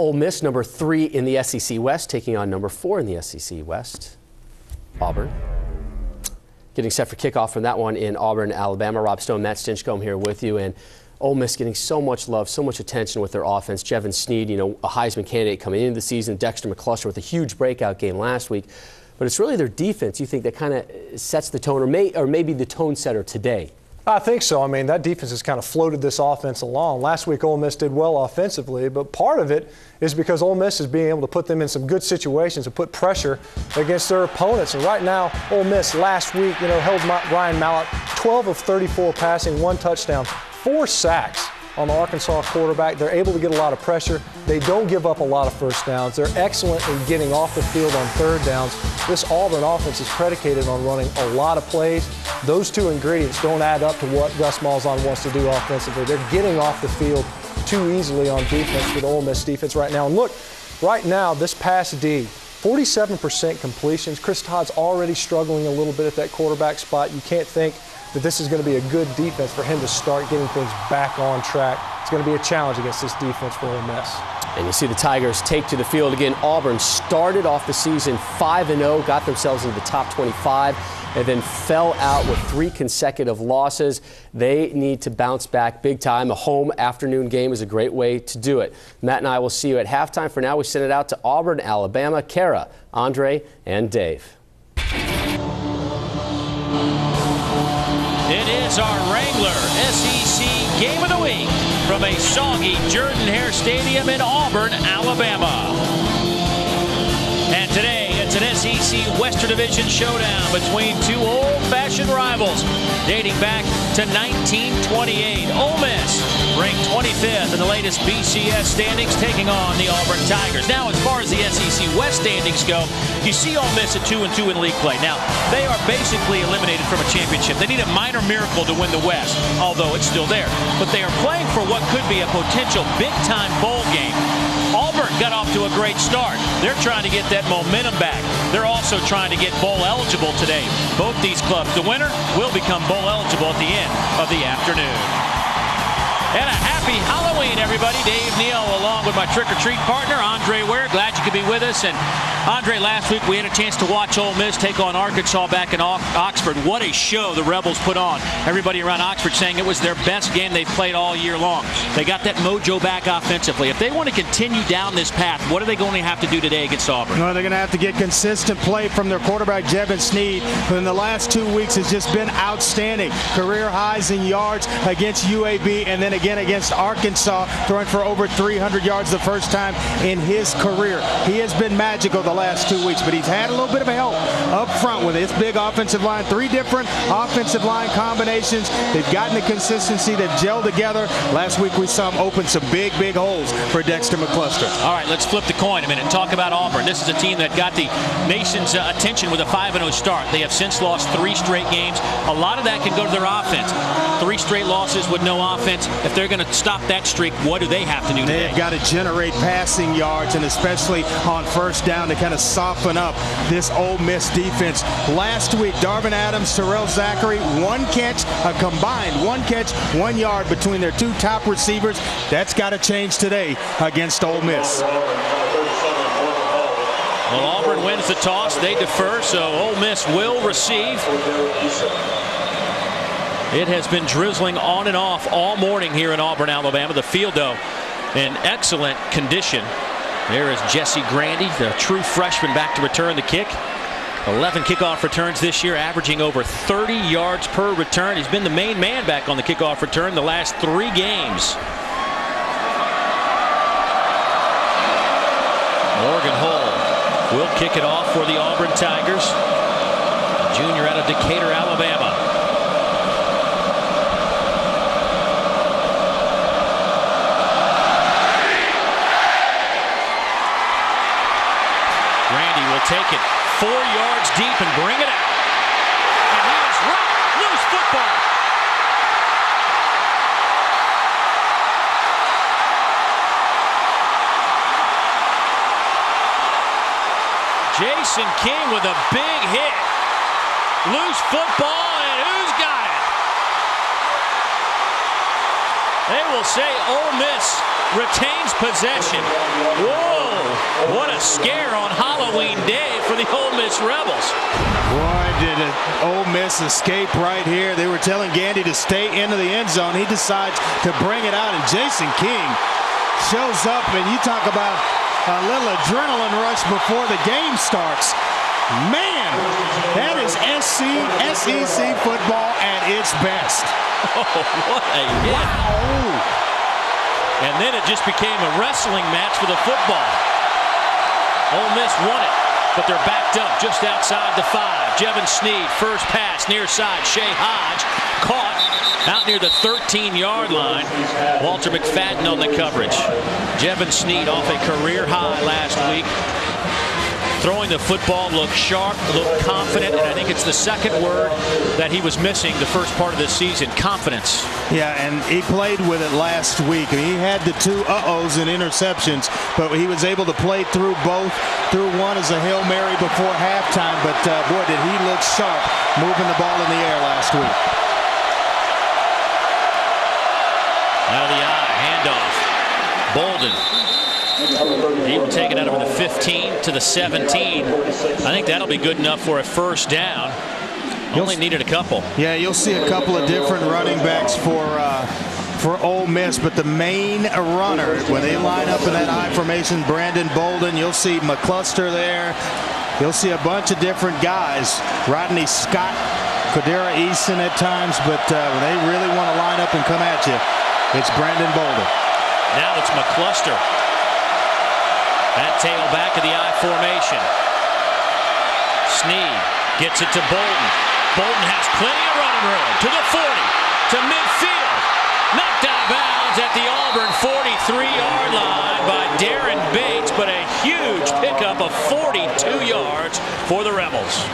Ole Miss, number 3 in the SEC West, taking on number 4 in the SEC West, Auburn. Getting set for kickoff from that one in Auburn, Alabama. Rob Stone, Matt Stinchcomb here with you. And Ole Miss getting so much love, so much attention with their offense. Jevin Sneed, you know, a Heisman candidate coming into the season. Dexter McCluster with a huge breakout game last week. But it's really their defense, you think, that kind of sets the tone, or maybe the tone setter today. I think so. I mean, that defense has kind of floated this offense along. Last week, Ole Miss did well offensively, but part of it is because Ole Miss is being able to put them in some good situations and put pressure against their opponents. And right now, Ole Miss last week, you know, held Ryan Mallett 12 of 34 passing, 1 touchdown, 4 sacks on the Arkansas quarterback. They're able to get a lot of pressure. They don't give up a lot of first downs. They're excellent in getting off the field on third downs. This Auburn offense is predicated on running a lot of plays. Those two ingredients don't add up to what Gus Malzahn wants to do offensively. They're getting off the field too easily on defense with Ole Miss defense right now. And look, right now, this pass D, 47% completions. Chris Todd's already struggling a little bit at that quarterback spot. You can't think that this is going to be a good defense for him to start getting things back on track. It's going to be a challenge against this defense for Ole Miss. And you see the Tigers take to the field again. Auburn started off the season 5-0, got themselves into the top 25, and then fell out with 3 consecutive losses. They need to bounce back big time. A home afternoon game is a great way to do it. Matt and I will see you at halftime. For now, we send it out to Auburn, Alabama. Kara, Andre, and Dave. It is our Wrangler SEC Game of the Week from a soggy Jordan-Hare Stadium in Auburn, Alabama. And today, it's an SEC Western Division showdown between 2 old-fashioned rivals dating back to 1928. Ole Miss ranked 25th in the latest BCS standings, taking on the Auburn Tigers. Now, as far as the SEC West standings go, you see Ole Miss at 2-2 in league play. Now, they are basically eliminated from a championship. They need a minor miracle to win the West, although it's still there. But they are playing for what could be a potential big-time bowl game. Auburn got off to a great start. They're trying to get that momentum back. They're also trying to get bowl eligible today. Both these clubs, the winner will become bowl eligible at the end of the afternoon. And a happy Halloween, everybody. Dave Neal along with my trick-or-treat partner, Andre Ware. Glad you could be with us. And Andre, last week we had a chance to watch Ole Miss take on Arkansas back in Oxford. What a show the Rebels put on. Everybody around Oxford saying it was their best game they've played all year long. They got that mojo back offensively. If they want to continue down this path, what are they going to have to do today against Auburn? Well, they're going to have to get consistent play from their quarterback, Jevin Sneed, who in the last 2 weeks has just been outstanding. Career highs in yards against UAB and then again against Arkansas, throwing for over 300 yards the first time in his career. He has been magical the last 2 weeks, but he's had a little bit of help up front with his big offensive line. 3 different offensive line combinations. They've gotten the consistency to gel together. Last week we saw him open some big holes for Dexter McCluster. All right, let's flip the coin a minute and talk about Auburn. This is a team that got the nation's attention with a 5-0 start. They have since lost 3 straight games. A lot of that can go to their offense. 3 straight losses with no offense. If they're going to stop that streak, what do they have to do today? They've got to generate passing yards, and especially on first down to kind of soften up this Ole Miss defense. Last week, Darvin Adams, Terrell Zachary, 1 catch, a combined 1 catch, 1 yard between their 2 top receivers. That's got to change today against Ole Miss. Well, Auburn wins the toss. They defer, so Ole Miss will receive. It has been drizzling on and off all morning here in Auburn, Alabama. The field, though, in excellent condition. There is Jesse Grandy, the true freshman, back to return the kick. 11 kickoff returns this year, averaging over 30 yards per return. He's been the main man back on the kickoff return the last 3 games. Morgan Hull will kick it off for the Auburn Tigers. Junior out of Decatur, Alabama. Take it 4 yards deep and bring it out. And he is right. Loose football. Jason King with a big hit. Loose football, and who's got it? They will say Ole Miss retains possession. Whoa, what a scare on Halloween Day for the Ole Miss Rebels. Boy, did Ole Miss escape right here. They were telling Gandy to stay into the end zone. He decides to bring it out, and Jason King shows up, and you talk about a little adrenaline rush before the game starts. Man, that is SEC football at its best. Oh, what a hit. Wow. And then it just became a wrestling match for the football. Ole Miss won it, but they're backed up just outside the 5. Jevin Sneed, first pass near side. Shea Hodge caught out near the 13-yard line. Walter McFadden on the coverage. Jevin Sneed off a career high last week. Throwing the football, looked sharp, looked confident, and I think it's the second word that he was missing the first part of this season, confidence. Yeah, and he played with it last week. I mean, he had the 2 uh-ohs and interceptions, but he was able to play through both. Threw one as a Hail Mary before halftime, but boy, did he look sharp moving the ball in the air last week. Out of the eye, handoff. Bolden. He will take it out of the 15 to the 17. I think that'll be good enough for a first down. Only needed a couple. Yeah, you'll see a couple of different running backs for Ole Miss, but the main runner, when they line up in that I formation, Brandon Bolden, you'll see McCluster there. You'll see a bunch of different guys. Rodney Scott, Kodera Easton at times, but when they really want to line up and come at you, it's Brandon Bolden. Now it's McCluster. That tailback of the I formation. Sneed gets it to Bolden. Bolden has plenty of running room to the 40, to midfield. Knocked out of bounds at the Auburn 43-yard line by Darren Bates, but a huge pickup of 42 yards for the Rebels.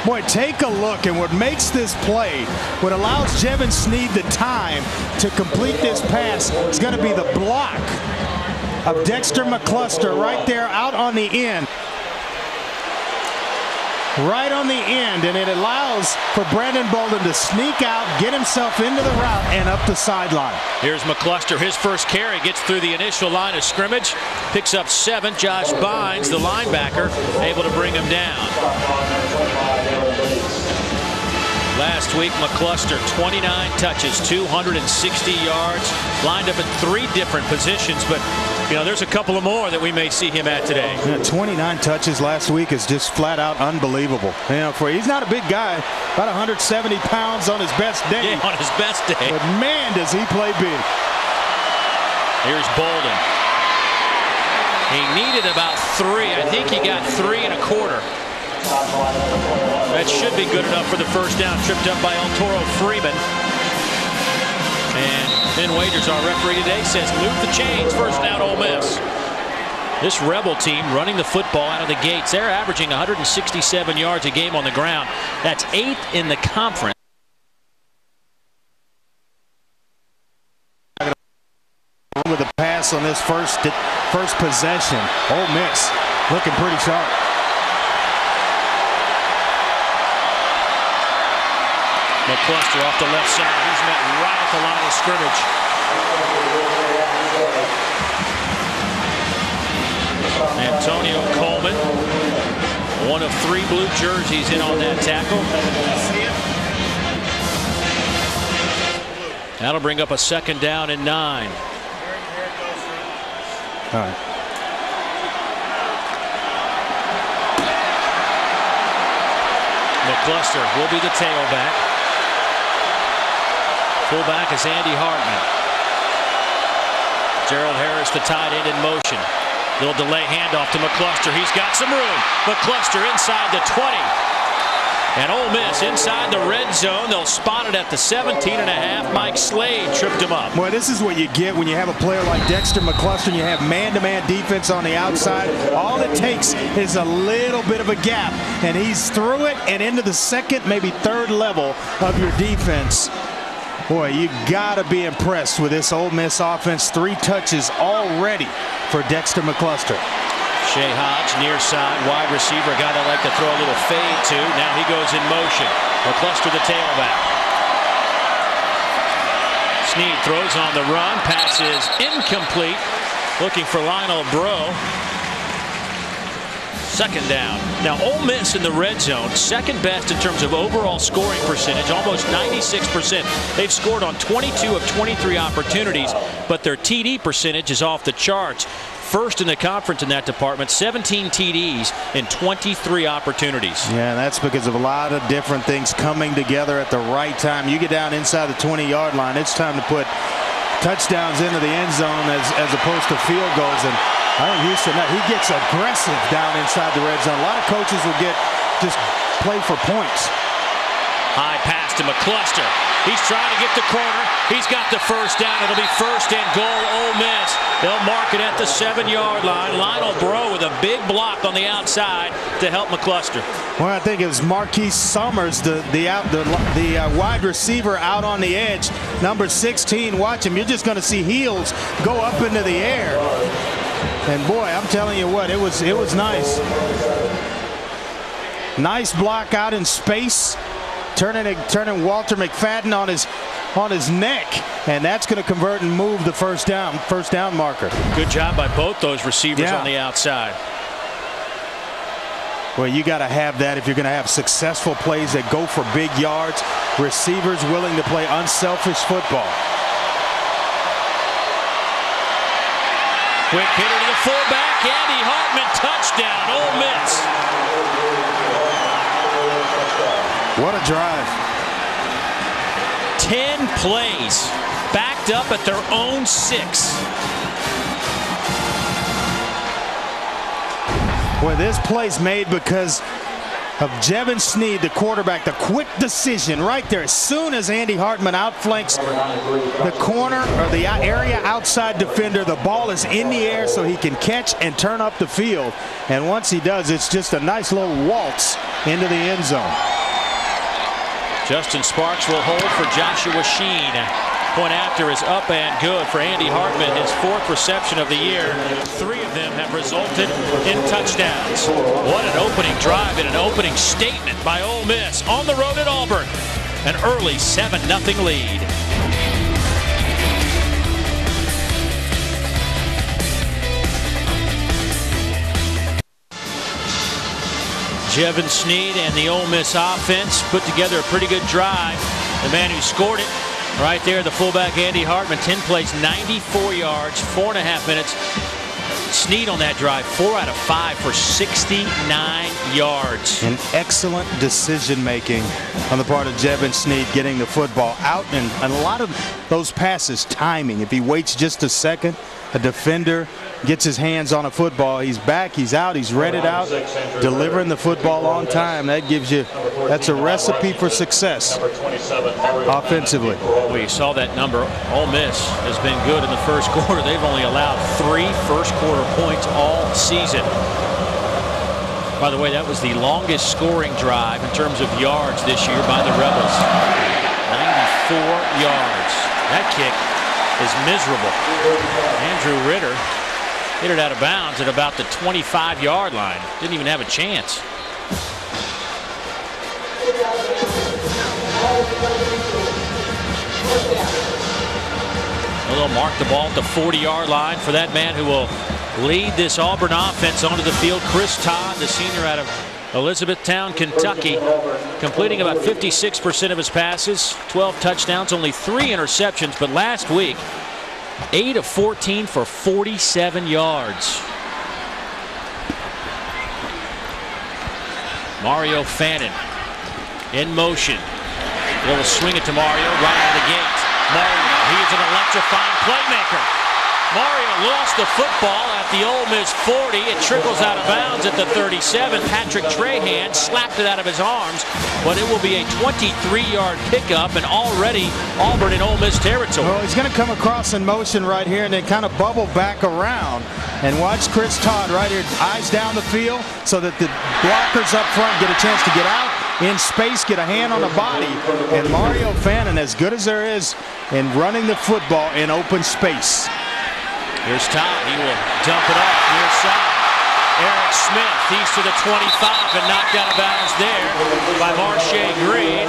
Boy, take a look, and what makes this play, what allows Jevin Sneed the time to complete this pass is going to be the block of Dexter McCluster right there out on the end. Right on the end, and it allows for Brandon Bolden to sneak out, get himself into the route, and up the sideline. Here's McCluster. His first carry gets through the initial line of scrimmage. Picks up 7. Josh Bynes, the linebacker, able to bring him down. Last week, McCluster, 29 touches, 260 yards, lined up at 3 different positions, but you know, there's a couple of more that we may see him at today. Yeah, 29 touches last week is just flat out unbelievable. You know, he's not a big guy, about 170 pounds on his best day. Yeah, on his best day. But man, does he play big. Here's Bolden. He needed about 3. I think he got 3 1/4. That should be good enough for the first down. Tripped up by El Toro Freeman. And Ben Wagers, our referee today, says move the chains. First down, Ole Miss. This Rebel team running the football out of the gates. They're averaging 167 yards a game on the ground. That's 8th in the conference. With a pass on this first possession. Ole Miss looking pretty sharp. McCluster off the left side. He's met right at the line of scrimmage. Antonio Coleman, one of 3 blue jerseys in on that tackle. That'll bring up a second down and 9. All right. McCluster will be the tailback. Fullback is Andy Hartman. Gerald Harris, the tight end, in motion. Little delay handoff to McCluster. He's got some room. McCluster inside the 20. And Ole Miss inside the red zone. They'll spot it at the 17.5. Mike Slade tripped him up. Boy, this is what you get when you have a player like Dexter McCluster and you have man-to-man defense on the outside. All it takes is a little bit of a gap, and he's through it and into the second, maybe third level of your defense. Boy, you got to be impressed with this Ole Miss offense. 3 touches already for Dexter McCluster. Shea Hodge, near side, wide receiver, a guy that like to throw a little fade to. Now he goes in motion. McCluster, the tailback. Snead throws on the run. Pass is incomplete. Looking for Lionel Bro. Second down. Now, Ole Miss in the red zone, second best in terms of overall scoring percentage, almost 96%. They've scored on 22 of 23 opportunities, but their TD percentage is off the charts. First in the conference in that department, 17 TDs in 23 opportunities. Yeah, that's because of a lot of different things coming together at the right time. You get down inside the 20-yard line, it's time to put touchdowns into the end zone as opposed to field goals. And I think Houston, he gets aggressive down inside the red zone. A lot of coaches will just play for points. High pass to McCluster. He's trying to get the corner. He's got the first down. It'll be first and goal, Ole Miss. They'll mark it at the 7-yard line. Lionel Bro with a big block on the outside to help McCluster. Well, I think it was Marquise Summers, the wide receiver out on the edge. Number 16, watch him. You're just going to see heels go up into the air. And boy, I'm telling you what, it was nice. Nice block out in space. Turning Walter McFadden on his neck, and that's going to convert and move the first down marker. Good job by both those receivers on the outside. Well, you got to have that if you're going to have successful plays that go for big yards. Receivers willing to play unselfish football. Quick hitter to the fullback. Andy Hartman, touchdown, Ole Miss. What a drive. 10 plays, backed up at their own 6. Well, this play's made because of Jevin Snead, the quarterback. The quick decision right there. As soon as Andy Hartman outflanks the corner or the area outside defender, the ball is in the air so he can catch and turn up the field. And once he does, it's just a nice little waltz into the end zone. Justin Sparks will hold for Joshua Sheen. Point after is up and good for Andy Hartman, his 4th reception of the year. 3 of them have resulted in touchdowns. What an opening drive and an opening statement by Ole Miss on the road at Auburn. An early 7-0 lead. Jevin Snead and the Ole Miss offense put together a pretty good drive. The man who scored it right there, the fullback Andy Hartman, 10 plays, 94 yards, 4.5 minutes. Snead on that drive, 4 out of 5 for 69 yards. An excellent decision making on the part of Jevin Snead, getting the football out, and a lot of those passes, timing. If he waits just a second, a defender gets his hands on a football, he's back, he's out, he's read it out, delivering the football on time. That's a recipe for success offensively. Well, you saw that number. Ole Miss has been good in the first quarter. They've only allowed 3 first-quarter points all season. By the way, that was the longest scoring drive in terms of yards this year by the Rebels. 94 yards. That kick is miserable. Andrew Ritter hit it out of bounds at about the 25-yard line. Didn't even have a chance. Well, they'll mark the ball at the 40-yard line for that man who will lead this Auburn offense onto the field. Chris Todd, the senior out of Elizabethtown, Kentucky, completing about 56% of his passes, 12 touchdowns, only 3 interceptions, but last week 8 of 14 for 47 yards. Mario Fannin in motion. They'll swing it to Mario right out of the gate. Mario, he is an electrifying playmaker. Mario lost the football at the Ole Miss 40. It trickles out of bounds at the 37. Patrick Trahan slapped it out of his arms, but it will be a 23-yard pickup, and already Auburn in Ole Miss territory. Well, he's going to come across in motion right here and then kind of bubble back around. And watch Chris Todd right here, eyes down the field so that the blockers up front get a chance to get out in space, get a hand on the body. And Mario Fannin, as good as there is in running the football in open space. Here's Todd. He will dump it off near side. Eric Smith, he's to the 25 and knocked out of bounds there by Marche Green.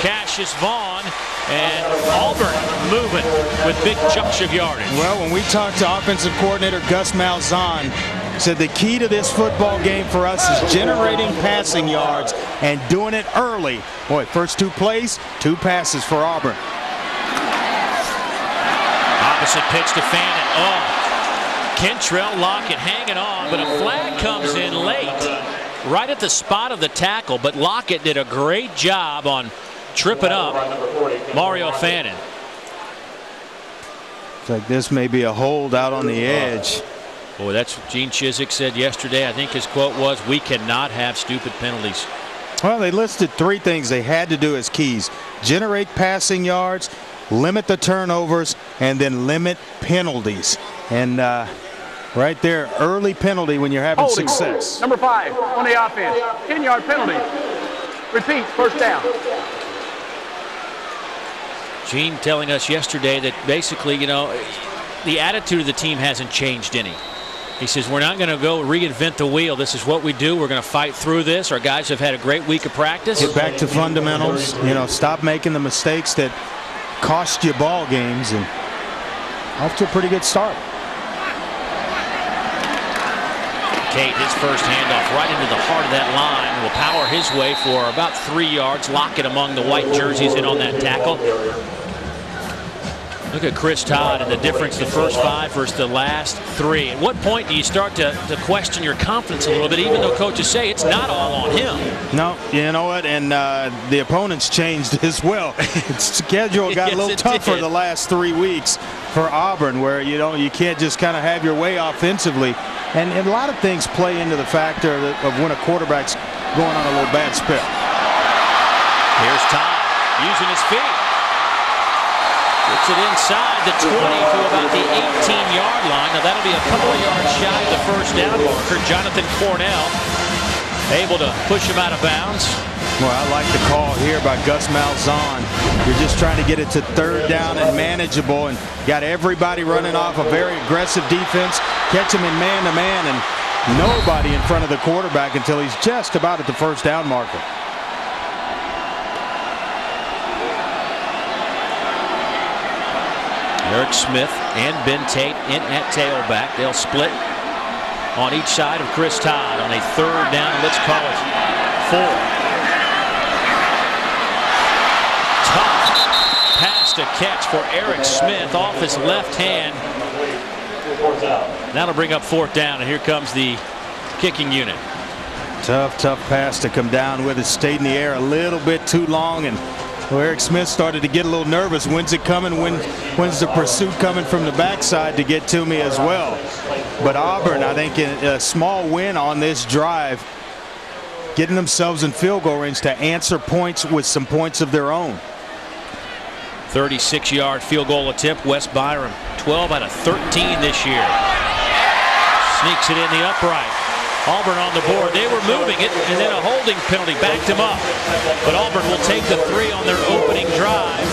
Cassius Vaughn, and Auburn moving with big chunks of yardage. Well, when we talked to offensive coordinator Gus Malzahn, said the key to this football game for us is generating passing yards and doing it early. Boy, first 2 plays, 2 passes for Auburn. Opposite pitch to Fannin. Oh, Kentrell Lockett hanging on, but a flag comes in late, right at the spot of the tackle. But Lockett did a great job on tripping up Mario Fannin. Looks like this may be a hold out on the edge. Boy, that's what Gene Chizik said yesterday. I think his quote was, "We cannot have stupid penalties." Well, they listed 3 things they had to do as keys: generate passing yards, limit the turnovers, and then limit penalties. And right there, early penalty when you're having success. Number 5 on the offense, 10-yard penalty. Repeat, first down. Gene telling us yesterday that basically, you know, the attitude of the team hasn't changed any. He says, we're not going to go reinvent the wheel. This is what we do. We're going to fight through this. Our guys have had a great week of practice. Get back to fundamentals. You know, stop making the mistakes that cost you ball games, and off to a pretty good start. Tate, his first handoff right into the heart of that line, will power his way for about 3 yards. Lockett among the white jerseys in on that tackle. Look at Chris Todd and the difference, the first 5 versus the last 3. At what point do you start to question your confidence a little bit, even though coaches say it's not all on him? No, you know what? And the opponents changed as well. Its schedule got a little tougher the last 3 weeks for Auburn, where you can't just kind of have your way offensively. And a lot of things play into the factor of when a quarterback's going on a little bad spell. Here's Todd using his feet. Gets it inside the 20 to about the 18-yard line. Now that'll be a couple of yards shy of the first down marker. Jonathan Cornell able to push him out of bounds. Well, I like the call here by Gus Malzahn. You're just trying to get it to 3rd down and manageable, and got everybody running off a very aggressive defense. Catch him in man-to-man, and nobody in front of the quarterback until he's just about at the first down marker. Eric Smith and Ben Tate in at tailback. They'll split on each side of Chris Todd on a 3rd down. Let's call it 4. Tough pass to catch for Eric Smith off his left hand. That'll bring up 4th down, and here comes the kicking unit. Tough pass to come down with. It stayed in the air a little bit too long, and Eric Smith started to get a little nervous. When's it coming? When's the pursuit coming from the backside to get to me as well? But Auburn, I think, a small win on this drive, getting themselves in field goal range to answer points with some points of their own. 36-yard field goal attempt. Wes Byram, 12 out of 13 this year. Sneaks it in the upright. Auburn on the board. They were moving it, and then a holding penalty backed him up. But Auburn will take the 3 on their opening drive,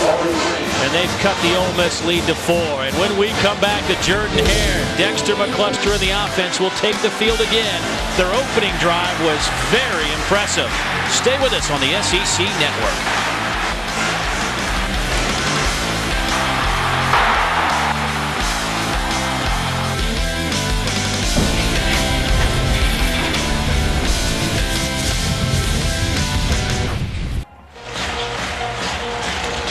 and they've cut the Ole Miss lead to 4. And when we come back, the Jordan-Hare, Dexter McCluster and the offense will take the field again. Their opening drive was very impressive. Stay with us on the SEC Network.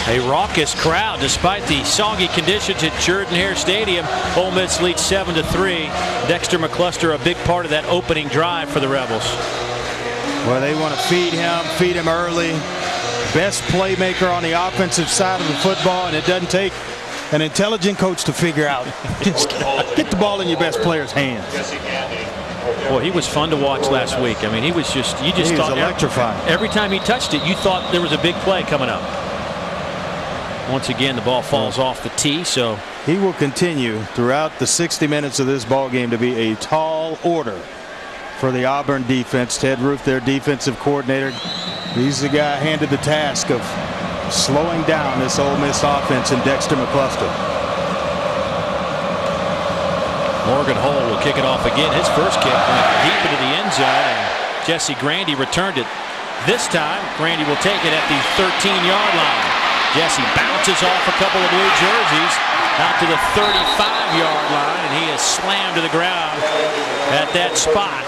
A raucous crowd despite the soggy conditions at Jordan-Hare Stadium. Ole Miss leads 7-3. Dexter McCluster, a big part of that opening drive for the Rebels. Well, they want to feed him early. Best playmaker on the offensive side of the football, and it doesn't take an intelligent coach to figure out. Just get the ball in your best player's hands. Boy, he was fun to watch last week. I mean, he was just, you just thought electrified. Every time he touched it, you thought there was a big play coming up. Once again, the ball falls off the tee, so he will continue throughout the 60 minutes of this ball game to be a tall order for the Auburn defense. Ted Roof, their defensive coordinator, he's the guy handed the task of slowing down this Ole Miss offense and Dexter McCluster. Morgan Hole will kick it off again. His first kick went deep into the end zone, and Jesse Grandy returned it. This time, Grandy will take it at the 13-yard line. Jesse bounces off a couple of blue jerseys out to the 35-yard line, and he is slammed to the ground at that spot.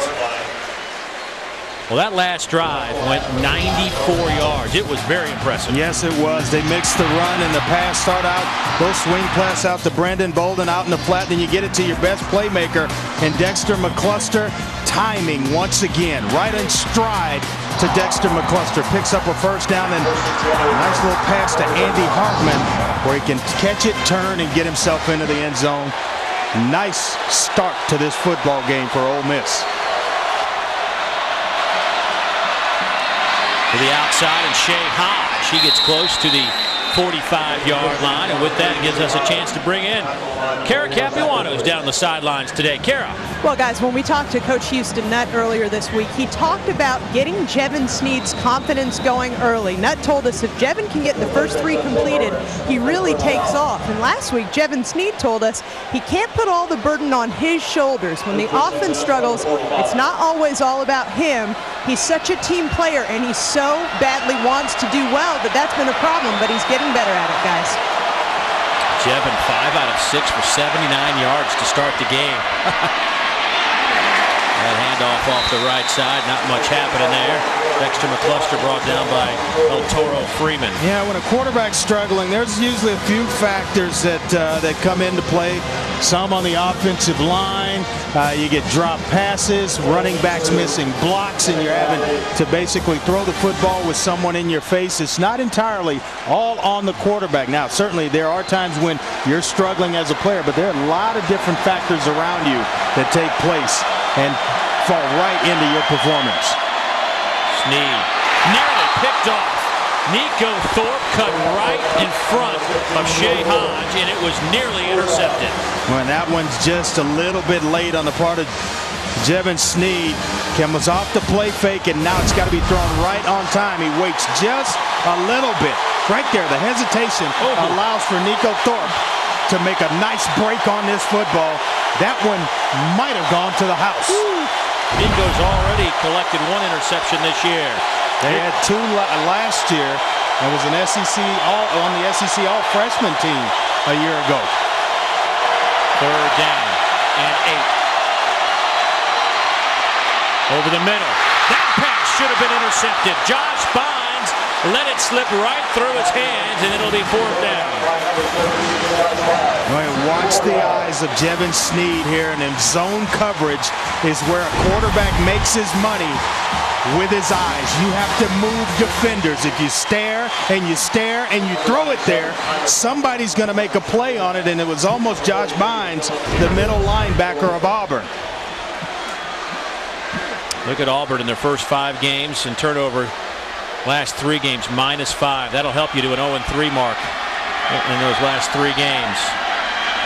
Well, that last drive went 94 yards. It was very impressive. Yes, it was. They mixed the run and the pass. Start out, those swing pass out to Brandon Bolden out in the flat. Then you get it to your best playmaker and Dexter McCluster. Timing once again, right in stride to Dexter McCluster. Picks up a first down and a nice little pass to Andy Hartman where he can catch it, turn, and get himself into the end zone. Nice start to this football game for Ole Miss. To the outside, and Shea Hodge, he gets close to the 45-yard line, and with that it gives us a chance to bring in Kara Capuano's down the sidelines today. Kara. Well, guys, when we talked to Coach Houston Nutt earlier this week, he talked about getting Jevin Snead's confidence going early. Nutt told us if Jevin can get the first 3 completed, he really takes off. And last week, Jevin Snead told us he can't put all the burden on his shoulders. When the offense struggles, it's not always all about him. He's such a team player, and he so badly wants to do well that that's been a problem, but he's getting better at it, guys. Jevin 5 out of 6 for 79 yards to start the game. That handoff off the right side, not much happening there. Dexter McCluster brought down by El Toro Freeman. Yeah, when a quarterback's struggling, there's usually a few factors that come into play. Some on the offensive line, you get dropped passes, running backs missing blocks, and you're having to basically throw the football with someone in your face. It's not entirely all on the quarterback. Now, certainly there are times when you're struggling as a player, but there are a lot of different factors around you that take place and fall right into your performance. Snead nearly picked off. Nico Thorpe cut right in front of Shea Hodge, and it was nearly intercepted. Well, that one's just a little bit late on the part of Jevin Snead. Was off the play fake, and now it's got to be thrown right on time. He waits just a little bit. Right there, the hesitation allows for Nico Thorpe to make a nice break on this football. That one might have gone to the house. Nico's already collected 1 interception this year. They had 2 last year. It was an SEC on the SEC All-Freshman team a year ago. 3rd down and 8. Over the middle. That pass should have been intercepted. Josh Bynes let it slip right through his hands, and it'll be 4th down. Well, watch the eyes of Jevin Snead here, and in zone coverage is where a quarterback makes his money with his eyes. You have to move defenders. If you stare and you throw it there, somebody's going to make a play on it, and it was almost Josh Bynes, the middle linebacker of Auburn. Look at Auburn in their first 5 games, and turnover last 3 games -5. That'll help you to an 0-3 mark in those last 3 games.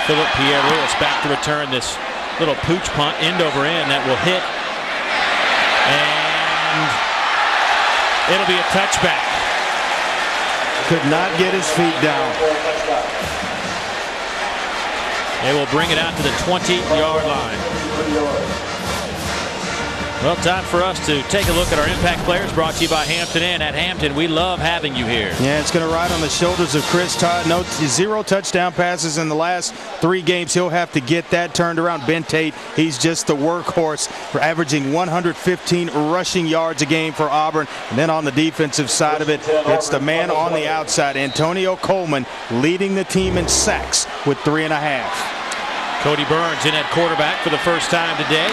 Philip Pierre-Louis back to return this little pooch punt end over end that will hit, and it'll be a touchback. Could not get his feet down. They will bring it out to the 20-yard line. Well, time for us to take a look at our impact players, brought to you by Hampton Inn. At Hampton, we love having you here. Yeah, it's going to ride on the shoulders of Chris Todd. 0 touchdown passes in the last 3 games. He'll have to get that turned around. Ben Tate, he's just the workhorse, for averaging 115 rushing yards a game for Auburn. And then on the defensive side of it, it's the man on the outside, Antonio Coleman, leading the team in sacks with 3.5. Cody Burns in at quarterback for the first time today.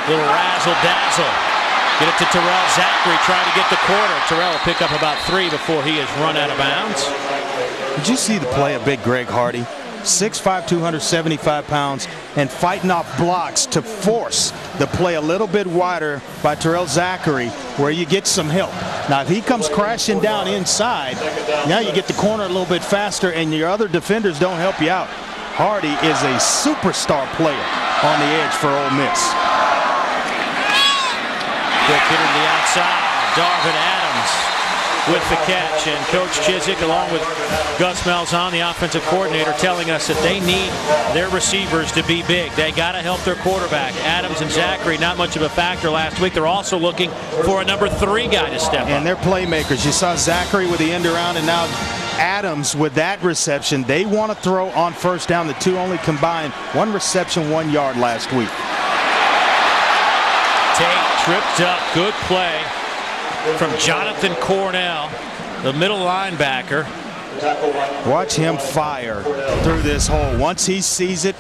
Little razzle-dazzle. Get it to Terrell Zachary, trying to get the quarter. Terrell will pick up about 3 before he is run out of bounds. Did you see the play of big Greg Hardy? 6'5", 275 pounds, and fighting off blocks to force the play a little bit wider by Terrell Zachary, where you get some help. Now, if he comes crashing down inside, now you get the corner a little bit faster, and your other defenders don't help you out. Hardy is a superstar player on the edge for Ole Miss. Quick hitter to the outside. Darvin Adams with the catch. And Coach Chiswick, along with Gus Malzahn, the offensive coordinator, telling us that they need their receivers to be big. They got to help their quarterback. Adams and Zachary, not much of a factor last week. They're also looking for a number 3 guy to step up. And they're playmakers. You saw Zachary with the end around, and now Adams with that reception. They want to throw on first down. The two only combined 1 reception, 1 yard last week. Tate tripped up. Good play from Jonathan Cornell, the middle linebacker. Watch him fire through this hole. Once he sees it,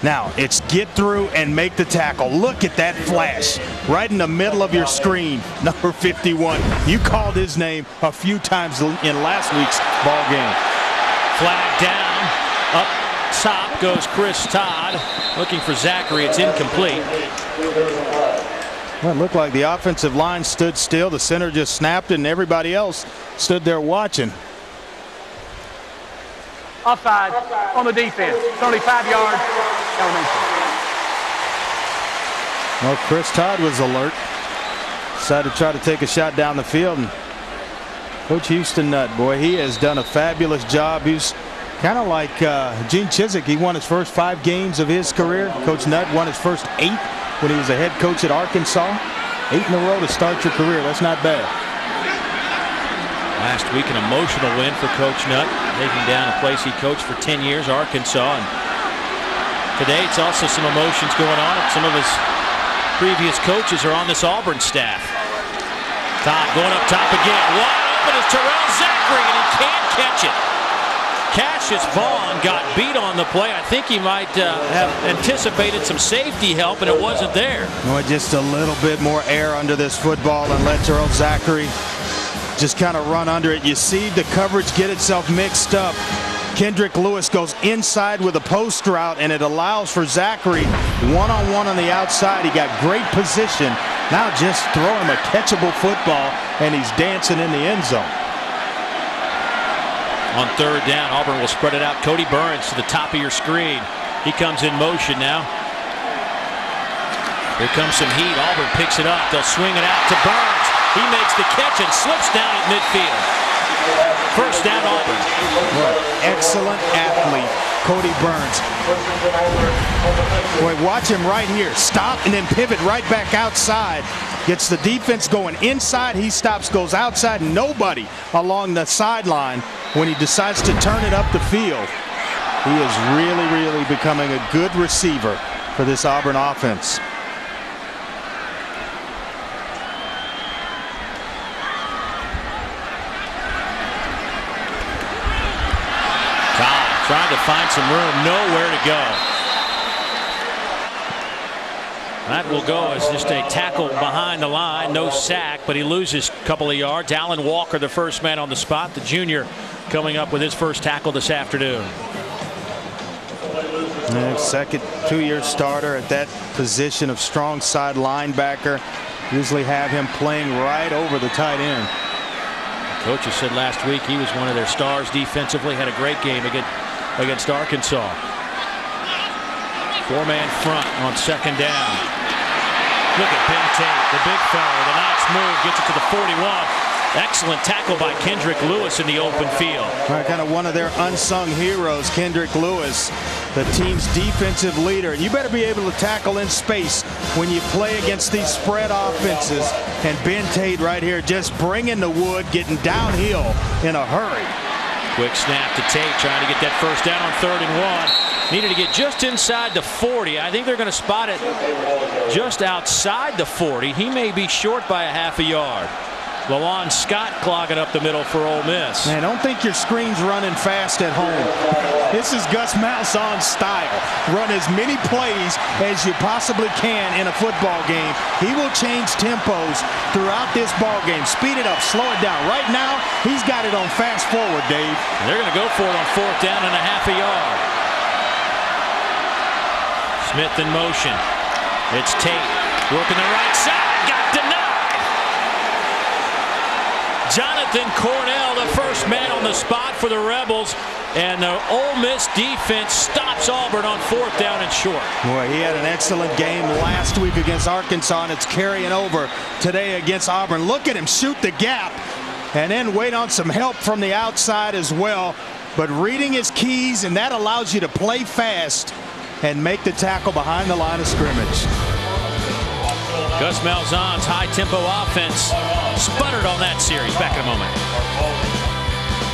now it's get through and make the tackle. Look at that flash right in the middle of your screen. Number 51. You called his name a few times in last week's ball game. Flag down. Up top goes Chris Todd. Looking for Zachary. It's incomplete. Well, it looked like the offensive line stood still. The center just snapped it, and everybody else stood there watching. Offside on the defense. It's only 5 yards. Well, Chris Todd was alert. Decided to try to take a shot down the field. And Coach Houston Nutt, boy, he has done a fabulous job. He's kind of like Gene Chiswick. He won his first 5 games of his career. Coach Nutt won his first 8 when he was a head coach at Arkansas. 8 in a row to start your career. That's not bad. Last week, an emotional win for Coach Nutt, taking down a place he coached for 10 years, Arkansas. And today, it's also some emotions going on. Some of his previous coaches are on this Auburn staff. Todd going up top again. Wide open is Terrell Zachary, and he can't catch it. Cassius Vaughn got beat on the play. I think he might have anticipated some safety help, and it wasn't there. Well, just a little bit more air under this football and let Terrell Zachary just kind of run under it. You see the coverage get itself mixed up. Kendrick Lewis goes inside with a post route, and it allows for Zachary one-on-one on the outside. He got great position. Now just throw him a catchable football, and he's dancing in the end zone. On 3rd down, Auburn will spread it out. Cody Burns to the top of your screen. He comes in motion now. Here comes some heat. Auburn picks it up. They'll swing it out to Burns. He makes the catch and slips down at midfield. First down, Auburn. Excellent athlete, Cody Burns. Boy, watch him right here. Stop and then pivot right back outside. Gets the defense going inside. He stops, goes outside. Nobody along the sideline when he decides to turn it up the field. He is really, really becoming a good receiver for this Auburn offense. Trying to find some room, nowhere to go. That will go as just a tackle behind the line, no sack, but he loses a couple of yards. Alan Walker, the first man on the spot, the junior, coming up with his first tackle this afternoon. And second 2-year starter at that position of strong side linebacker. Usually have him playing right over the tight end. Coaches said last week he was one of their stars defensively, had a great game against Arkansas. 4-man front on 2nd down. Look at Ben Tate, the big fella with a nice move, gets it to the 41. Excellent tackle by Kendrick Lewis in the open field. Kind of one of their unsung heroes, Kendrick Lewis, the team's defensive leader. You better be able to tackle in space when you play against these spread offenses. And Ben Tate right here just bringing the wood, getting downhill in a hurry. Quick snap to Tate, trying to get that first down on 3rd and 1. Needed to get just inside the 40. I think they're going to spot it just outside the 40. He may be short by a half a yard. Lawan Scott clogging up the middle for Ole Miss. Man, don't think your screen's running fast at home. This is Gus Malzahn's style. Run as many plays as you possibly can in a football game. He will change tempos throughout this ball game. Speed it up, slow it down. Right now, he's got it on fast forward, Dave. They're going to go for it on 4th down and a half a yard. Smith in motion. It's Tate working the right side. Got denied. Jonathan Cornell, the first man on the spot for the Rebels, and the Ole Miss defense stops Auburn on 4th down and short. Boy, he had an excellent game last week against Arkansas, and it's carrying over today against Auburn. Look at him shoot the gap. and then wait on some help from the outside as well. But reading his keys, and that allows you to play fast and make the tackle behind the line of scrimmage. Gus Malzahn's high-tempo offense sputtered on that series. Back in a moment.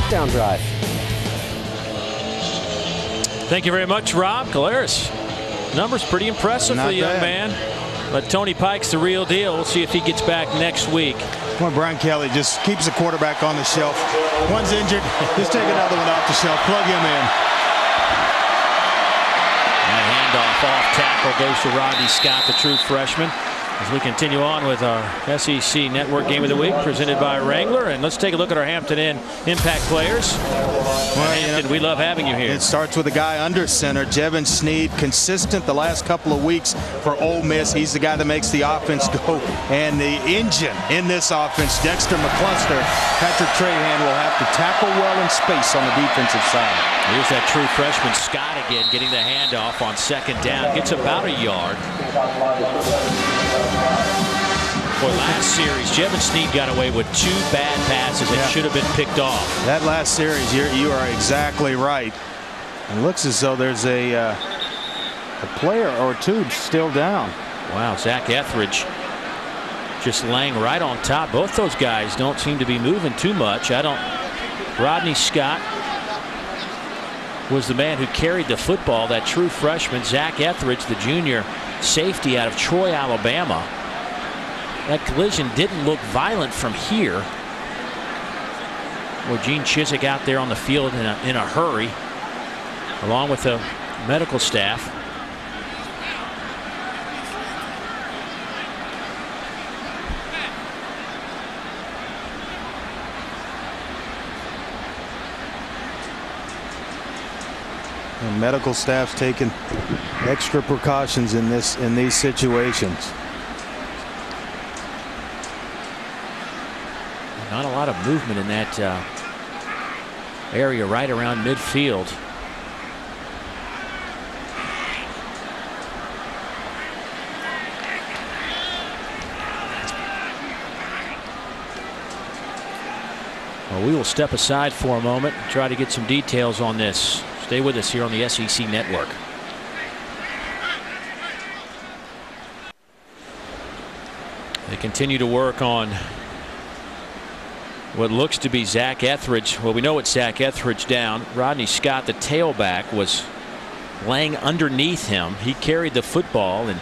Down drive. Thank you very much, Rob. Collaros. Numbers pretty impressive for the young man. But Tony Pike's the real deal. We'll see if he gets back next week. Well, Brian Kelly just keeps the quarterback on the shelf. One's injured, just take another one off the shelf. Plug him in. And handoff off tackle goes to Rodney Scott, the true freshman. As we continue on with our SEC Network Game of the Week presented by Wrangler. And let's take a look at our Hampton Inn Impact players. Well, Hampton, we love having you here. It starts with a guy under center, Jevin Sneed, consistent the last couple of weeks for Ole Miss. He's the guy that makes the offense go. And the engine in this offense, Dexter McCluster. Patrick Trahan will have to tackle well in space on the defensive side. Here's that true freshman Scott again, getting the handoff on second down. Gets about a yard. For last series, Jevin Sneed got away with 2 bad passes that should have been picked off. That last series, you are exactly right. It looks as though there's a player or two still down. Wow, Zach Etheridge just laying right on top. Both those guys don't seem to be moving too much. Rodney Scott was the man who carried the football, that true freshman. Zach Etheridge, the junior safety out of Troy, Alabama. That collision didn't look violent from here. Well, Gene Chizik out there on the field in a hurry, along with the medical staff. And medical staff's taking extra precautions in these situations. Not a lot of movement in that area right around midfield. Well, we will step aside for a moment and try to get some details on this. Stay with us here on the SEC Network. They continue to work on what looks to be Zach Etheridge. Well, we know it's Zach Etheridge down. Rodney Scott, the tailback, was laying underneath him. He carried the football, and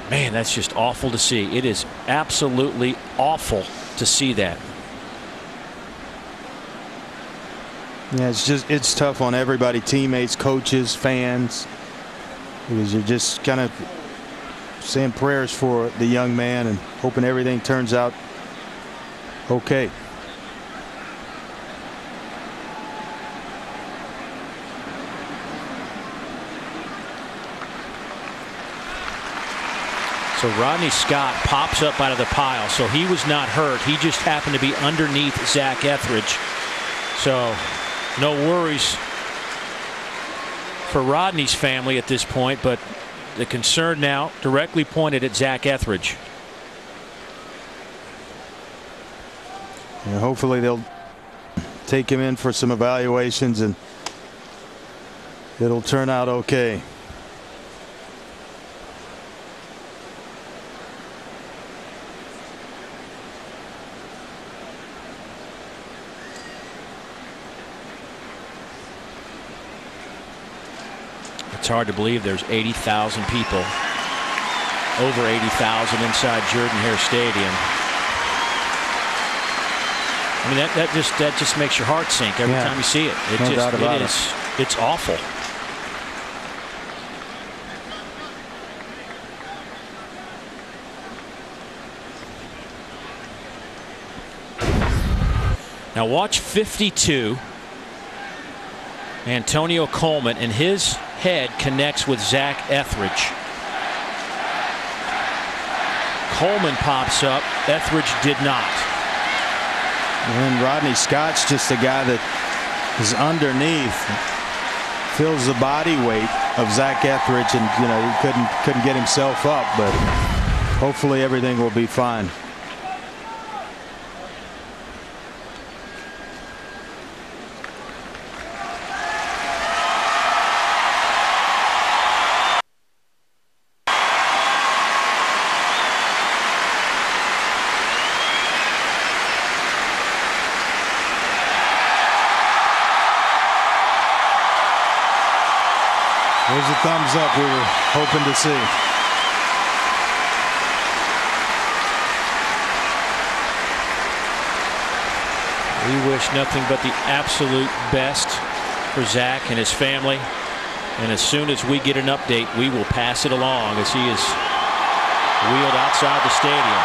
man, that's just awful to see. It is absolutely awful to see that. Yeah, it's tough on everybody, teammates, coaches, fans, because you're just kind of saying prayers for the young man and hoping everything turns out okay. So Rodney Scott pops up out of the pile, so he was not hurt. He just happened to be underneath Zach Etheridge. So no worries for Rodney's family at this point, but the concern now directly pointed at Zach Etheridge. And hopefully they'll take him in for some evaluations and it'll turn out okay. It's hard to believe there's 80,000 people, over 80,000 inside Jordan-Hare Stadium. I mean, that just makes your heart sink every time you see it. It's awful. Now watch 52. Antonio Coleman, and his head connects with Zach Etheridge. Coleman pops up. Etheridge did not. And Rodney Scott's just a guy that is underneath. feels the body weight of Zach Etheridge, and he couldn't get himself up, but hopefully everything will be fine. There's a thumbs up we were hoping to see. We wish nothing but the absolute best for Zach and his family. And as soon as we get an update, we will pass it along as he is wheeled outside the stadium.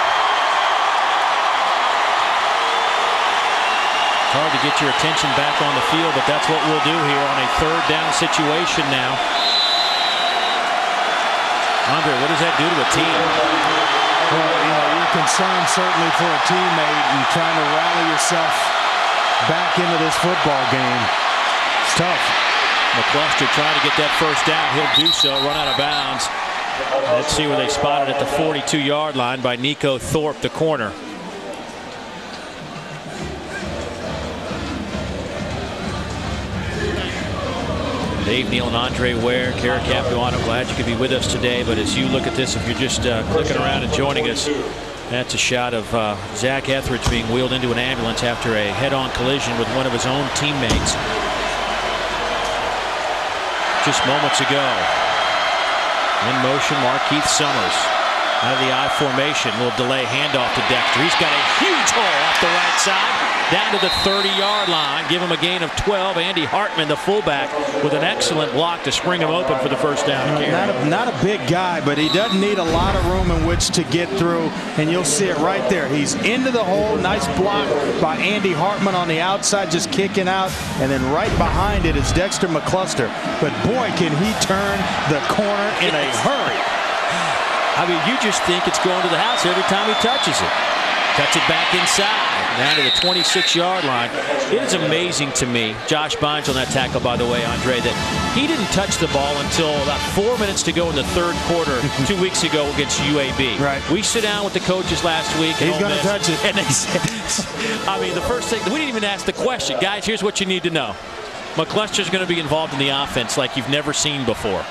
It's hard to get your attention back on the field, but that's what we'll do here on a third down situation now. Andre, what does that do to a team? Well, you're concerned certainly for a teammate and trying to rally yourself back into this football game. It's tough. McCluster trying to get that first down. He'll do so, run out of bounds. Let's see where they spotted at the 42-yard line by Nico Thorpe, the corner. Dave Neal and Andre Ware, Kara Capuano, glad you could be with us today. But as you look at this, if you're just clicking around and joining us, that's a shot of Zach Etheridge being wheeled into an ambulance after a head-on collision with one of his own teammates just moments ago. In motion, Markeith Summers out of the I formation. Will delay handoff to Dexter. He's got a huge hole off the right side down to the 30-yard line. Give him a gain of 12. Andy Hartman, the fullback, with an excellent block to spring him open for the first down carry. Not a big guy, but he doesn't need a lot of room in which to get through, and you'll see it right there. He's into the hole. Nice block by Andy Hartman on the outside, just kicking out, and then right behind it is Dexter McCluster. But boy, can he turn the corner in a hurry. I mean, you just think it's going to the house every time he touches it. Cuts it back inside, down to the 26-yard line. It is amazing to me, Josh Bynes on that tackle, by the way, Andre, that he didn't touch the ball until about 4 minutes to go in the third quarter 2 weeks ago against UAB. Right. We sit down with the coaches last week. He's going to touch it. And they said, I mean, the first thing, we didn't even ask the question. Guys, here's what you need to know. McCluster's going to be involved in the offense like you've never seen before.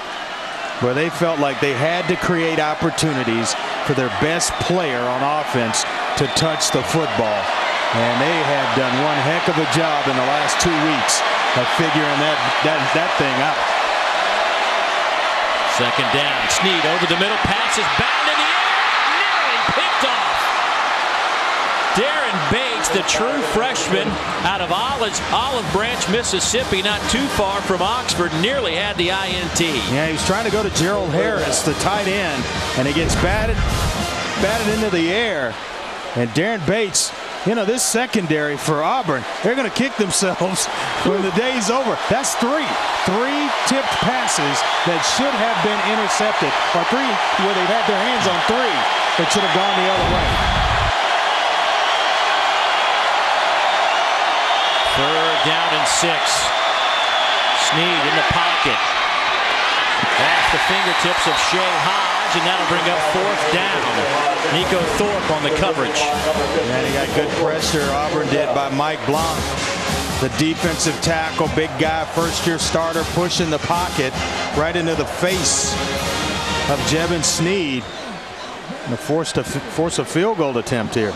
Where they felt like they had to create opportunities for their best player on offense to touch the football. And they have done one heck of a job in the last 2 weeks of figuring that thing out. Second down. Snead over the middle. Passes bound in the air. Nearly picked off. Darren Bates, the true freshman out of Olive Branch, Mississippi, not too far from Oxford, nearly had the INT. Yeah, he was trying to go to Gerald Harris, the tight end, and he gets batted into the air. And Darren Bates, this secondary for Auburn, they're going to kick themselves when the day's over. That's three tipped passes that should have been intercepted, or three where they've had their hands on three that should have gone the other way. Third down and 6. Snead in the pocket. Off the fingertips of Shea Hodge, and that'll bring up fourth down. Nico Thorpe on the coverage. And he got good pressure, Auburn did, by Mike Blanc. The defensive tackle, big guy, first-year starter, pushing the pocket right into the face of Jevin Snead. And force a field goal attempt here.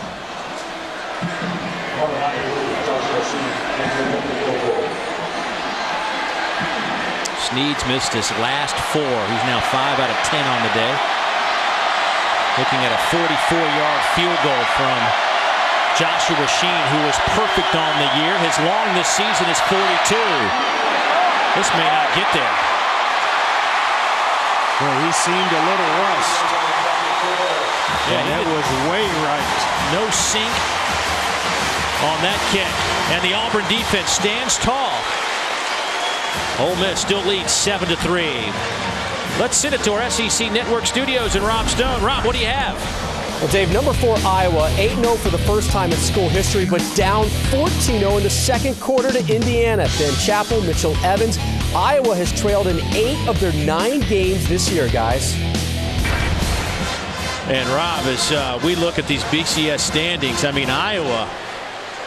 Snead's missed his last 4. He's now 5 out of 10 on the day. Looking at a 44-yard field goal from Joshua Sheen, who was perfect on the year. His long this season is 42. This may not get there. Well, he seemed a little rushed. Yeah, that was way right. No sink on that kick. And the Auburn defense stands tall. Ole Miss still leads 7-3. Let's send it to our SEC Network studios and Rob Stone. Rob, what do you have? Well, Dave, number 4 Iowa, 8-0 for the first time in school history, but down 14-0 in the second quarter to Indiana. Ben Chappell, Mitchell Evans, Iowa has trailed in 8 of their 9 games this year, guys. And Rob, as we look at these BCS standings, I mean, Iowa,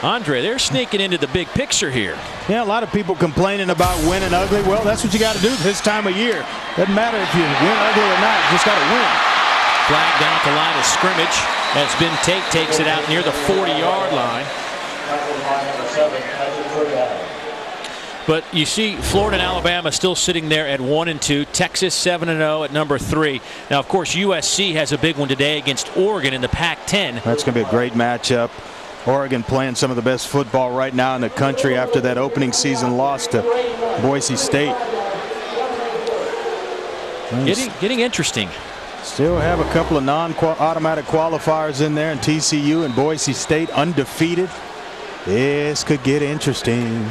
Andre, they're sneaking into the big picture here. Yeah, a lot of people complaining about winning ugly. Well, that's what you got to do this time of year. Doesn't matter if you win ugly or not, you just got to win. Flag down at the line of scrimmage as Ben Tate takes it out near the 40-yard line. But you see Florida and Alabama still sitting there at 1-2. Texas 7-0 at number 3. Now, of course, USC has a big one today against Oregon in the Pac-10. That's going to be a great matchup. Oregon playing some of the best football right now in the country after that opening season loss to Boise State. Getting interesting. Still have a couple of non-automatic qualifiers in there, and TCU and Boise State undefeated. This could get interesting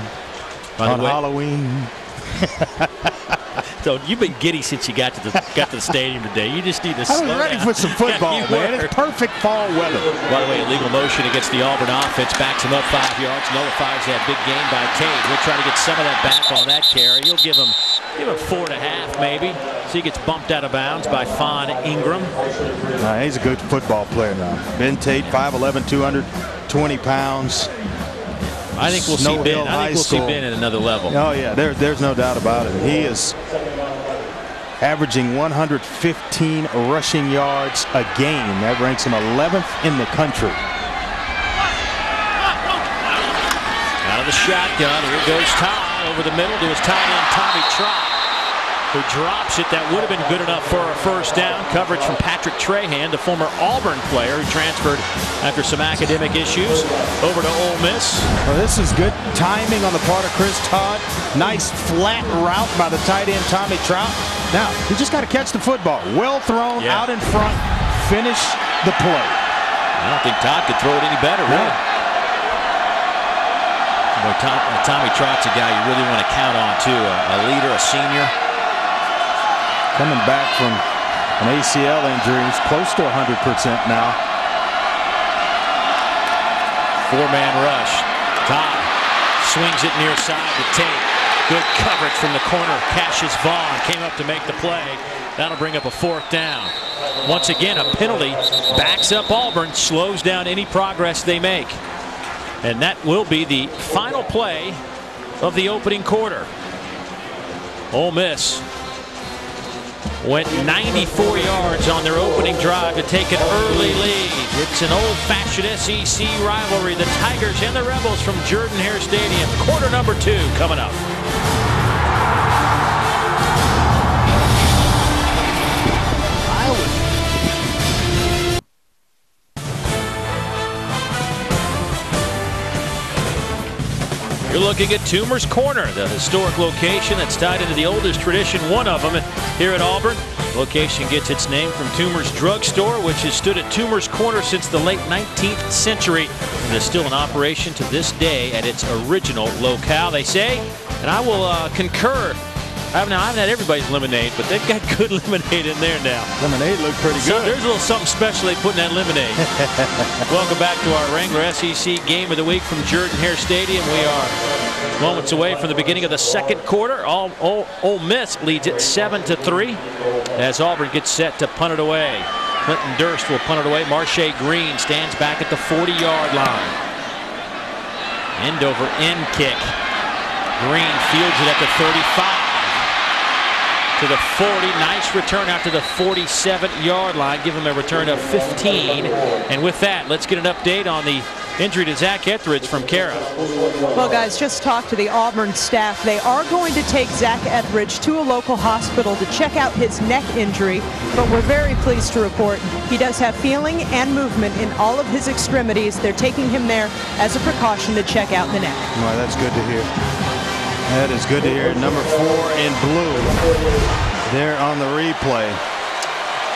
on Halloween. So you've been giddy since you got to the stadium today. You just need to slow down. I was ready for some football, man. It's perfect fall weather. By the way, illegal motion against the Auburn offense. Backs him up 5 yards. Nullifies that big gain by Cade. He'll try to get some of that back on that carry. He'll give him 4.5 maybe. So he gets bumped out of bounds by Fawn Ingram. He's a good football player now. Ben Tate, 5'11", 220 pounds. I think we'll see Ben. I think we'll see Ben at another level. Oh yeah, there's no doubt about it. He is averaging 115 rushing yards a game. That ranks him 11th in the country. Out of the shotgun, here goes Todd over the middle to his tight end Tommy Trott, who drops it. That would have been good enough for a first down. Coverage from Patrick Trahan, the former Auburn player who transferred after some academic issues over to Ole Miss. Well, this is good timing on the part of Chris Todd. Nice flat route by the tight end Tommy Trott. Now, you just got to catch the football. Well thrown, out in front, finish the play. I don't think Todd could throw it any better, really. Boy, Tommy Trott's a guy you really want to count on, too. A leader, a senior. Coming back from an ACL injury. He's close to 100% now. 4-man rush. Todd swings it near side to Tate. Good coverage from the corner. Cassius Vaughn came up to make the play. That'll bring up a 4th down. Once again, a penalty backs up Auburn, slows down any progress they make. And that will be the final play of the opening quarter. Ole Miss went 94 yards on their opening drive to take an early lead. It's an old-fashioned SEC rivalry. The Tigers and the Rebels from Jordan-Hare Stadium. Quarter number 2 coming up. You're looking at Toomer's Corner, the historic location that's tied into the oldest tradition, one of them here at Auburn. The location gets its name from Toomer's Drugstore, which has stood at Toomer's Corner since the late 19th century and is still in operation to this day at its original locale, they say. And I will concur. I haven't had everybody's lemonade, but they've got good lemonade in there now. Lemonade looked pretty good. There's a little something special they put in that lemonade. Welcome back to our Wrangler SEC Game of the Week from Jordan-Hare Stadium. We are moments away from the beginning of the second quarter. Ole Miss leads it 7-3 as Auburn gets set to punt it away. Clinton Durst will punt it away. Marche Green stands back at the 40-yard line. End over end kick. Green fields it at the 35. To the 40. Nice return out to the 47-yard line. Give him a return of 15. And with that, let's get an update on the injury to Zach Etheridge from Kara. Well, guys, just talked to the Auburn staff. They are going to take Zach Etheridge to a local hospital to check out his neck injury, but we're very pleased to report he does have feeling and movement in all of his extremities. They're taking him there as a precaution to check out the neck. Well, that's good to hear. That is good to hear. Number 4 in blue there on the replay.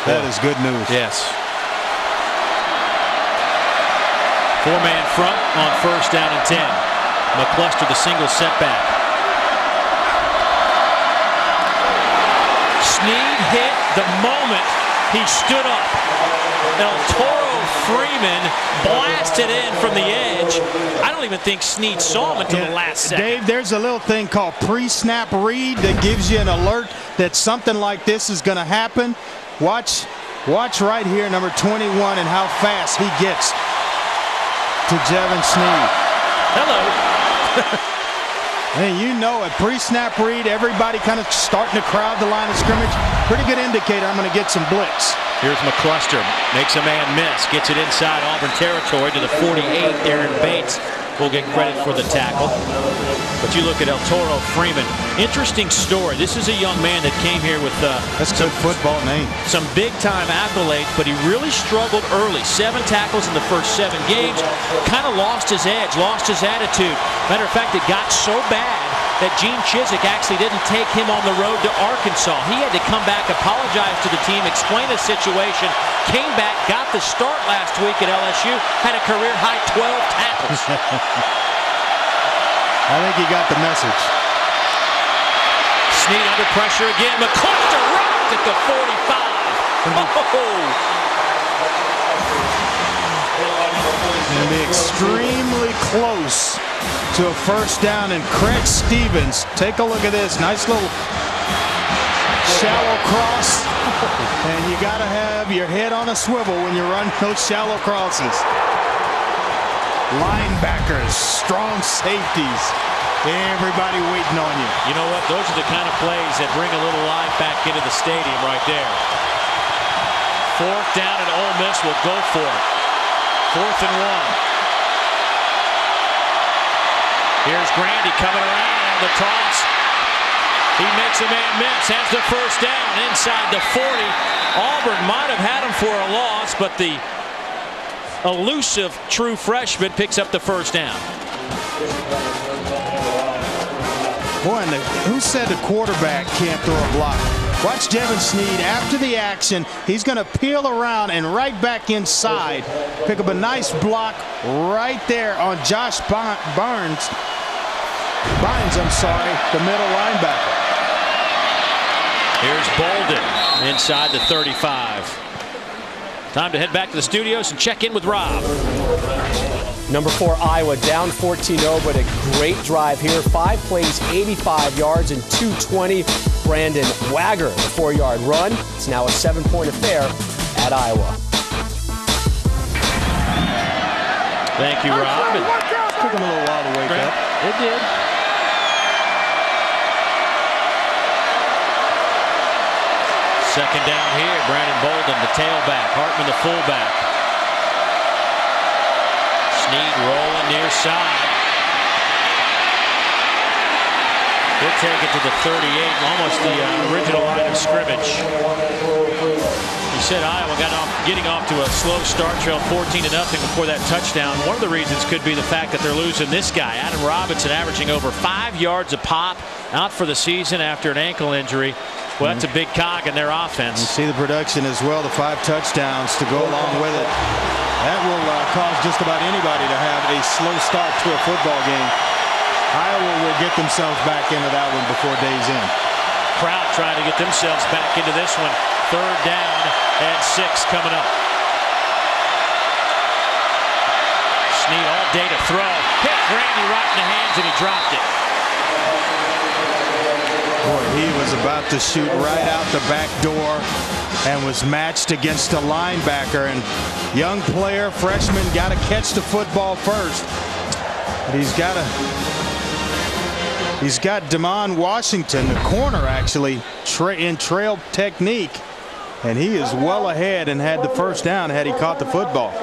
That is good news. Yes. 4-man front on 1st down and 10. McCluster the single setback. Snead hit the moment he stood up. El Toro Freeman blasted in from the edge. I don't even think Snead saw him until the last second. Dave, there's a little thing called pre-snap read that gives you an alert that something like this is going to happen. Watch right here, number 21, and how fast he gets to Jevin Snead. Hello. And you know, a pre-snap read, everybody kind of starting to crowd the line of scrimmage. Pretty good indicator I'm going to get some blitz. Here's McCluster, makes a man miss, gets it inside Auburn territory to the 48. Aaron Bates will get credit for the tackle. But you look at El Toro Freeman, interesting story. This is a young man that came here with that's a good football name. Some big-time accolades, but he really struggled early. 7 tackles in the first 7 games. Kind of lost his edge, lost his attitude. Matter of fact, it got so bad that Gene Chizik actually didn't take him on the road to Arkansas. He had to come back, apologize to the team, explain the situation, came back, got the start last week at LSU, had a career-high 12 tackles. I think he got the message. Snead under pressure again. McCluster rocked at the 45. Going to be extremely close to a first down, and Craig Stevens, take a look at this. Nice little shallow cross. And you got to have your head on a swivel when you run those shallow crosses. Linebackers, strong safeties, everybody waiting on you. You know what? Those are the kind of plays that bring a little life back into the stadium right there. 4th down, and Ole Miss will go for it. 4th and 1. Here's Grandy coming around on the toss. He makes a man miss, has the first down inside the 40. Auburn might have had him for a loss, but the elusive true freshman picks up the first down. Boy, who said the quarterback can't throw a block? Watch Jevin Snead after the action. He's going to peel around and right back inside. Pick up a nice block right there on Josh Bynes, the middle linebacker. Here's Bolden inside the 35. Time to head back to the studios and check in with Rob. Number 4, Iowa down 14-0, but a great drive here. 5 plays, 85 yards, and 220. Brandon Wagger, the 4-yard run. It's now a 7-point affair at Iowa. Thank you, Rob. It took him a little while to wake up. It did. Second down here. Brandon Bolden, the tailback. Hartman, the fullback. Snead rolling near side. He'll take it to the 38, almost the original line of scrimmage. He said Iowa getting off to a slow start, trailed 14-0 before that touchdown. One of the reasons could be the fact that they're losing this guy, Adam Robinson, averaging over 5 yards a pop, out for the season after an ankle injury. Well, that's a big cog in their offense. You see the production as well, the 5 touchdowns to go along with it. That will cause just about anybody to have a slow start to a football game. Iowa will get themselves back into that one before day's end. Crowd trying to get themselves back into this one. 3rd down and 6 coming up. Snead all day to throw. Hit Grandy right in the hands, and he dropped it. Boy, he was about to shoot right out the back door and was matched against a linebacker. And young player, freshman, got to catch the football first. But he's got Damon Washington, the corner, actually in trail technique. And he is well ahead and had the first down had he caught the football.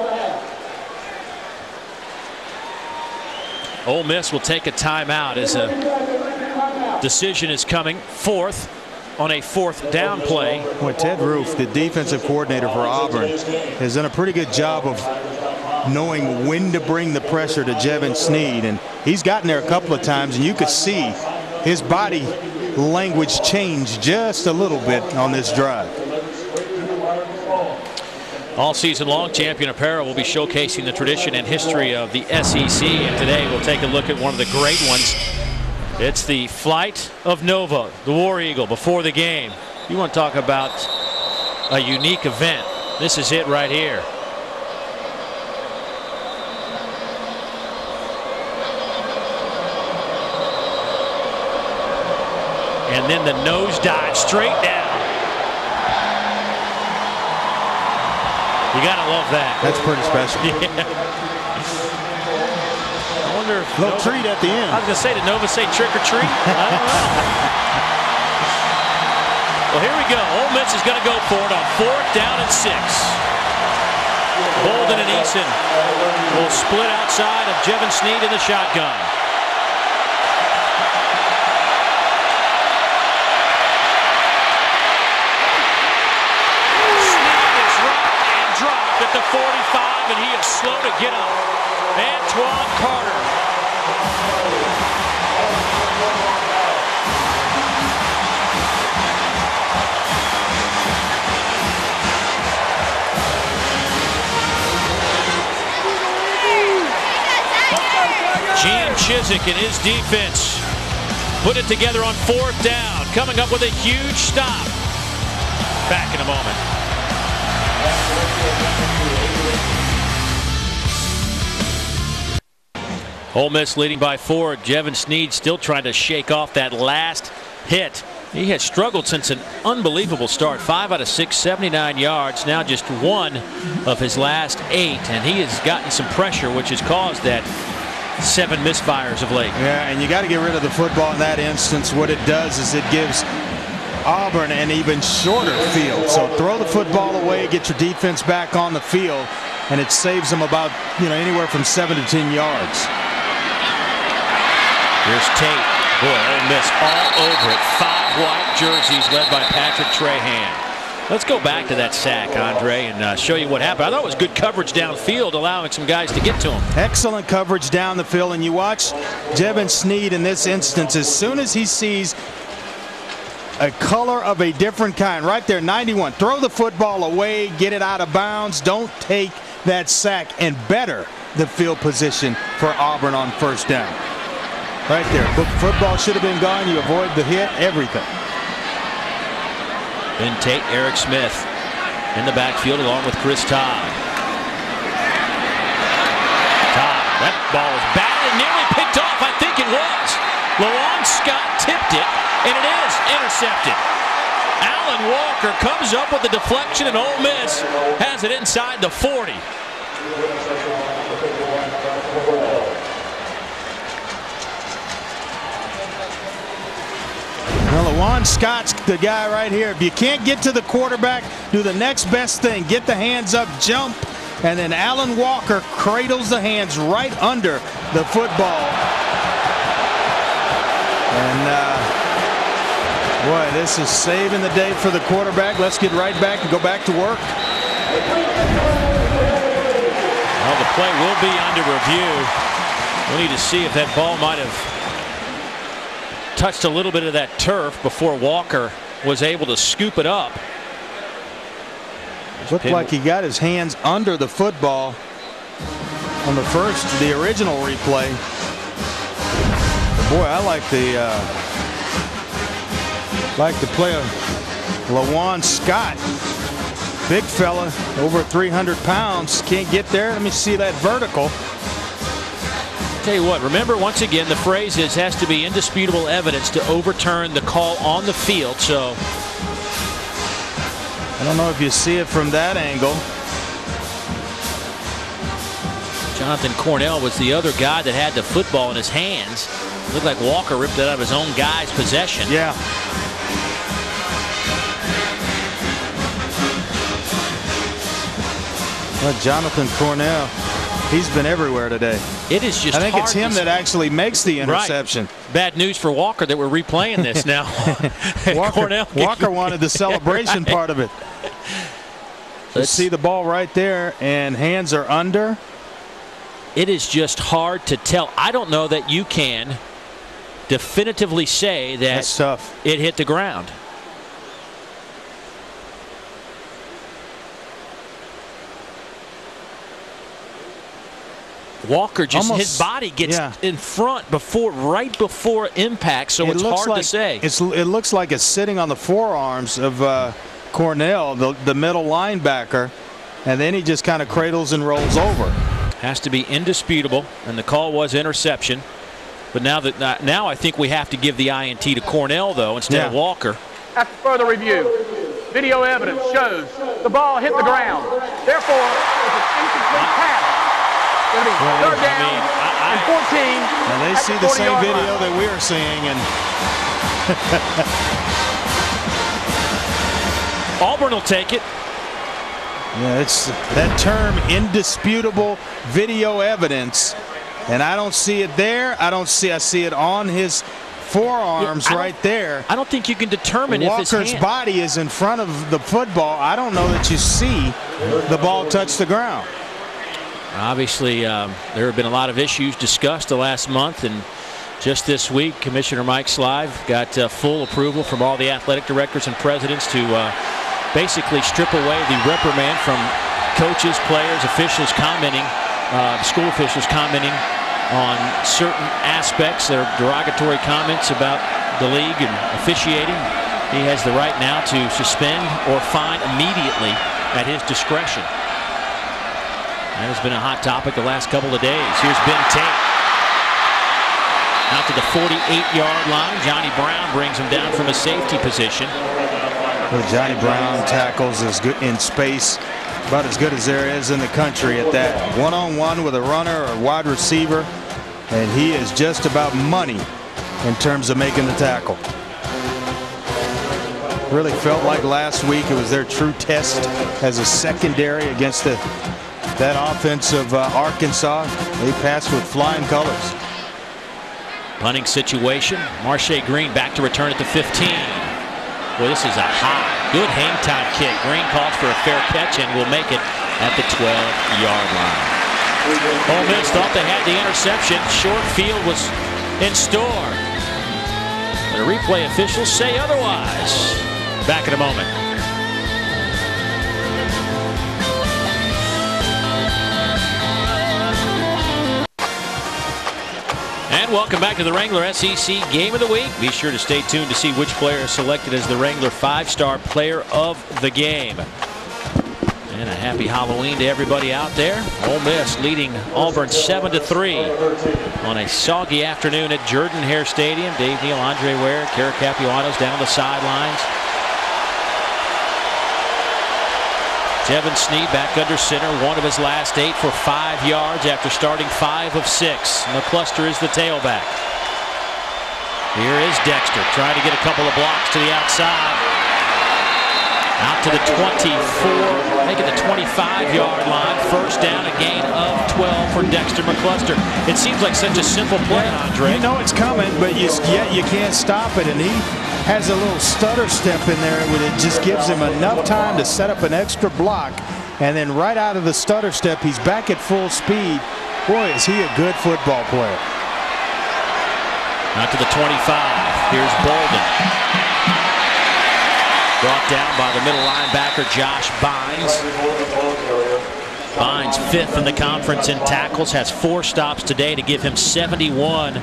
Ole Miss will take a timeout as a decision is coming. 4th on a 4th down play. Well, Ted Roof, the defensive coordinator for Auburn, has done a pretty good job of knowing when to bring the pressure to Jevin Snead. And he's gotten there a couple of times, and you could see his body language change just a little bit on this drive. All season long, Champion Apparel will be showcasing the tradition and history of the SEC. And today we'll take a look at one of the great ones. It's the Flight of Nova, the War Eagle, before the game. You want to talk about a unique event. This is it right here. And then the nosedive straight down. You gotta love that. That's pretty special. Yeah. I wonder if little treat at the end. I was gonna say, did Nova say trick or treat? I don't know. Well, here we go. Ole Miss is gonna go for it on 4th down and 6. Bolden and Eason will split outside of Jevin Sneed in the shotgun. At the 45, and he is slow to get up. Antoine Carter. Gene Chizik and his defense put it together on 4th down, coming up with a huge stop. Back in a moment. Ole Miss leading by 4. Jevin Sneed still trying to shake off that last hit. He has struggled since an unbelievable start. 5 out of 6, 79 yards. Now just 1 of his last 8. And he has gotten some pressure, which has caused that 7 misfires of late. Yeah, and you got to get rid of the football in that instance. What it does is it gives Auburn an even shorter field. So throw the football away, get your defense back on the field, and it saves them about, anywhere from 7 to 10 yards. Here's Tate. Boy, Ole Miss all over it. 5 white jerseys led by Patrick Trahan. Let's go back to that sack, Andre, and show you what happened. I thought it was good coverage downfield, allowing some guys to get to him. Excellent coverage down the field, and you watch Jevin Sneed in this instance. As soon as he sees a color of a different kind, right there, 91, throw the football away, get it out of bounds, don't take that sack, and better the field position for Auburn on 1st down. Right there. Football should have been gone. You avoid the hit, everything. Ben Tate, Eric Smith in the backfield along with Chris Todd. Todd, that ball was batted and nearly picked off. I think it was. Lawan Scott tipped it, and it is intercepted. Alan Walker comes up with the deflection, and Ole Miss has it inside the 40. Well, Lawan Scott's the guy right here. If you can't get to the quarterback, do the next best thing. Get the hands up, jump, and then Alan Walker cradles the hands right under the football. And, boy, this is saving the day for the quarterback. Let's get right back and go back to work. Well, the play will be under review. We need to see if that ball might have touched a little bit of that turf before Walker was able to scoop it up. Looked like he got his hands under the football on the original replay. Boy, I like the play of Lawan Scott. Big fella, over 300 pounds. Can't get there. Let me see that vertical. Tell you what, remember once again, the phrase is has to be indisputable evidence to overturn the call on the field. So I don't know if you see it from that angle. Jonathan Cornell was the other guy that had the football in his hands. It looked like Walker ripped it out of his own guy's possession. Yeah. Well, Jonathan Cornell, he's been everywhere today. It is just I think it's him that actually makes the interception. Right. Bad news for Walker that we're replaying this now. Walker wanted the celebration part of it. Let's see the ball right there, and hands are under. It is just hard to tell. I don't know that you can definitively say that that's tough. It hit the ground. Walker just his body gets in front right before impact, so it's hard to say. It looks like it's sitting on the forearms of Cornell, the middle linebacker, and then he just kind of cradles and rolls over. Has to be indisputable, and the call was interception. But now I think we have to give the INT to Cornell, though, instead of Walker. After further review, video evidence shows the ball hit the ground. Therefore, it's an incomplete pass. It's going to be third down and 14. And they see the same video that we are seeing, and Auburn will take it. Yeah, it's that term, indisputable video evidence, and I don't see it there. I see it on his forearms right there. I don't think you can determine if his Walker's body is in front of the football. I don't know that you see the ball touch the ground. Obviously, there have been a lot of issues discussed the last month, and just this week, Commissioner Mike Slive got full approval from all the athletic directors and presidents to basically strip away the reprimand from coaches, players, officials commenting, school officials commenting on certain aspects. Their derogatory comments about the league and officiating. He has the right now to suspend or fine immediately at his discretion. That has been a hot topic the last couple of days. Here's Ben Tate. Out to the 48-yard line. Johnny Brown brings him down from a safety position. Well, Johnny Brown tackles is good in space, about as good as there is in the country at that. One-on-one with a runner or wide receiver, and he is just about money in terms of making the tackle. Really felt like last week it was their true test as a secondary against that offense of Arkansas. They passed with flying colors. Punting situation. Marche Green back to return at the 15. Well, this is a high, good hang time kick. Green calls for a fair catch and will make it at the 12-yard line. Ole Miss thought they had the interception. Short field was in store. The replay officials say otherwise. Back in a moment. And welcome back to the Wrangler SEC Game of the Week. Be sure to stay tuned to see which player is selected as the Wrangler 5-star player of the game. And a happy Halloween to everybody out there. Ole Miss leading Auburn 7-3 on a soggy afternoon at Jordan-Hare Stadium. Dave Neal, Andre Ware, Kara Capuano's down the sidelines. Devin Sneed back under center, one of his last 8 for 5 yards after starting 5 of 6. McCluster is the tailback. Here is Dexter trying to get a couple of blocks to the outside. Out to the 24, make it the 25-yard line. First down, a gain of 12 for Dexter McCluster. It seems like such a simple play, Andre. You know it's coming, but yet you can't stop it, and he has a little stutter step in there. It just gives him enough time to set up an extra block, and then right out of the stutter step, he's back at full speed. Boy, is he a good football player. Out to the 25. Here's Bolden. Brought down by the middle linebacker, Josh Bynes. Bynes 5th in the conference in tackles, has 4 stops today to give him 71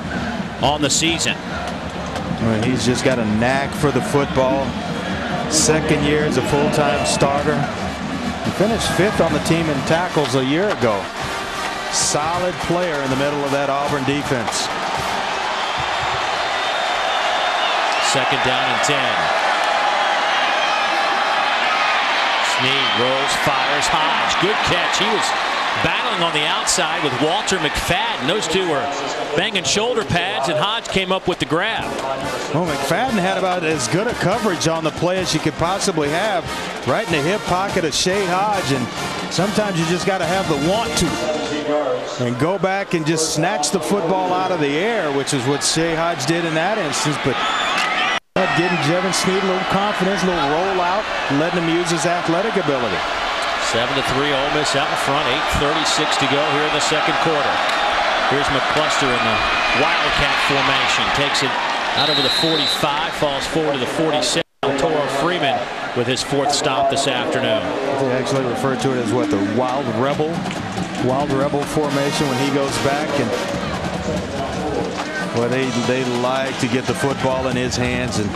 on the season. Well, he's just got a knack for the football. Second year as a full-time starter. He finished 5th on the team in tackles a year ago. Solid player in the middle of that Auburn defense. Second down and 10. Sneed rolls, fires, Hodge. Good catch. He was battling on the outside with Walter McFadden. Those two were banging shoulder pads, and Hodge came up with the grab. Well, McFadden had about as good a coverage on the play as you could possibly have, right in the hip pocket of Shea Hodge, and sometimes you just got to have the want to and go back and just snatch the football out of the air, which is what Shea Hodge did in that instance. But getting Devin Sneed a little confidence, a little rollout, letting him use his athletic ability. 7-3 Ole Miss out in front. 8:36 to go here in the second quarter. Here's McCluster in the Wildcat formation. Takes it out over the 45, falls forward to the 46. Toro Freeman with his 4th stop this afternoon. They actually refer to it as what, the Wild Rebel formation when he goes back. And well, they like to get the football in his hands, and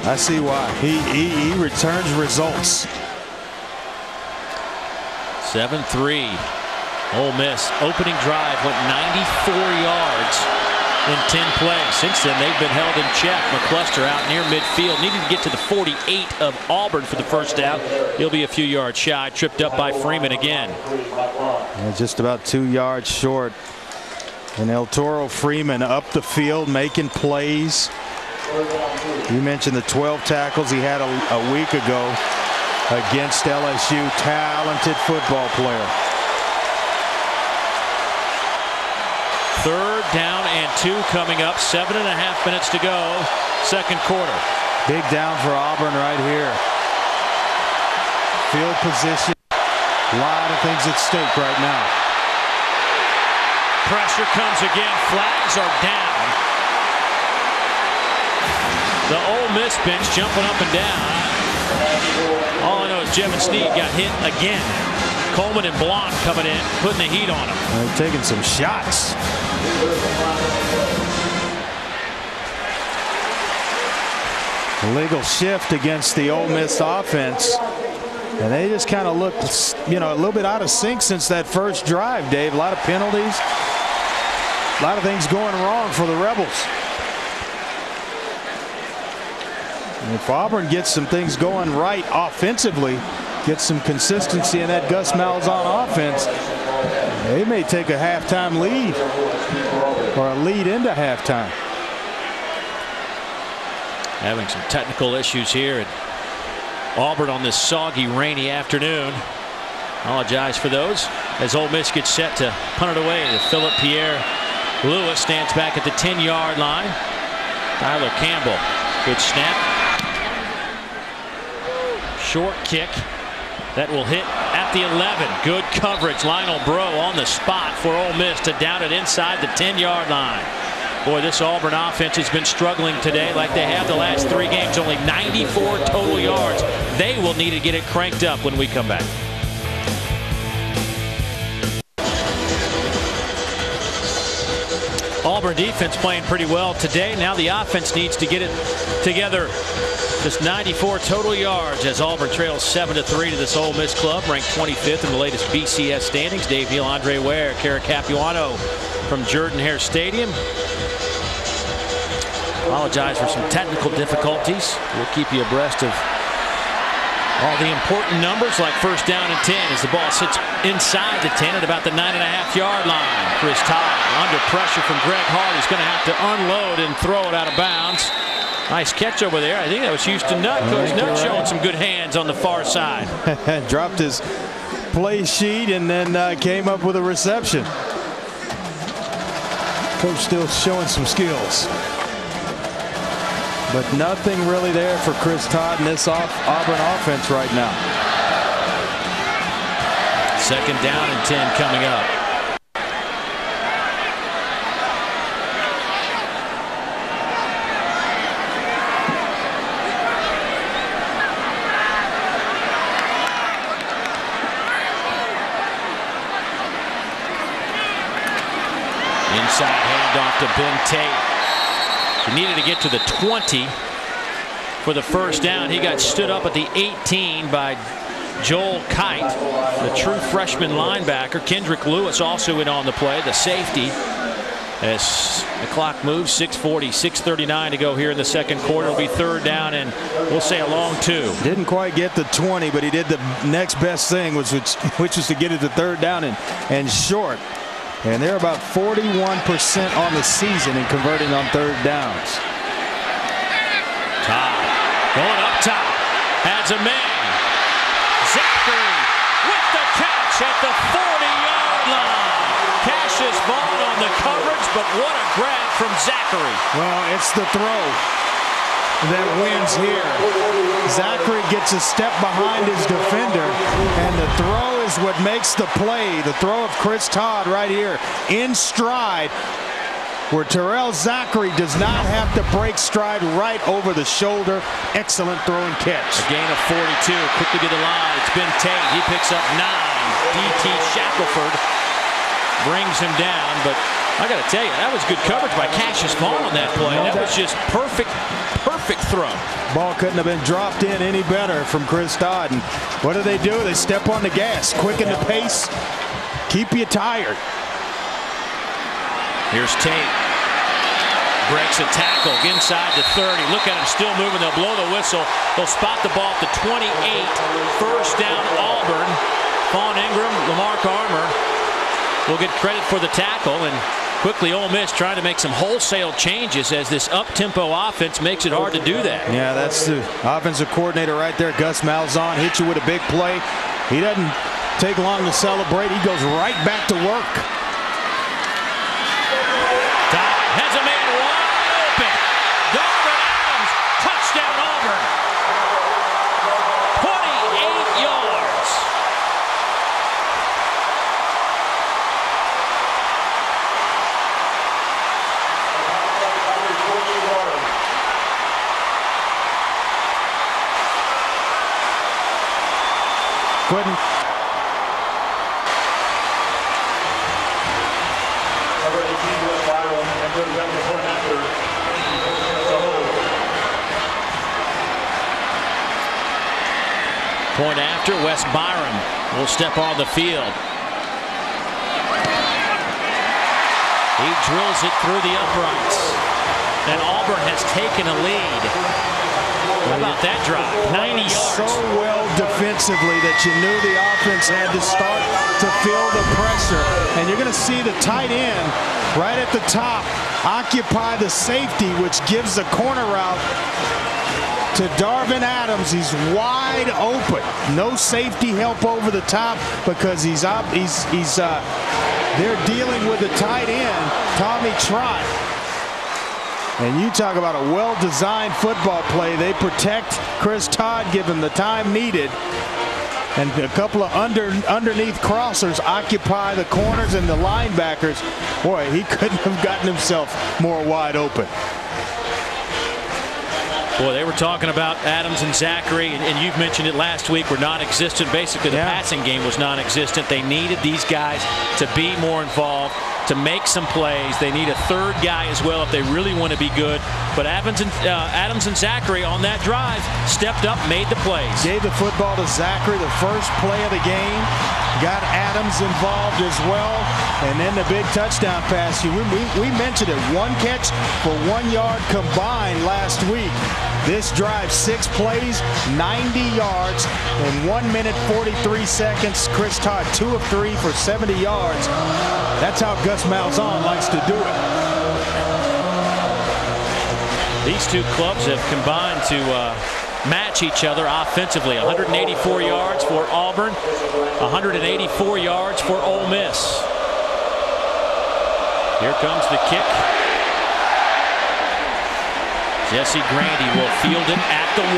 I see why. He returns results. 7-3. Ole Miss opening drive went 94 yards in 10 plays. Since then, they've been held in check. McCluster out near midfield. Needed to get to the 48 of Auburn for the first down. He'll be a few yards shy. Tripped up by Freeman again. Yeah, just about 2 yards short. And El Toro Freeman up the field making plays. You mentioned the 12 tackles he had a week ago against LSU. Talented football player. 3rd down and 2 coming up. 7.5 minutes to go. Second quarter. Big down for Auburn right here. Field position. A lot of things at stake right now. Pressure comes again. Flags are down. The Ole Miss bench jumping up and down. All I know is Jevin Sneed got hit again. Coleman and Blanc coming in, putting the heat on him. They're taking some shots. Legal shift against the Ole Miss offense. And they just kind of look, you know, a little bit out of sync since that first drive, Dave. A lot of penalties. A lot of things going wrong for the Rebels. And if Auburn gets some things going right offensively, gets some consistency in that Gus Malzahn offense, they may take a halftime lead or a lead into halftime. Having some technical issues here at Auburn on this soggy, rainy afternoon. Apologize for those as Ole Miss gets set to punt it away. The Philip Pierre Lewis stands back at the 10-yard line. Tyler Campbell, good snap. Short kick that will hit at the 11. Good coverage. Lionel Bro on the spot for Ole Miss to down it inside the 10-yard line. Boy, this Auburn offense has been struggling today like they have the last 3 games. Only 94 total yards. They will need to get it cranked up when we come back. Auburn defense playing pretty well today. Now the offense needs to get it together. Just 94 total yards as Auburn trails 7-3 to this Ole Miss club, ranked 25th in the latest BCS standings. Dave Hill, Andre Ware, Kara Capuano from Jordan-Hare Stadium. Apologize for some technical difficulties. We'll keep you abreast of all the important numbers like first down and 10 as the ball sits inside the 10 at about the 9.5-yard line. Chris Todd under pressure from Greg Hart. He's going to have to unload and throw it out of bounds. Nice catch over there. I think that was Houston Nutt. Coach Nutt showing some good hands on the far side. Dropped his play sheet and then came up with a reception. Coach still showing some skills. But nothing really there for Chris Todd in this Auburn offense right now. Second down and 10 coming up. Inside handoff to Ben Tate. He needed to get to the 20 for the first down. He got stood up at the 18 by Joel Kite, the true freshman linebacker. Kendrick Lewis also in on the play, the safety. As the clock moves, 6:40, 6:39 to go here in the second quarter. It'll be third down and we'll say a long 2. Didn't quite get the 20, but he did the next best thing, which was to get it to third down and short. And they're about 41% on the season in converting on third downs. Todd going up top. Has a man. Zachary with the catch at the 40-yard line. Cassius Vaughn on the coverage, but what a grab from Zachary. Well, it's the throw that wins here. Zachary gets a step behind his defender, and the throw is what makes the play. The throw of Chris Todd right here in stride, where Terrell Zachary does not have to break stride, right over the shoulder. Excellent throwing catch. A gain of 42. Quickly to the line. It's Ben Tate. He picks up 9. D.T. Shackelford brings him down, but I got to tell you, that was good coverage by Cassius Vaughn on that play. That was just perfect perfect throw. Ball couldn't have been dropped in any better from Chris Todd. And what do? They step on the gas, quicken the pace, keep you tired. Here's Tate. Breaks a tackle inside the 30. Look at him still moving. They'll blow the whistle. They'll spot the ball at the 28. First down Auburn. Vaughn Ingram, Lamarck Armour will get credit for the tackle. And quickly Ole Miss trying to make some wholesale changes as this up-tempo offense makes it hard to do that. Yeah, that's the offensive coordinator right there. Gus Malzahn hits you with a big play. He doesn't take long to celebrate. He goes right back to work. Has a man wide open. Darvin Adams, touchdown Auburn. 28 yards. Couldn't. Point after, Wes Byram will step on the field. He drills it through the uprights. And Auburn has taken a lead. How about that drive? 90 yards. So well defensively that you knew the offense had to start to feel the pressure. And you're going to see the tight end right at the top occupy the safety, which gives the corner route to Darvin Adams. He's wide open. No safety help over the top because they're dealing with the tight end, Tommy Trott. And you talk about a well-designed football play. They protect Chris Todd, give him the time needed. And a couple of underneath crossers occupy the corners and the linebackers. Boy, he couldn't have gotten himself more wide open. Boy, they were talking about Adams and Zachary, and you've mentioned it last week, were non-existent. Basically, the passing game was non-existent. They needed these guys to be more involved, to make some plays. They need a third guy as well if they really want to be good. But Adams and Zachary on that drive stepped up, made the plays. Gave the football to Zachary, the first play of the game. Got Adams involved as well. And then the big touchdown pass. We mentioned it. 1 catch for 1 yard combined last week. This drive, 6 plays, 90 yards in 1 minute 43 seconds. Chris Todd, 2 of 3 for 70 yards. That's how Gus Malzahn likes to do it. These two clubs have combined to match each other offensively. 184 yards for Auburn, 184 yards for Ole Miss. Here comes the kick. Jesse Grandy will field it at the 1.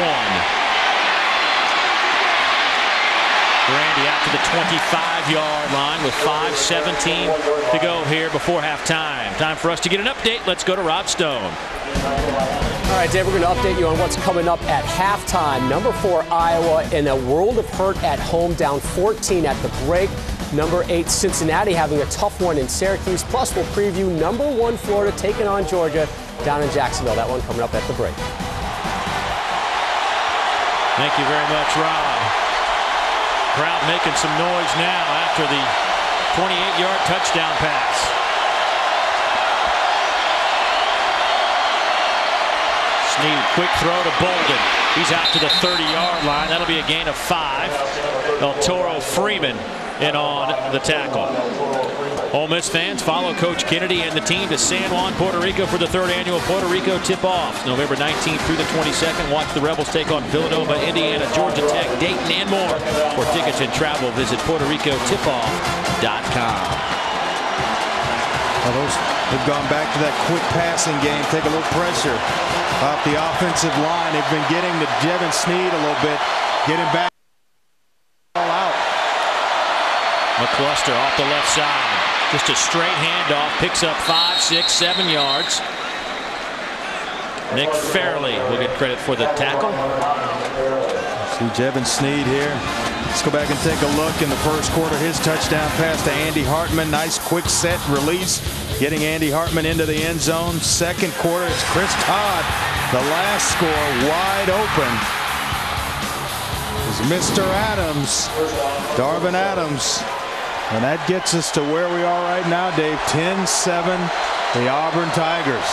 Grandy out to the 25-yard line with 5:17 to go here before halftime. Time for us to get an update. Let's go to Rob Stone. All right, Dave, we're going to update you on what's coming up at halftime. Number 4, Iowa in a world of hurt at home, down 14 at the break. Number 8, Cincinnati having a tough one in Syracuse. Plus, we'll preview number 1, Florida taking on Georgia down in Jacksonville. That one coming up at the break. Thank you very much, Rob. Crowd making some noise now after the 28-yard touchdown pass. Snead, quick throw to Bolden. He's out to the 30-yard line. That'll be a gain of 5. El Toro Freeman in on the tackle. Ole Miss fans, follow Coach Kennedy and the team to San Juan, Puerto Rico for the 3rd annual Puerto Rico Tip-Off. November 19th through the 22nd. Watch the Rebels take on Villanova, Indiana, Georgia Tech, Dayton, and more. For tickets and travel, visit PuertoRicoTipoff.com. Well, they've gone back to that quick passing game, take a little pressure off the offensive line. They've been getting to Devin Snead a little bit, getting back all out. McCluster off the left side. Just a straight handoff, picks up 5, 6, 7 yards. Nick Fairley will get credit for the tackle. See Devin Snead here. Let's go back and take a look in the first quarter. His touchdown pass to Andy Hartman. Nice quick set release getting Andy Hartman into the end zone. Second quarter, it's Chris Todd. The last score wide open is Mr. Adams, Darvin Adams. And that gets us to where we are right now, Dave. 10-7, the Auburn Tigers.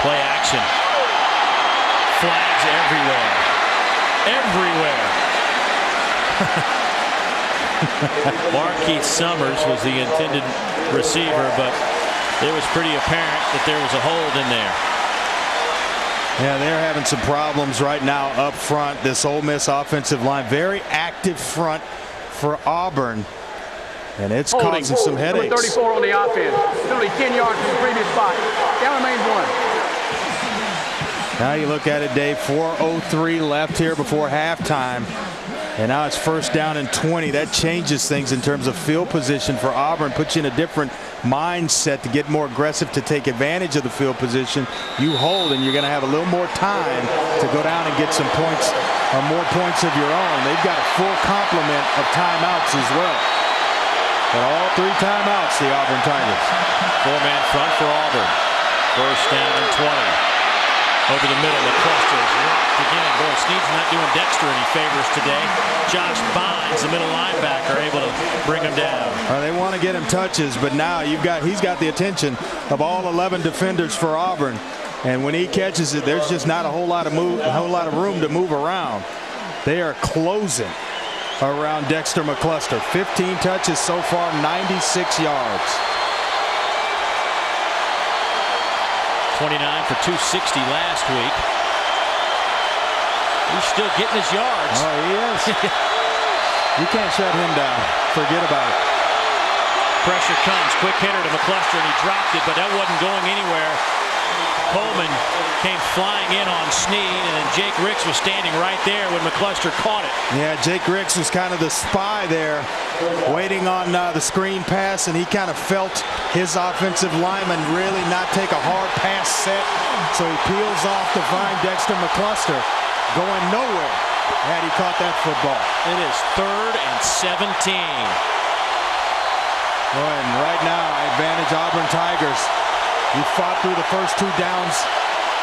Play action. Flags everywhere. Everywhere. Marquise Summers was the intended receiver, but it was pretty apparent that there was a hold in there. Yeah, they're having some problems right now up front. This Ole Miss offensive line, very active front for Auburn, and it's causing some headaches. Number 34 on the offense. It's only 10 yards from the previous spot. Down remains 1. Now you look at it, Dave, 4:03 left here before halftime. And now it's first down and 20. That changes things in terms of field position for Auburn, puts you in a different mindset to get more aggressive, to take advantage of the field position. You hold, and you're going to have a little more time to go down and get some points, or more points of your own. They've got a full complement of timeouts as well. But all 3 timeouts, the Auburn Tigers. 4-man front for Auburn. First down and 20. Over the middle, the cluster is locked again. Boy, Snead's not doing Dexter any favors today. Josh Bynes, the middle linebacker, able to bring him down. They want to get him touches, but now he's got the attention of all 11 defenders for Auburn. And when he catches it, there's just not a whole lot of room to move around. They are closing around Dexter McCluster. 15 touches so far, 96 yards. 29 for 260 last week. He's still getting his yards. Oh, he is. You can't shut him down. Forget about it. Pressure comes. Quick hitter to McCluster, and he dropped it, but that wasn't going anywhere. Coleman came flying in on Snead, and then Jake Ricks was standing right there when McCluster caught it. Yeah, Jake Ricks was kind of the spy there, waiting on the screen pass, and he kind of felt his offensive lineman really not take a hard pass set, so he peels off to find Dexter McCluster, going nowhere had he caught that football. It is 3rd and 17. Boy, and right now, advantage Auburn Tigers. You fought through the first 2 downs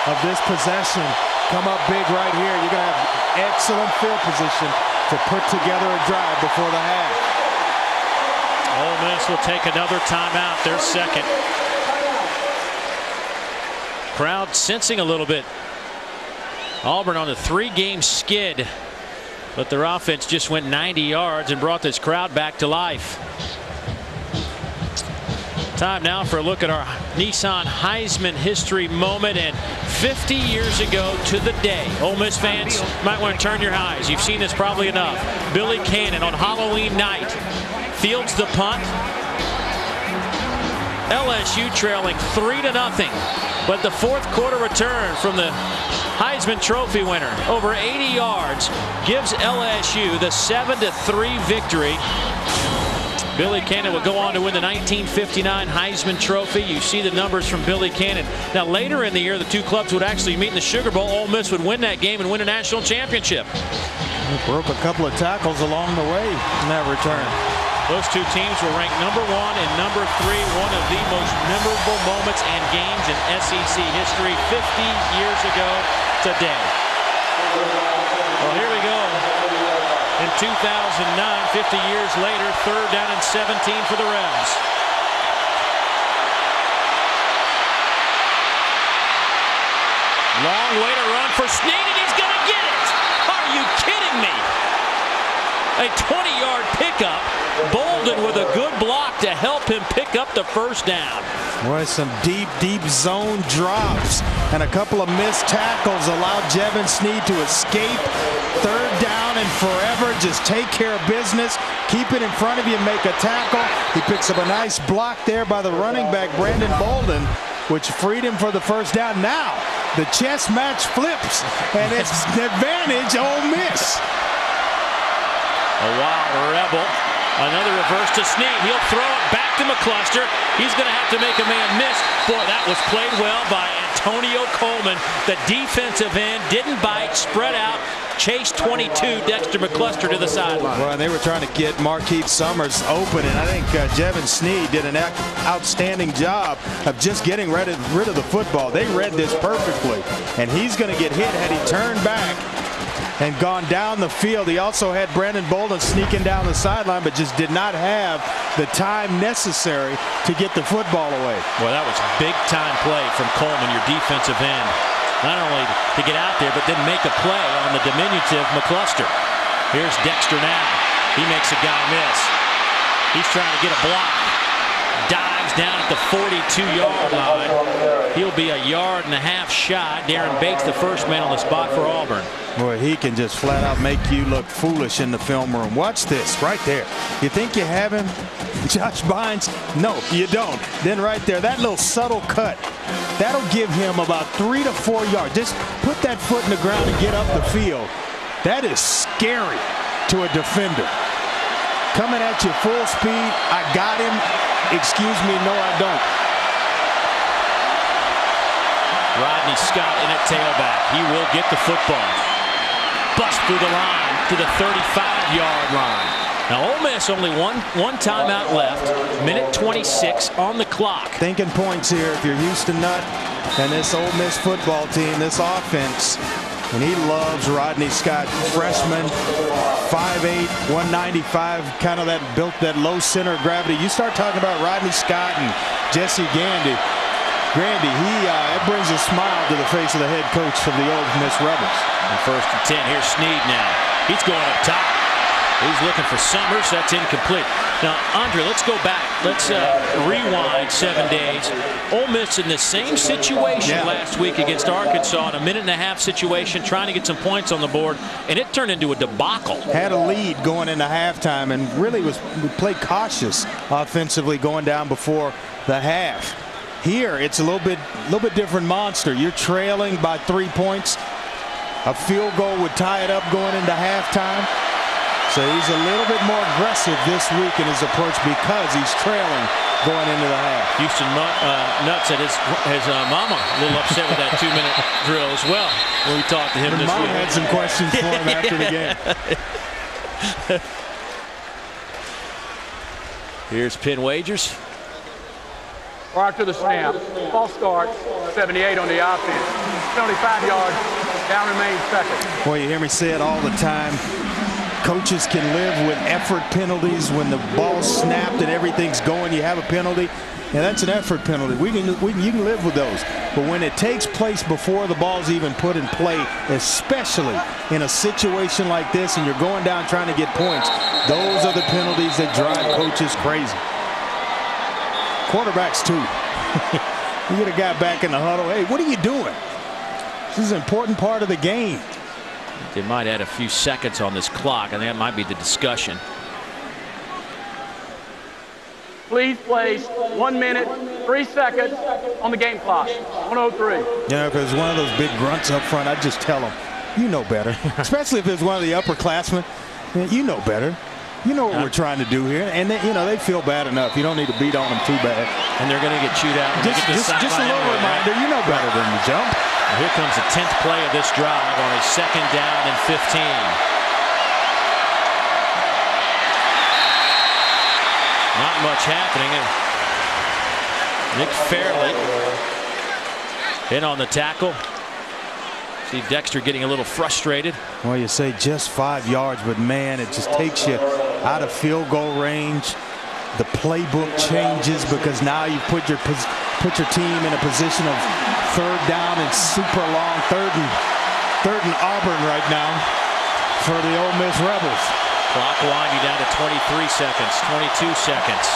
of this possession. Come up big right here. You're going to have excellent field position to put together a drive before the half. Ole Miss will take another timeout. Their second. Crowd sensing a little bit. Auburn on a 3-game skid, but their offense just went 90 yards and brought this crowd back to life. Time now for a look at our Nissan Heisman history moment, and 50 years ago to the day. Ole Miss fans might want to turn your eyes. You've seen this probably enough. Billy Cannon on Halloween night fields the punt. LSU trailing 3-0, but the 4th quarter return from the Heisman Trophy winner, over 80 yards, gives LSU the 7-3 victory. Billy Cannon will go on to win the 1959 Heisman Trophy. You see the numbers from Billy Cannon. Now, later in the year, the 2 clubs would actually meet in the Sugar Bowl. Ole Miss would win that game and win a national championship. He broke a couple of tackles along the way in that return. Those 2 teams were ranked #1 and #3, one of the most memorable moments and games in SEC history 50 years ago today. Well, here we go. In 2009, 50 years later, 3rd down and 17 for the Rebs. Long way to run for Snead, and he's going to get it. Are you kidding me? A 20-yard pickup. Bolden with a good block to help him pick up the first down. Boy, some deep zone drops and a couple of missed tackles allowed Jevin Snead to escape. 3rd down and forever. Just take care of business. Keep it in front of you, make a tackle. He picks up a nice block there by the running back, Brandon Bolden, which freed him for the first down. Now, the chess match flips, and it's advantage Ole Miss. A wild rebel. Another reverse to Snead. He'll throw it back to McCluster. He's going to have to make a man miss. Boy, that was played well by Antonio Coleman, the defensive end, didn't bite, spread out, chased 22, Dexter McCluster to the sideline. Well, they were trying to get Marquise Summers open, and I think Jevin Sneed did an outstanding job of just getting rid of the football. They read this perfectly, and he's going to get hit had he turned back and gone down the field. He also had Brandon Bolden sneaking down the sideline, but just did not have the time necessary to get the football away. Well, that was big-time play from Coleman, your defensive end. Not only to get out there, but then make a play on the diminutive McCluster. Here's Dexter now. He makes a guy miss. He's trying to get a block. Dives down at the 42-yard line. He'll be a yard and a half shy. Darren Bates, the first man on the spot for Auburn. Boy, he can just flat out make you look foolish in the film room. Watch this right there. You think you have him, Josh Bynes? No, you don't. Then right there, that little subtle cut, that'll give him about 3 to 4 yards. Just put that foot in the ground and get up the field. That is scary to a defender. Coming at you full speed. I got him. Excuse me, no, I don't. Rodney Scott in at tailback. He will get the football. Bust through the line to the 35-yard line. Now, Ole Miss only one timeout left. Minute 26 on the clock. Thinking points here if you're Houston Nutt and this Ole Miss football team, this offense. And he loves Rodney Scott, freshman, 5'8", 195, kind of built that low center of gravity. You start talking about Rodney Scott and Jesse Grandy, it brings a smile to the face of the head coach of the Ole Miss Rebels. And 1st and 10. Here's Sneed now. He's going up top. He's looking for Summers. That's incomplete. Now, Andre, let's go back. Let's rewind 7 days. Ole Miss in the same situation last week against Arkansas in a minute-and-a-half situation, trying to get some points on the board, and it turned into a debacle. Had a lead going into halftime and really played cautious offensively going down before the half. Here, it's a little bit different monster. You're trailing by 3 points. A field goal would tie it up going into halftime. So he's a little bit more aggressive this week in his approach because he's trailing going into the half. Houston Nutt said his mama a little upset with that 2-minute drill as well when we talked to him this Mom week. had some questions for him after the game. Here's Pin Wagers. Prior to the snap, false start, 78 on the offense. 75 yards, down remains second. Boy, you hear me say it all the time. Coaches can live with effort penalties when the ball's snapped and everything's going. You have a penalty, and that's an effort penalty. You can live with those. But when it takes place before the ball's even put in play, especially in a situation like this, and you're going down trying to get points, those are the penalties that drive coaches crazy. Quarterbacks too. You get a guy back in the huddle. Hey, what are you doing? This is an important part of the game. They might add a few seconds on this clock, and that might be the discussion. Please place 1 minute, 3 seconds on the game clock. 1:03. You know, if it was one of those big grunts up front, I'd just tell them, you know better. Especially if it was one of the upperclassmen. You know better. You know what we're trying to do here. And, they feel bad enough. You don't need to beat on them too bad. And they're going to get chewed out. Just a little reminder, you know better than the jump. Well, here comes the 10th play of this drive on a 2nd down and 15. Not much happening. Nick Fairley in on the tackle. See Dexter getting a little frustrated. Well, you say just 5 yards, but man, it just takes you out of field goal range. The playbook changes because now you put your team in a position of 3rd down and super long, third and Auburn right now for the Ole Miss Rebels. Clock winding down to 23 seconds, 22 seconds.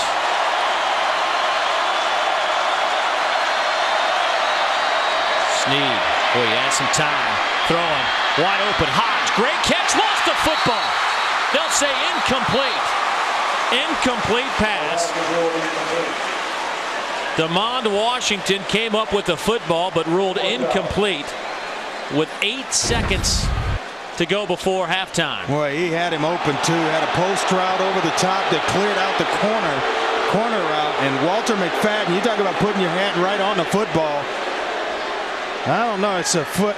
Sneed, boy, he has some time. Throwing, wide open, Hodge, great catch, lost the football. They'll say incomplete. Incomplete pass. DeMond Washington came up with the football but ruled incomplete with 8 seconds to go before halftime. Boy, he had him open too. Had a post route over the top that cleared out the corner route. And Walter McFadden, you talk about putting your hand right on the football. I don't know. It's a foot.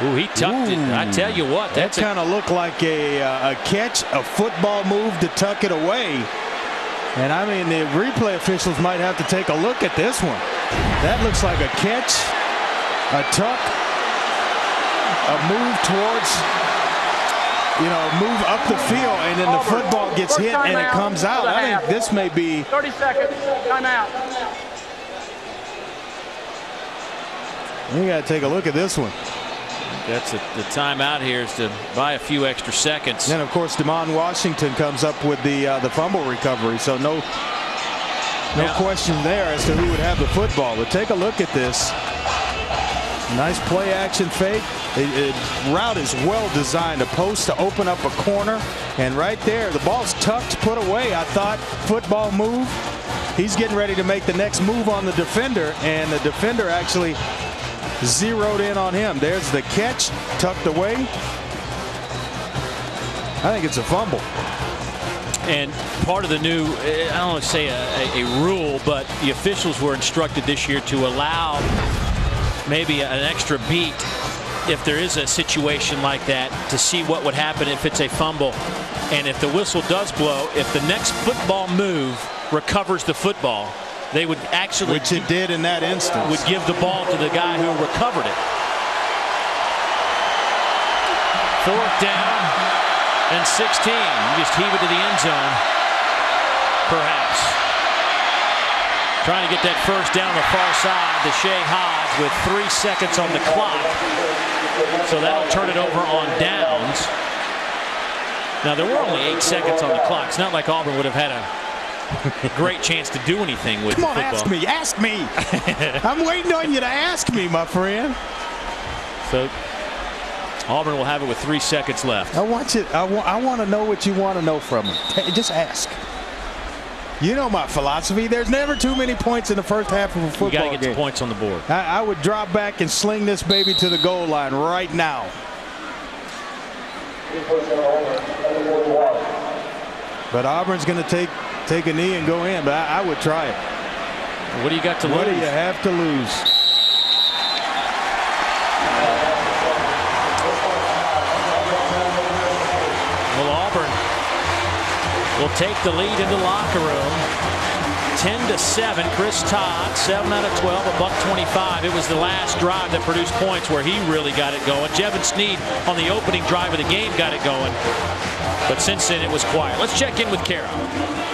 Ooh, he tucked it. I tell you what, that kind of looked like a catch, a football move to tuck it away. And I mean, the replay officials might have to take a look at this one. That looks like a catch, a tuck, a move towards, move up the field, and then the football gets hit and it comes out. I think this may be 30 seconds. Timeout. You got to take a look at this one. That's the timeout here is to buy a few extra seconds. And of course, Damon Washington comes up with the fumble recovery, so no question there as to who would have the football. But take a look at this. Nice play action fake. Route is well designed. A post to open up a corner, and right there, the ball's tucked, put away. I thought football move. He's getting ready to make the next move on the defender, and the defender actually zeroed in on him. There's the catch, tucked away. I think it's a fumble. And part of the new, I don't want to say a rule, but the officials were instructed this year to allow maybe an extra beat if there is a situation like that, to see what would happen if it's a fumble. And if the whistle does blow, if the next football move recovers the football, they would actually, which it did in that instance, would give the ball to the guy who recovered it. 4th down and 16. You just heave it to the end zone, perhaps. Trying to get that first down the far side to Shea Hodge with 3 seconds on the clock. So that'll turn it over on downs. Now, there were only 8 seconds on the clock. It's not like Auburn would have had a great chance to do anything with Come on, football. ask me. I'm waiting on you to ask me, my friend. So Auburn will have it with 3 seconds left. I want to know what you want to know from him. Just ask. You know my philosophy. There's never too many points in the first half of a football game. You got to get the points on the board. I would drop back and sling this baby to the goal line right now. But Auburn's going to take a knee and go in, but I would try it. What do you got to lose? What do you have to lose? Well, Auburn will take the lead into the locker room. 10-7. Chris Todd, 7 out of 12, $125. It was the last drive that produced points where he really got it going. Jevin Sneed on the opening drive of the game got it going. But since then, it was quiet. Let's check in with Kara.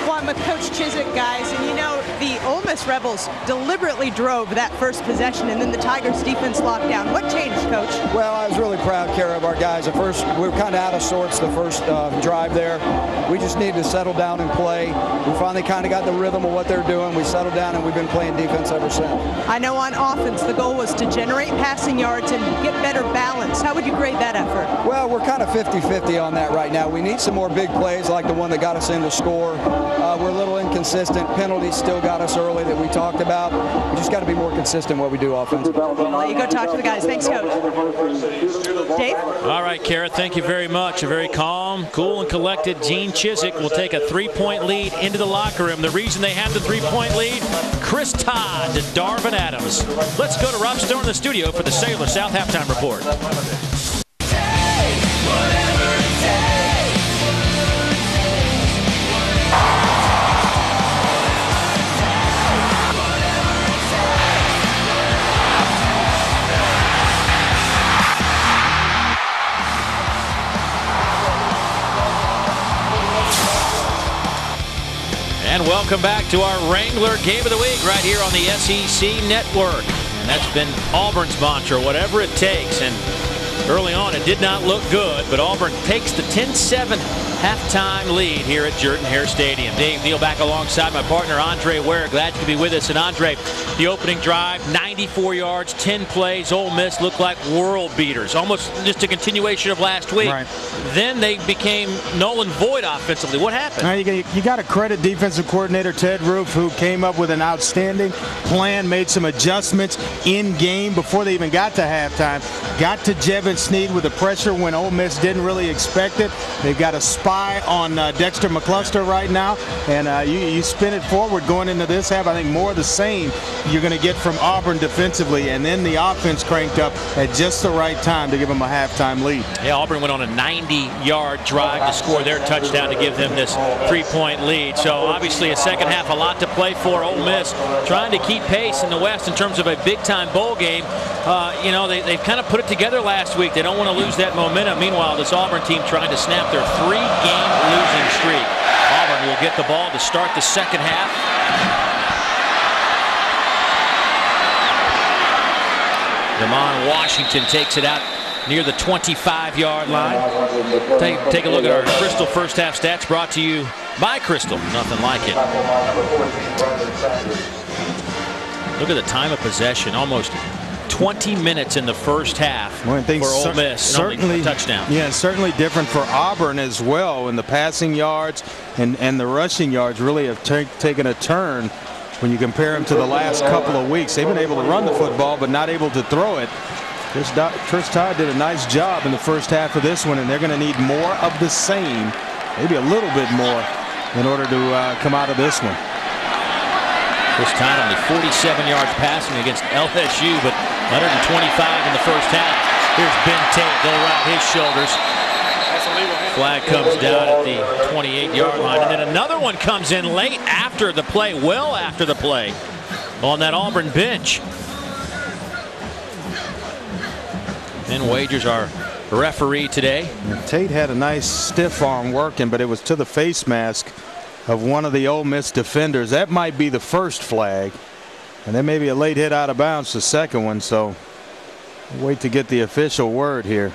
Well, I'm with Coach Chizik, guys, and you know, the Ole Miss Rebels deliberately drove that first possession, and then the Tigers defense locked down. What changed, Coach? Well, I was really proud, Kara, of our guys. At first, we were kind of out of sorts the first drive there. We just needed to settle down and play. We finally kind of got the rhythm of what they're doing. We settled down, and we've been playing defense ever since. I know on offense, the goal was to generate passing yards and get better balance. How would you grade that effort? Well, we're kind of 50-50 on that right now. We need some more big plays like the one that got us in to score. We're a little inconsistent. Penalties still got us early that we talked about. We just got to be more consistent in what we do offensively. I'll let you go talk to the guys. Thanks, Coach. Dave? All right, Kara, thank you very much. A very calm, cool, and collected Gene Chizik will take a 3-point lead into the locker room. The reason they have the 3-point lead, Chris Todd to Darvin Adams. Let's go to Rob Stone in the studio for the Sailor South Halftime Report. And welcome back to our Wrangler Game of the Week right here on the SEC Network. And that's been Auburn's mantra, whatever it takes. And early on, it did not look good, but Auburn takes the 10-7 halftime lead here at Jordan-Hare Stadium. Dave Neal back alongside my partner, Andre Ware. Glad you could be with us. And Andre, the opening drive, 94 yards, 10 plays. Ole Miss looked like world beaters, almost just a continuation of last week. Right. Then they became null and void offensively. What happened? Now you got to credit defensive coordinator Ted Roof, who came up with an outstanding plan, made some adjustments in game before they even got to halftime. Got to Jevin Sneed with the pressure when Ole Miss didn't really expect it. They've got a spot spy on Dexter McCluster right now, and you spin it forward going into this half. I think more of the same you're going to get from Auburn defensively, and then the offense cranked up at just the right time to give them a halftime lead. Yeah, Auburn went on a 90-yard drive to score their touchdown to give them this 3-point lead. So obviously a second half, a lot to play for. Ole Miss trying to keep pace in the West in terms of a big-time bowl game. You know, they've kind of put it together last week. They don't want to lose that momentum. Meanwhile, this Auburn team trying to snap their 3-game losing streak. Auburn will get the ball to start the second half. Damon Washington takes it out near the 25-yard line. Take a look at our Crystal first half stats brought to you by Crystal. Nothing like it. Look at the time of possession. Almost 20 minutes in the first half for Ole Miss. Certainly a touchdown. Yeah, certainly different for Auburn as well. And the passing yards and the rushing yards really have taken a turn when you compare them to the last couple of weeks. They've been able to run the football but not able to throw it. Chris Todd did a nice job in the first half of this one, and they're going to need more of the same, maybe a little bit more, in order to come out of this one. Chris Todd only 47 yards passing against LSU, but 125 in the first half. Here's Ben Tate. They'll ride his shoulders. Flag comes down at the 28-yard line. And then another one comes in late after the play, well after the play, on that Auburn bench. Ben Wagers, our referee today. Tate had a nice stiff arm working, but it was to the face mask of one of the Ole Miss defenders. That might be the first flag, and then maybe a late hit out of bounds, the second one. So wait to get the official word here.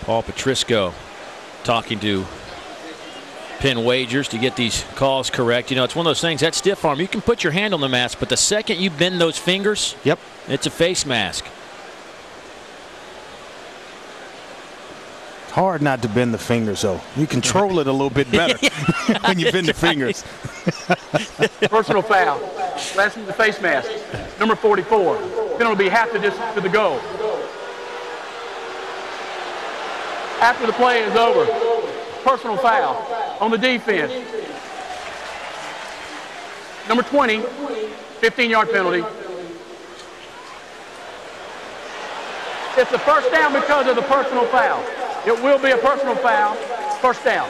Paul Patrisco talking to Penn Wagers to get these calls correct. You know, it's one of those things, that stiff arm, you can put your hand on the mask, but the second you bend those fingers, yep, it's a face mask. Hard not to bend the fingers, though. You control it a little bit better when you bend the fingers. Personal foul. Last in the face mask. Number 44. Penalty will be half the distance to the goal. After the play is over, personal foul on the defense. Number 20, 15-yard penalty. It's a first down because of the personal foul. It will be a personal foul. First down.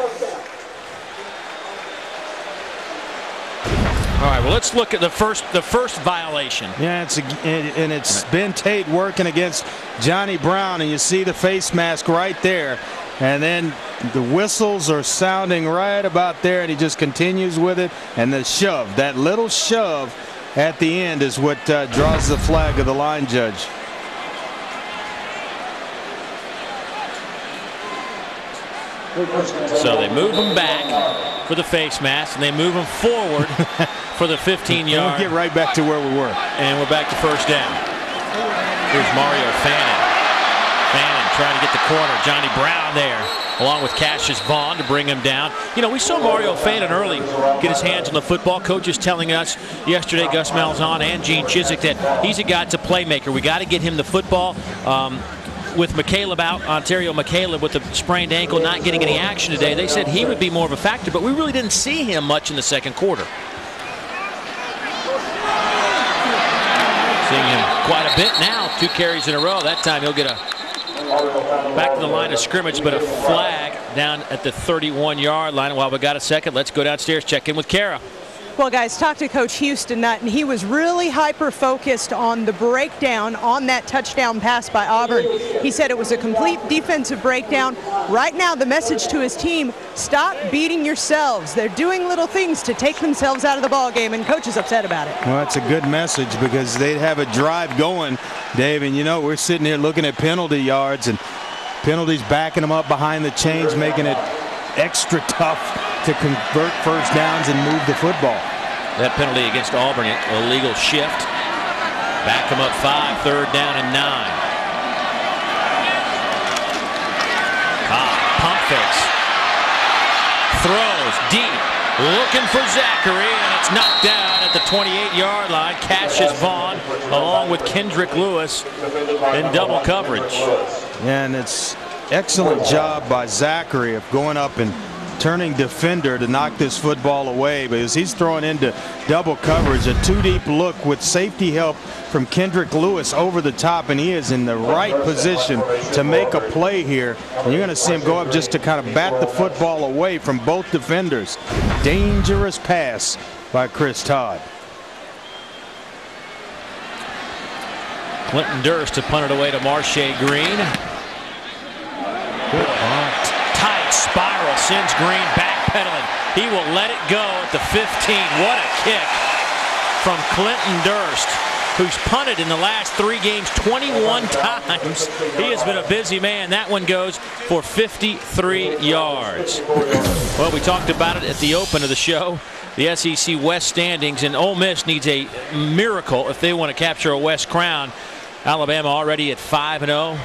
All right, well, let's look at the first violation. Yeah, it's Ben Tate working against Johnny Brown, and you see the face mask right there. And then the whistles are sounding right about there, and he just continues with it. And the shove, that little shove at the end is what draws the flag of the line judge. So they move him back for the face mask, and they move him forward for the 15-yard. We'll get right back to where we were. And we're back to first down. Here's Mario Fannin. Fannin trying to get the corner. Johnny Brown there, along with Cassius Vaughn to bring him down. You know, we saw Mario Fannin early get his hands on the football. Coaches telling us yesterday, Gus Malzahn and Gene Chizik, that he's a guy, to playmaker. We got to get him the football. With McCaleb out, Ontario McCaleb with a sprained ankle, not getting any action today, they said he would be more of a factor, but we really didn't see him much in the second quarter. Seeing him quite a bit now, 2 carries in a row. That time he'll get back to the line of scrimmage, but a flag down at the 31-yard line. While we got a second, let's go downstairs, check in with Kara. Well, guys, talked to Coach Houston Nutt, and he was really hyper-focused on the breakdown on that touchdown pass by Auburn. He said it was a complete defensive breakdown. Right now, the message to his team, stop beating yourselves. They're doing little things to take themselves out of the ball game, and Coach is upset about it. Well, that's a good message because they'd have a drive going, Dave, and you know, we're sitting here looking at penalty yards, and penalties backing them up behind the chains, making it extra tough to convert first downs and move the football. That penalty against Auburn, illegal shift. Back them up 5, 3rd down and 9. Pump fakes. Throws deep, looking for Zachary, and it's knocked down at the 28-yard line. Cassius Vaughn along with Kendrick Lewis in double coverage. And it's excellent job by Zachary of going up and turning defender to knock this football away, because he's throwing into double coverage, a two-deep look with safety help from Kendrick Lewis over the top, and he is in the right position to make a play here. And you're going to see him go up just to kind of bat the football away from both defenders. Dangerous pass by Chris Todd. Clinton Durst to punt it away to Marche Green. Good punt. Tight spiral, sends Green backpedaling. He will let it go at the 15. What a kick from Clinton Durst, who's punted in the last 3 games 21 times. He has been a busy man. That one goes for 53 yards. Well, we talked about it at the open of the show. The SEC West standings, and Ole Miss needs a miracle if they want to capture a West crown. Alabama already at 5-0,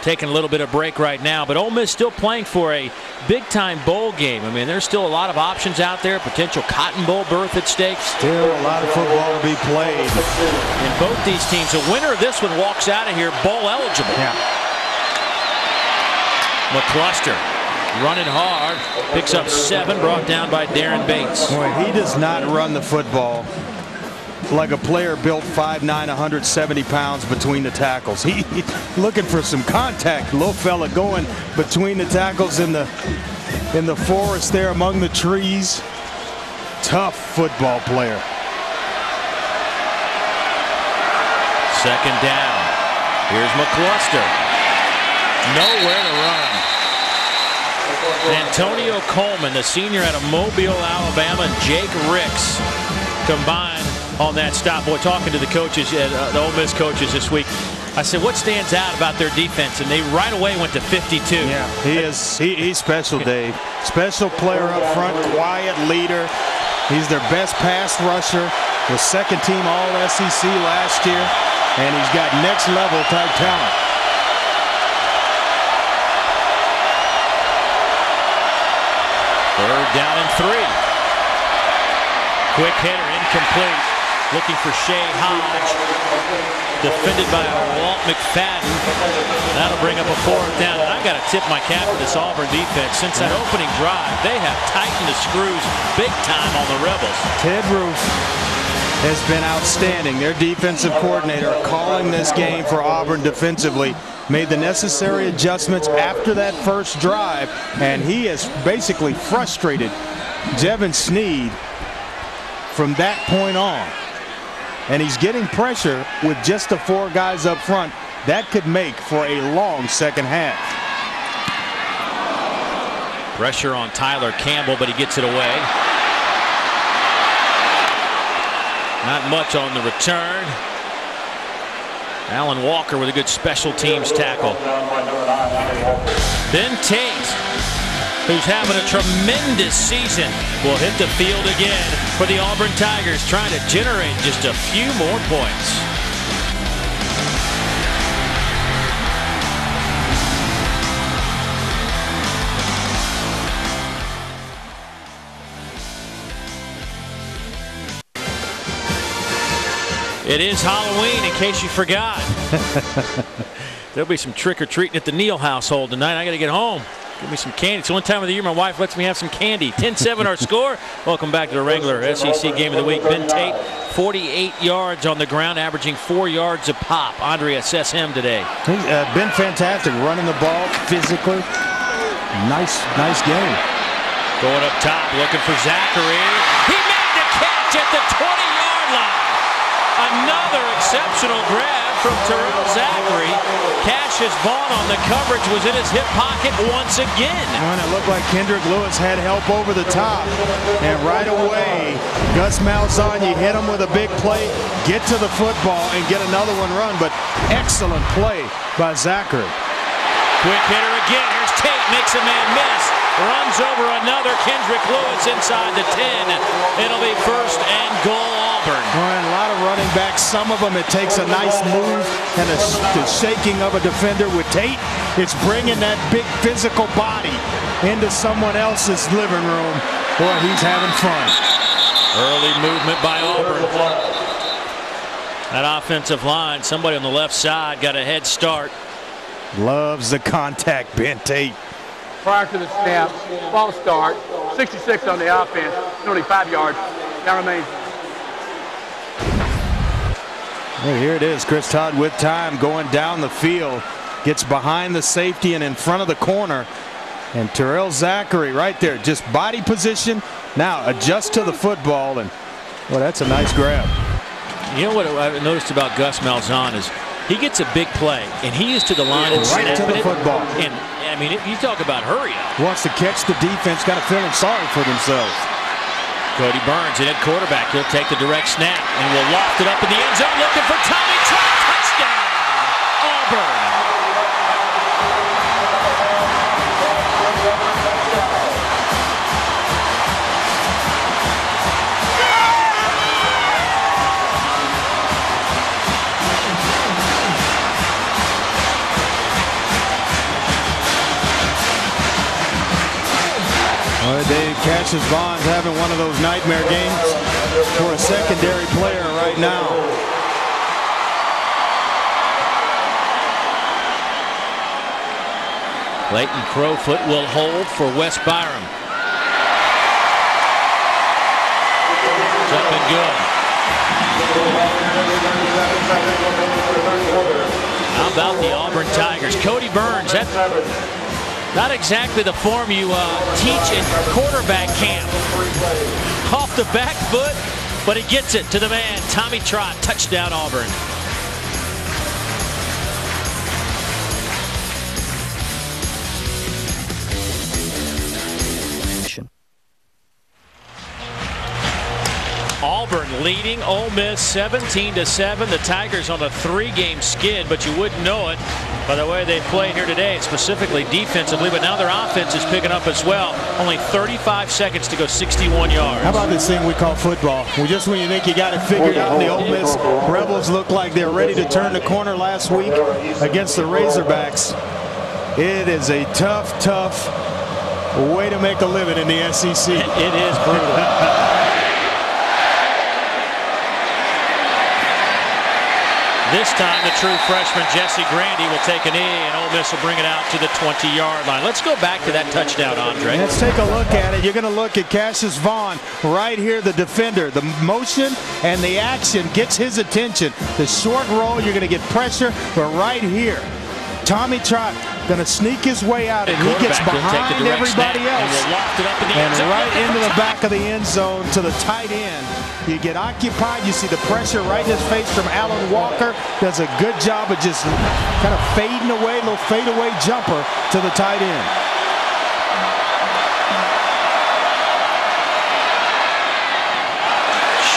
taking a little bit of break right now, but Ole Miss still playing for a big-time bowl game. I mean, there's still a lot of options out there, potential Cotton Bowl berth at stake. Still a lot of football to be played. In both these teams, the winner of this one walks out of here bowl eligible. Yeah. McCluster running hard, picks up 7, brought down by Darren Bates. Boy, he does not run the football like a player built 5'9", 170 pounds between the tackles. He's looking for some contact. Little fella going between the tackles in the forest there among the trees. Tough football player. Second down. Here's McCluster. Nowhere to run. Antonio Coleman, the senior out of Mobile, Alabama, and Jake Ricks combined on that stop. Boy, talking to the coaches, the Ole Miss coaches this week, I said, what stands out about their defense? And they right away went to 52. Yeah, he's special, Dave. Special player up front, quiet leader. He's their best pass rusher, was second team All-SEC last year, and he's got next level type talent. Third down and 3. Quick hitter, incomplete. Looking for Shea Hodge. Defended by Walt McFadden. That'll bring up a 4th down. And I got to tip my cap to this Auburn defense. Since that opening drive, they have tightened the screws big time on the Rebels. Ted Roof has been outstanding. Their defensive coordinator calling this game for Auburn defensively. Made the necessary adjustments after that first drive, and he has basically frustrated Jevin Sneed from that point on. And he's getting pressure with just the 4 guys up front. That could make for a long second half. Pressure on Tyler Campbell, but he gets it away. Not much on the return. Alan Walker with a good special teams tackle. Ben Tate, who's having a tremendous season, will hit the field again for the Auburn Tigers, trying to generate just a few more points. It is Halloween, in case you forgot. There'll be some trick-or-treating at the Neal household tonight. I got to get home. Give me some candy. It's the one time of the year my wife lets me have some candy. 10-7 our score. Welcome back to the regular SEC Game of the Week. Ben Tate, 48 yards on the ground, averaging 4 yards a pop. Andre, assess him today. He's been fantastic, running the ball physically. Nice game. Going up top, looking for Zachary. He made the catch at the 20-yard line. Another exceptional grab from Terrell Zachary. Cassius Vaughn on the coverage was in his hip pocket once again. And it looked like Kendrick Lewis had help over the top. And right away, Gus Malzahn, you hit him with a big play, get to the football, and get another one run. But excellent play by Zachary. Quick hitter again. Here's Tate, makes a man miss. Runs over another Kendrick Lewis inside the 10. It'll be 1st and goal Auburn. Well, and a lot of running backs. Some of them it takes a nice move and the shaking of a defender. With Tate, it's bringing that big physical body into someone else's living room. Boy, he's having fun. Early movement by Auburn. That offensive line, somebody on the left side got a head start. Loves the contact, Ben Tate. Prior to the snap, false start, 66 on the offense, nearly 5 yards. Now remains. Well, here it is. Chris Todd with time going down the field. Gets behind the safety and in front of the corner. And Terrell Zachary right there, just body position. Now adjust to the football, and well, that's a nice grab. You know what I've noticed about Gus Malzahn is he gets a big play, and he is to the line and right to the football. And I mean, you talk about hurry up. Wants to catch the defense, kind of feeling sorry for themselves. Cody Burns, in at quarterback, he'll take the direct snap and will loft it up in the end zone, looking for Tommy Trott. Touchdown, Auburn. Dave Cassius Vaughn's having one of those nightmare games for a secondary player right now. Leighton Crowfoot will hold for Wes Byram. Jumping good. How about the Auburn Tigers? Cody Burns, that's not exactly the form you teach in quarterback camp. Off the back foot, but he gets it to the man, Tommy Trott. Touchdown, Auburn. Auburn leading Ole Miss 17-7. The Tigers on a 3-game skid, but you wouldn't know it by the way they played here today, specifically defensively, but now their offense is picking up as well. Only 35 seconds to go, 61 yards. How about this thing we call football? Well, just when you think you got it figured out, the Ole Miss Rebels look like they're ready to turn the corner last week against the Razorbacks. It is a tough way to make a living in the SEC. It is brutal. This time, the true freshman Jesse Grandy will take a knee, and Ole Miss will bring it out to the 20-yard line. Let's go back to that touchdown, Andre. Let's take a look at it. You're going to look at Cassius Vaughn right here, the defender. The motion and the action gets his attention. The short roll, you're going to get pressure, but right here, Tommy Trott going to sneak his way out, and he gets behind everybody else. And right into the back of the end zone to the tight end. You get occupied. You see the pressure right in his face from Alan Walker. Does a good job of just kind of fading away, little fadeaway jumper to the tight end.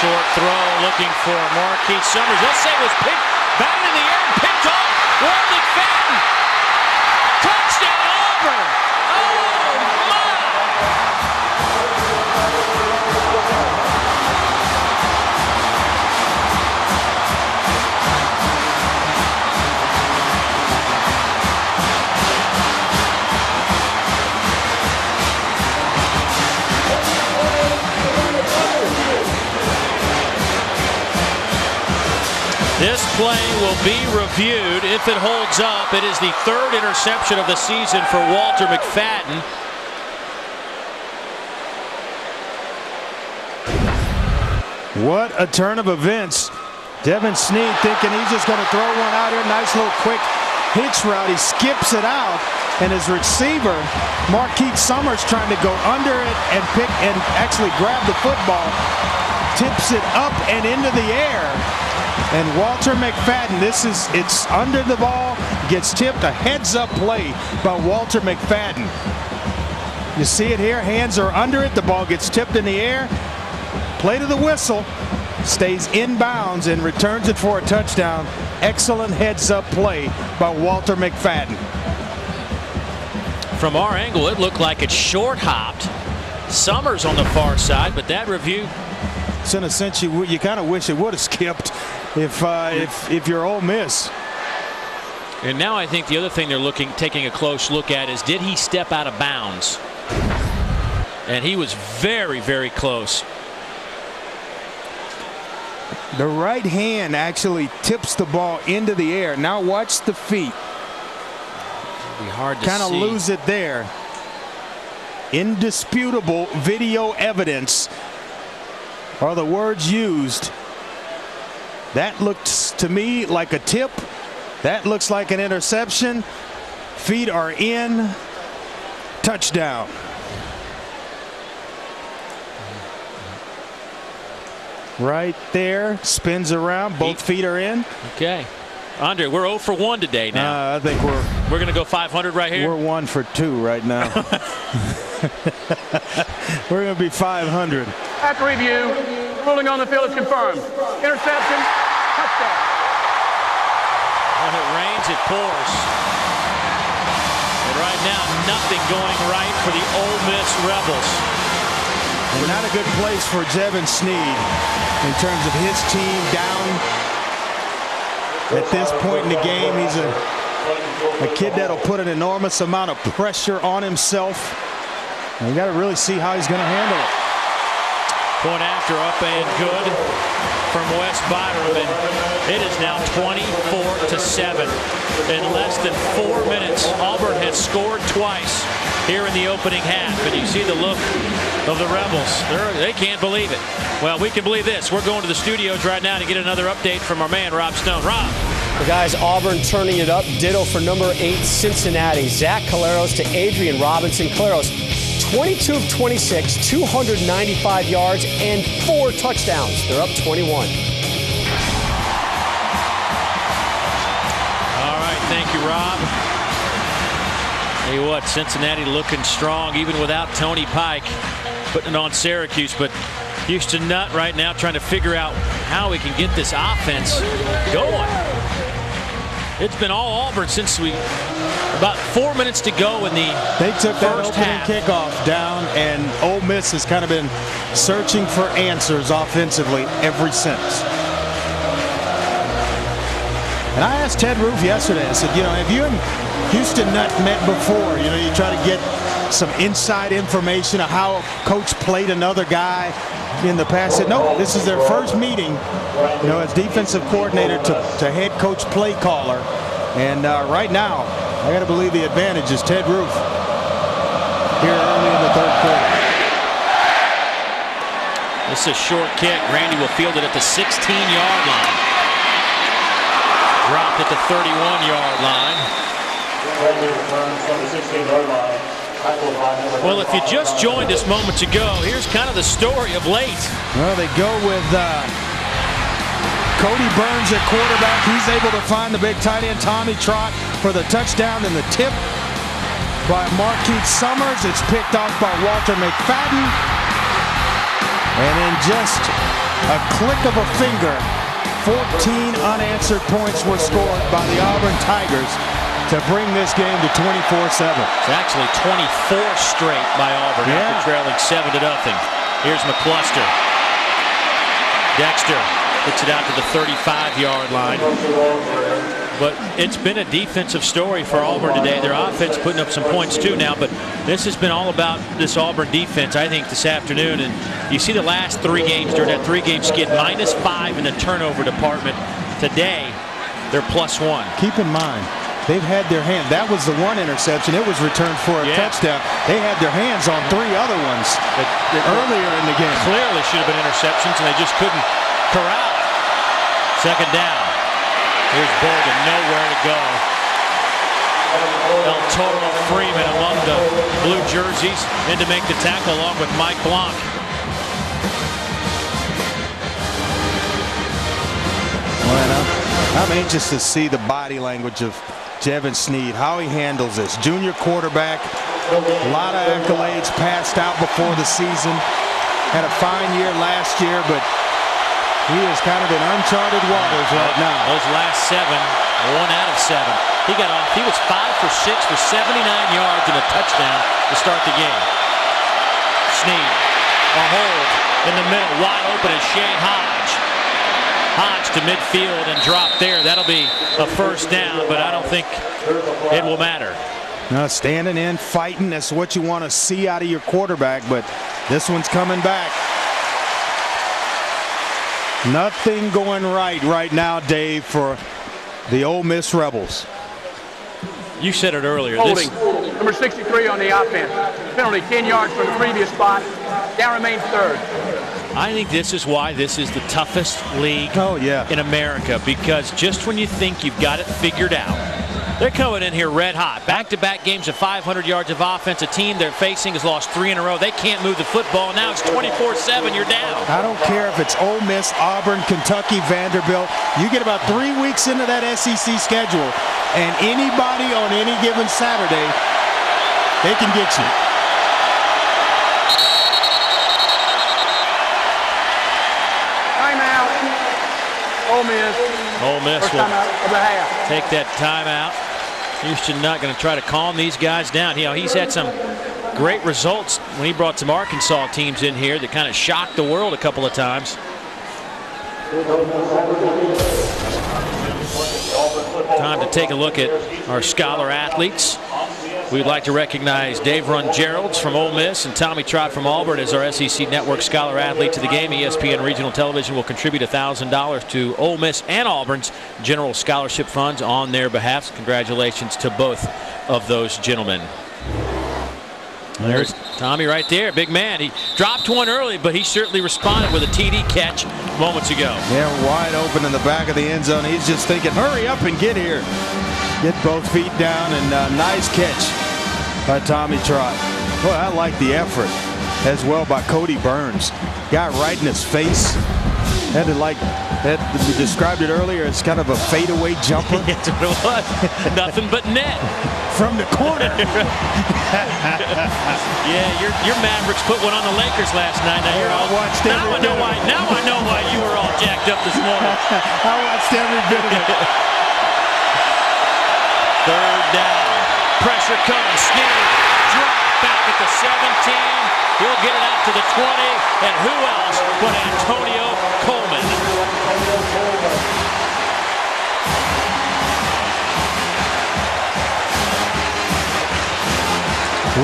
Short throw looking for Marquise Summers. Let's say it was picked, batted in the air and picked off. Warren McFadden. Touchdown, Auburn. Oh, my. This play will be reviewed. If it holds up, it is the 3rd interception of the season for Walter McFadden. What a turn of events. Devin Snead thinking he's just going to throw one out here. Nice little quick hitch route. He skips it out, and his receiver, Marquise Summers, trying to go under it and pick and actually grab the football. Tips it up and into the air. And Walter McFadden, it's under the ball, gets tipped, a heads-up play by Walter McFadden. You see it here, hands are under it, the ball gets tipped in the air, play to the whistle, stays inbounds and returns it for a touchdown. Excellent heads-up play by Walter McFadden. From our angle, it looked like it short-hopped. Summers on the far side, but that review. So in a sense, you kind of wish it would have skipped if you're Ole Miss. And now I think the other thing they're taking a close look at is, did he step out of bounds? And he was very, very close. The right hand actually tips the ball into the air. Now watch the feet. Be hard to kind of see. lose it there. Indisputable video evidence are the words used. That looks to me like a tip. That looks like an interception. Feet are in. Touchdown. Right there. Spins around. Both feet are in. Okay. Andre, we're 0 for 1 today now. I think we're going to go 500 right here. We're 1 for 2 right now. We're going to be 500. After review, ruling on the field is confirmed. Interception, touchdown. When it rains, it pours. And right now, nothing going right for the Ole Miss Rebels. And not a good place for Jevin Sneed in terms of his team down. At this point in the game, he's a kid that'll put an enormous amount of pressure on himself. And you got to really see how he's going to handle it. Point after up and good from West Byram, and it is now 24-7 in less than 4 minutes. Auburn has scored twice here in the opening half, and you see the look of the Rebels. They can't believe it. Well, we can believe this. We're going to the studios right now to get another update from our man Rob Stone. Rob. The guys, Auburn turning it up. Ditto for number 8 Cincinnati. Zach Caleros to Adrian Robinson. Caleros 22 of 26, 295 yards, and 4 touchdowns. They're up 21. All right, thank you, Rob. Tell you what, Cincinnati looking strong, even without Tony Pike putting it on Syracuse. But Houston Nutt right now trying to figure out how we can get this offense going. It's been all Auburn since about 4 minutes to go in the They took that first opening half. kickoff down, and Ole Miss has kind of been searching for answers offensively ever since. And I asked Ted Roof yesterday, I said, you know, have you and Houston Nutt met before? You know, you try to get some inside information of how a coach played another guy in the past. Said, no, this is their first meeting, you know, as defensive coordinator to head coach play caller. And right now, I got to believe the advantage is Ted Roof here early in the third quarter. This is a short kick. Randy will field it at the 16-yard line. Dropped at the 31-yard line. Well, if you just joined us moments ago, here's kind of the story of late. Well, they go with Cody Burns at quarterback. He's able to find the big tight end Tommy Trott for the touchdown, and the tip by Marquise Summers. It's picked off by Walter McFadden. And in just a click of a finger, 14 unanswered points were scored by the Auburn Tigers to bring this game to 24-7. It's actually 24 straight by Auburn after trailing 7-0. Here's McCluster. Dexter gets it out to the 35-yard line. But it's been a defensive story for Auburn today. Their offense putting up some points too now, but this has been all about this Auburn defense, I think, this afternoon. And you see the last 3 games during that 3-game skid, -5 in the turnover department. Today, they're +1. Keep in mind, they've had their hand. That was the one interception. It was returned for a touchdown. They had their hands on 3 other ones earlier in the game. Clearly should have been interceptions, and they just couldn't corral it. Second down. Here's Bolden, nowhere to go. El Toro Freeman among the blue jerseys in to make the tackle along with Mike Blanc. Well, I'm anxious to see the body language of Jevin Sneed, how he handles this. Junior quarterback, a lot of accolades passed out before the season. Had a fine year last year, but he is kind of in uncharted waters right now. Those last 7, 1 out of 7. He got off. He was 5 for 6 for 79 yards and a touchdown to start the game. Sneed, a hold in the middle, wide open is Shane Hodge. Hodge to midfield and drop there. That'll be a first down, but I don't think it will matter. No, standing in, fighting, that's what you want to see out of your quarterback, but this one's coming back. Nothing going right now, Dave, for the Ole Miss Rebels. You said it earlier. Holding. Number 63 on the offense. Penalty 10 yards from the previous spot. Down remains third. I think this is why this is the toughest league in America, because just when you think you've got it figured out, they're coming in here red hot. Back-to-back games of 500 yards of offense. A team they're facing has lost 3 in a row. They can't move the football. Now it's 24-7. You're down. I don't care if it's Ole Miss, Auburn, Kentucky, Vanderbilt. You get about 3 weeks into that SEC schedule, and anybody on any given Saturday, they can get you. Timeout. Ole Miss. Ole Miss First will timeout of the half. take that timeout. Houston not going to try to calm these guys down. You know, he's had some great results when he brought some Arkansas teams in here that kind of shocked the world a couple of times. Time to take a look at our scholar athletes. We'd like to recognize Dave Run-Geralds from Ole Miss and Tommy Trott from Auburn as our SEC Network Scholar Athletes of the Game. ESPN Regional Television will contribute $1,000 to Ole Miss and Auburn's general scholarship funds on their behalf. Congratulations to both of those gentlemen. There's Tommy right there, big man. He dropped one early, but he certainly responded with a TD catch moments ago. Yeah, wide open in the back of the end zone. He's just thinking, hurry up and get here. Get both feet down, and nice catch by Tommy Trott. Boy, I like the effort as well by Cody Burns. Got right in his face. Had to we described it earlier as kind of a fadeaway jumper. That's what it was. Nothing but net. From the corner. Yeah, your Mavericks put one on the Lakers last night. Now you're all watched. Now I know why you were all jacked up this morning. I watched every bit of it. Third down. Pressure comes. Snead drop back at the 17. He'll get it out to the 20. And who else but Antonio Coleman?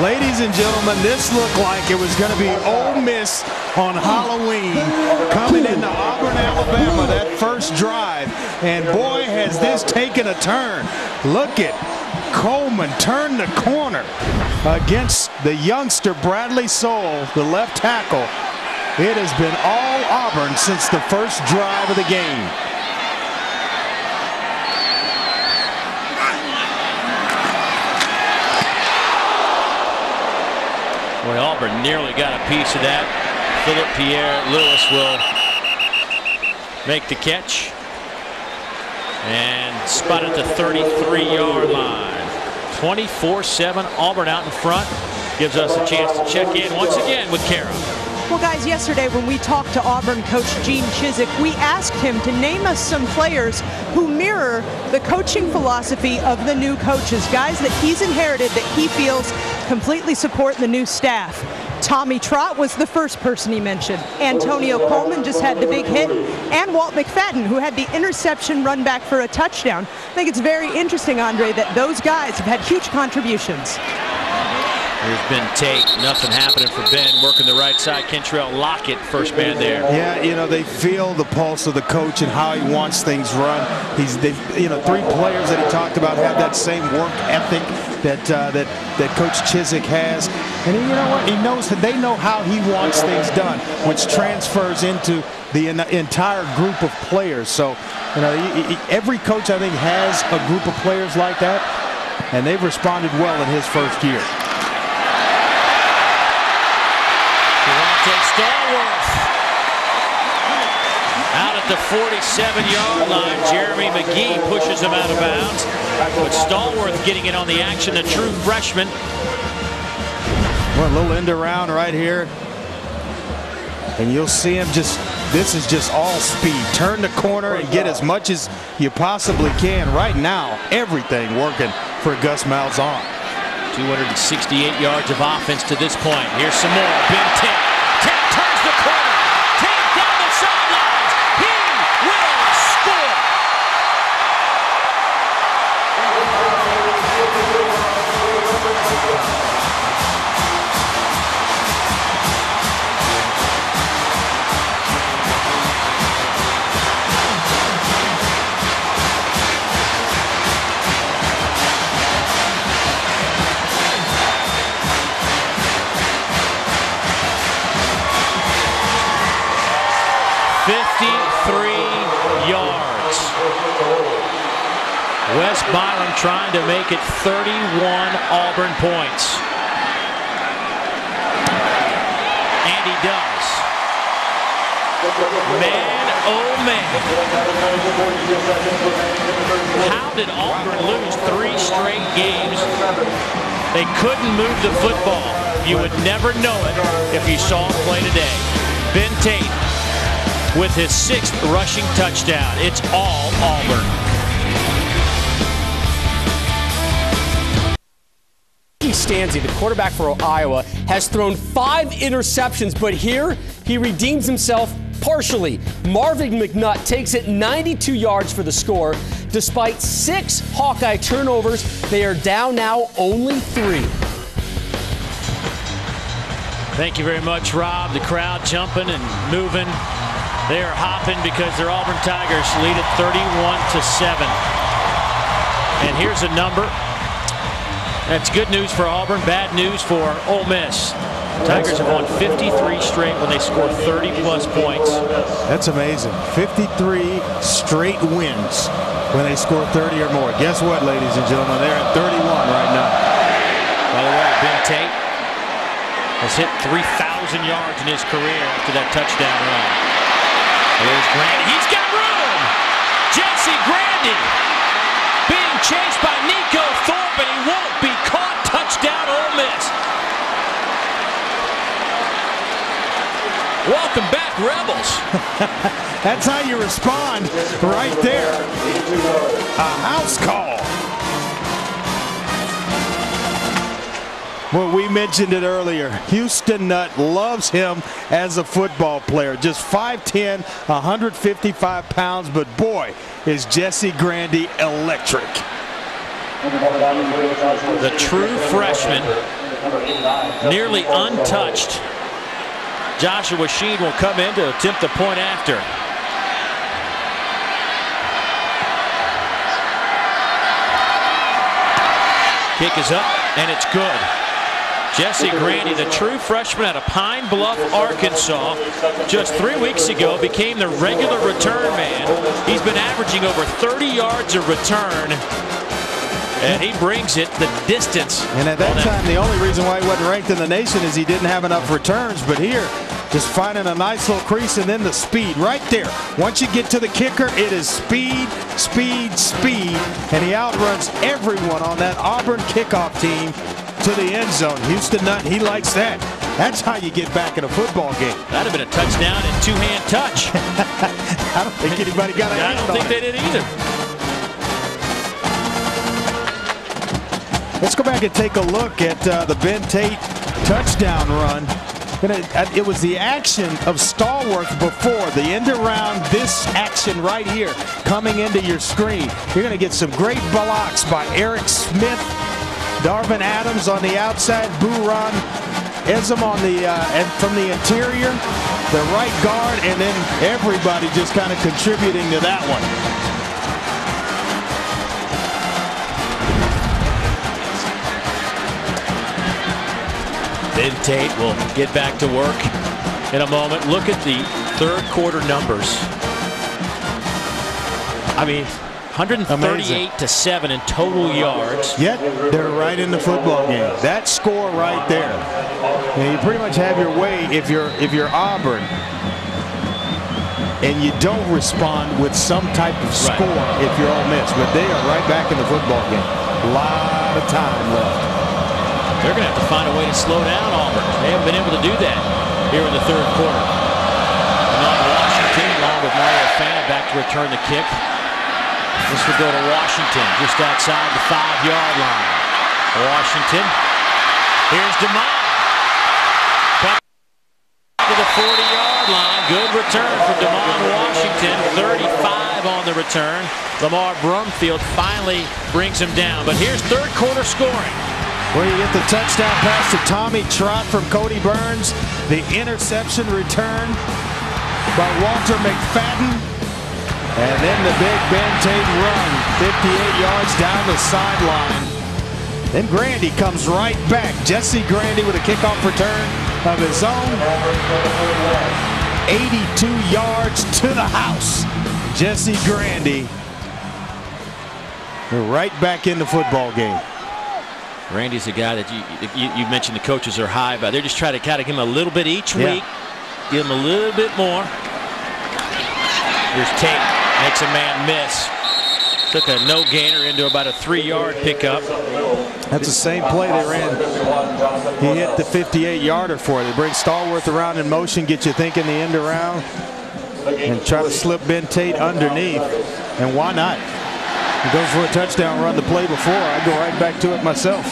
Ladies and gentlemen, this looked like it was going to be Ole Miss on Halloween coming into Auburn, Alabama, that first drive. And boy, has this taken a turn. Look at Coleman turn the corner against the youngster Bradley Soule, the left tackle. It has been all Auburn since the first drive of the game. Boy, Auburn nearly got a piece of that. Philip Pierre Lewis will make the catch and spot at the 33-yard line. 24-7 Auburn out in front. Gives us a chance to check in once again with Kara. Well, guys, yesterday when we talked to Auburn coach Gene Chizik, we asked him to name us some players who mirror the coaching philosophy of the new coaches, guys that he's inherited that he feels completely support the new staff. Tommy Trott was the first person he mentioned. Antonio Coleman just had the big hit. And Walt McFadden, who had the interception run back for a touchdown. I think it's very interesting, Andre, that those guys have had huge contributions. There's been Tate. Nothing happening for Ben. Working the right side. Kentrell Lockett, first man there. Yeah, you know, they feel the pulse of the coach and how he wants things run. You know, 3 players that he talked about have that same work ethic that Coach Chizik has. And you know what? He knows that they know how he wants things done, which transfers into the entire group of players. So, you know, every coach, I think, has a group of players like that, and they've responded well in his first year. Stallworth out at the 47-yard line. Jeremy McGee pushes him out of bounds. But Stallworth getting in on the action, the true freshman. Well, a little end around right here. And you'll see him this is just all speed. Turn the corner and get as much as you possibly can. Right now, everything working for Gus Malzahn. 268 yards of offense to this point. Here's some more. Ben Tate. Tate turns the corner. Tate down the sidelines. He will score. Wes Byram trying to make it 31 Auburn points. And he does. Man, oh man. How did Auburn lose 3 straight games? They couldn't move the football. You would never know it if you saw him play today. Ben Tate with his 6th rushing touchdown. It's all Auburn. Stanzi, the quarterback for Iowa, has thrown 5 interceptions, but here he redeems himself partially. Marvin McNutt takes it 92 yards for the score. Despite 6 Hawkeye turnovers, they are down now only 3. Thank you very much, Rob. The crowd jumping and moving. They are hopping because their Auburn Tigers lead it 31-7. And here's a number. That's good news for Auburn, bad news for Ole Miss. Tigers have won 53 straight when they score 30-plus points. That's amazing. 53 straight wins when they score 30 or more. Guess what, ladies and gentlemen? They're at 31 right now. By the way, Ben Tate has hit 3,000 yards in his career after that touchdown run. Here's Grandy. He's got room! Jesse Grandy being chased by Nico Thorpe, and he won't be caught. Touchdown, Ole Miss. Welcome back, Rebels. That's how you respond right there. A house call. Well, we mentioned it earlier. Houston Nutt loves him as a football player. Just 5'10", 155 pounds, but boy, is Jesse Grandy electric. The true freshman, nearly untouched. Joshua Sheen will come in to attempt the point after. Kick is up, and it's good. Jesse Grandy, the true freshman out of Pine Bluff, Arkansas, just 3 weeks ago became the regular return man. He's been averaging over 30 yards a return, and he brings it the distance. And at that time, the only reason why he wasn't ranked in the nation is he didn't have enough returns. But here, just finding a nice little crease and then the speed right there. Once you get to the kicker, it is speed, speed, speed. And he outruns everyone on that Auburn kickoff team to the end zone. Houston Nutt, he likes that. That's how you get back in a football game. That'd have been a touchdown and 2-hand touch. I don't think anybody got a hand on it. I don't think they did either. Let's go back and take a look at the Ben Tate touchdown run. It was the action of Stallworth before, the end around, this action right here coming into your screen. You're going to get some great blocks by Eric Smith, Darvin Adams on the outside, Buran Ezem on the and from the interior, the right guard, and then everybody just kind of contributing to that one. Ben Tate will get back to work in a moment. Look at the third quarter numbers. I mean, 138-7 in total yards. Yet they're right in the football game. That score right there. You pretty much have your way if you're Auburn, and you don't respond with some type of score if you're Ole Miss. But they are right back in the football game. A lot of time left. They're going to have to find a way to slow down Auburn. They haven't been able to do that here in the third quarter. And on Washington, along with Mario Fana, back to return the kick. This will go to Washington, just outside the 5-yard line. Washington. Here's DeMond. Back to the 40-yard line. Good return from DeMond Washington. 35 on the return. Lamar Brumfield finally brings him down. But here's third quarter scoring. Where you get the touchdown pass to Tommy Trott from Cody Burns. The interception return by Walter McFadden. And then the big Ben Tate run, 58 yards down the sideline. Then Grandy comes right back. Jesse Grandy with a kickoff return of his own. 82 yards to the house. Jesse Grandy. We're right back in the football game. Randy's a guy that you mentioned the coaches are high about. They're just trying to kind of give him a little bit each week. Give him a little bit more. Here's Tate. Makes a man miss. Took a no-gainer into about a 3-yard pickup. That's the same play they ran. He hit the 58-yarder for it. They bring Stallworth around in motion, get you thinking the end around, and try to slip Ben Tate underneath. And why not? He goes for a touchdown run the play before. I go right back to it myself.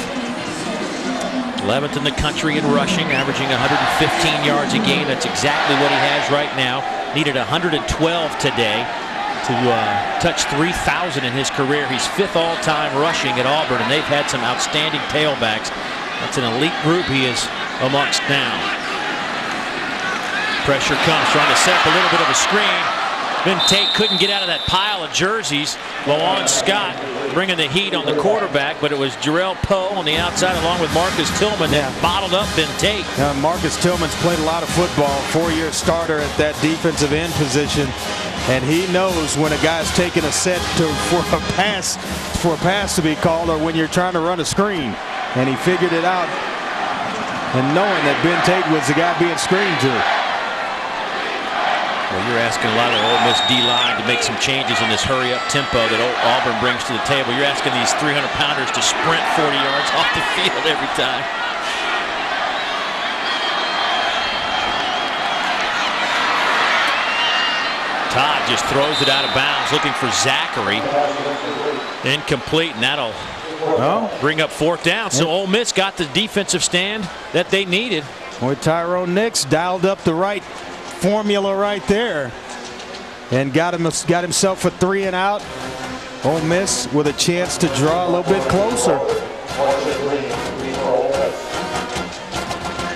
11th in the country in rushing, averaging 115 yards a game. That's exactly what he has right now. Needed 112 today to touch 3,000 in his career. He's 5th all-time rushing at Auburn, and they've had some outstanding tailbacks. That's an elite group he is amongst now. Pressure comes, trying to set up a little bit of a screen. Ben Tate couldn't get out of that pile of jerseys. Lawan Scott bringing the heat on the quarterback, but it was Jarrell Poe on the outside along with Marcus Tillman that bottled up Ben Tate. Marcus Tillman's played a lot of football, 4-year starter at that defensive end position, and he knows when a guy's taking a set for a pass to be called, or when you're trying to run a screen. And he figured it out, and knowing that Ben Tate was the guy being screened to. Well, you're asking a lot of the Ole Miss D-line to make some changes in this hurry-up tempo that Auburn brings to the table. You're asking these 300-pounders to sprint 40 yards off the field every time. Todd just throws it out of bounds, looking for Zachary. Incomplete, and that'll bring up 4th down. So Ole Miss got the defensive stand that they needed. Boy, Tyrone Nix dialed up the right formula right there and got himself a 3 and out. Ole Miss with a chance to draw a little bit closer.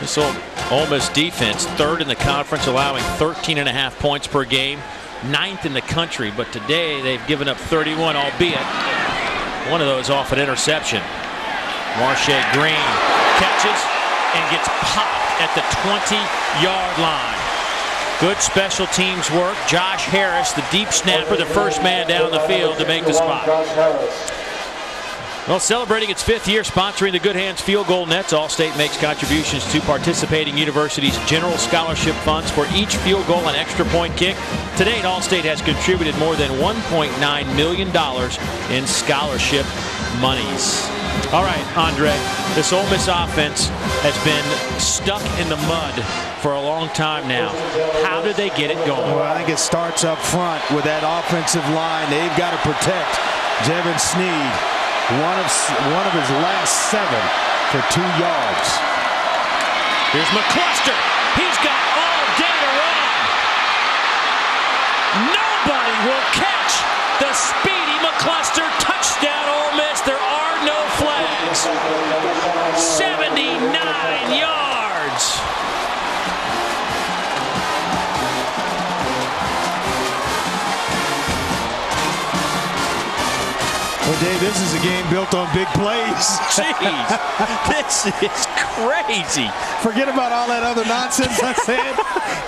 This Ole Miss defense, 3rd in the conference, allowing 13.5 points per game, 9th in the country, but today they've given up 31, albeit one of those off an interception. Marshae Green catches and gets popped at the 20-yard line. Good special teams work. Josh Harris, the deep snapper, the first man down the field to make the spot. Well, celebrating its 5th year sponsoring the Good Hands Field Goal Nets, Allstate makes contributions to participating universities' general scholarship funds for each field goal and extra point kick. To date, Allstate has contributed more than $1.9 million in scholarship monies. All right, Andre, this Ole Miss offense has been stuck in the mud for a long time now. How do they get it going? Well, I think it starts up front with that offensive line. They've got to protect Jevin Sneed, one of his last 7 for 2 yards. Here's McCluster. He's got all day to run. Nobody will catch the speedy McCluster. Touchdown, Ole Miss. There are no flags. 79 yards. Well, Dave, this is a game built on big plays. Jeez, this is crazy. Forget about all that other nonsense I said.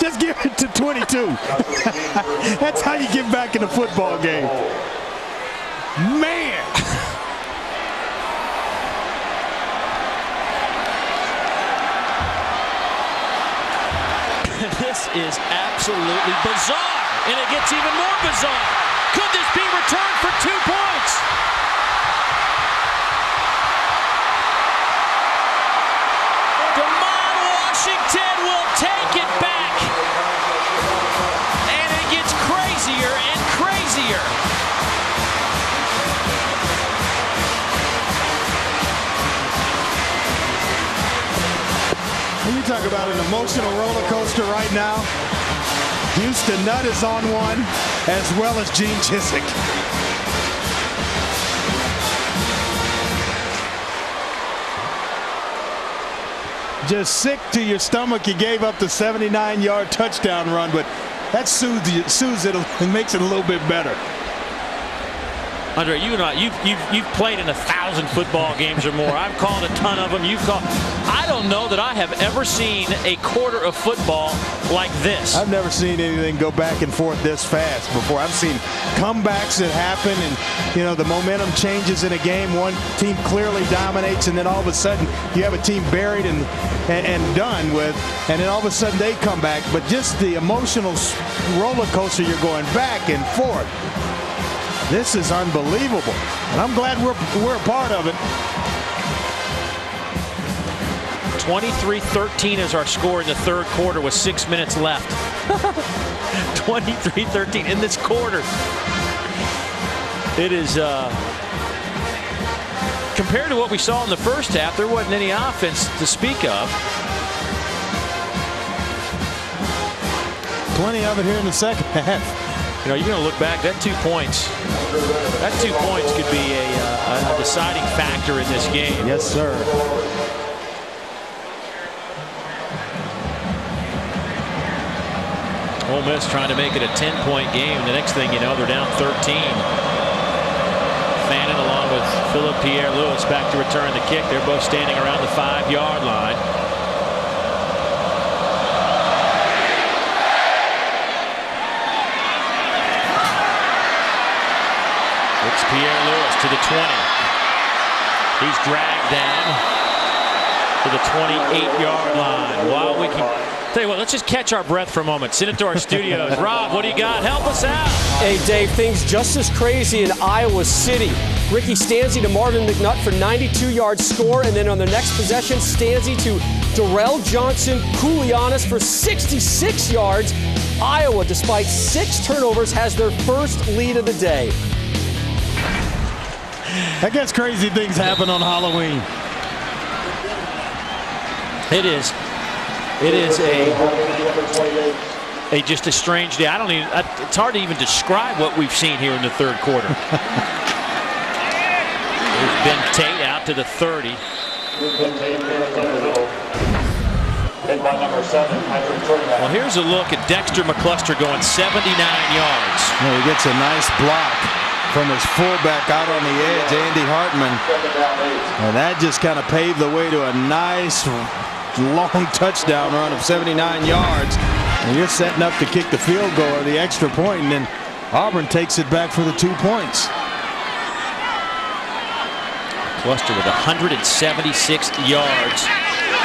Just give it to 22. That's how you get back in the football game. Man. This is absolutely bizarre, and it gets even more bizarre. Could this be returned for 2 points? DeMond Washington will take it back, and it gets crazier and crazier. You talk about an emotional roller coaster right now. Houston Nutt is on one, as well as Gene Chizik. Just sick to your stomach. You gave up the 79-yard touchdown run, but that soothes it and makes it a little bit better. Andre, you and I, you've played in 1,000 football games or more. I've called a ton of them. You've called. I don't don't know that I have ever seen a quarter of football like this. I've never seen anything go back and forth this fast before. I've seen comebacks that happen, and you know, the momentum changes in a game. One team clearly dominates, and then all of a sudden you have a team buried and done with, and then all of a sudden they come back. But just the emotional roller coaster, you're going back and forth. This is unbelievable, and I'm glad we're a part of it. 23-13 is our score in the third quarter with 6 minutes left. 23-13 in this quarter. It is compared to what we saw in the first half, there wasn't any offense to speak of. Plenty of it here in the second half. You know, you're going to look back, that 2 points. That 2 points could be a deciding factor in this game. Yes, sir. Ole Miss trying to make it a 10-point game. The next thing you know, they're down 13. Fannin along with Philip Pierre-Louis back to return the kick. They're both standing around the 5-yard line. It's Pierre-Louis to the 20. He's dragged down to the 28-yard line. While we can tell you what, let's just catch our breath for a moment. Send it to our studios. Rob, what do you got? Help us out. Hey, Dave, things just as crazy in Iowa City. Ricky Stanzi to Marvin McNutt for 92-yard score, and then on the next possession, Stanzi to Darrell Johnson Koulianis for 66 yards. Iowa, despite 6 turnovers, has their first lead of the day. I guess crazy things happen on Halloween. It is just a strange day. I don't even. It's hard to even describe what we've seen here in the third quarter. There's Ben Tate out to the 30. Well, here's a look at Dexter McCluster going 79 yards. Well, he gets a nice block from his fullback out on the edge, Andy Hartman. And that just kind of paved the way to a nice long touchdown run of 79 yards. And you're setting up to kick the field goal or the extra point, and then Auburn takes it back for the 2 points. Cluster with 176 yards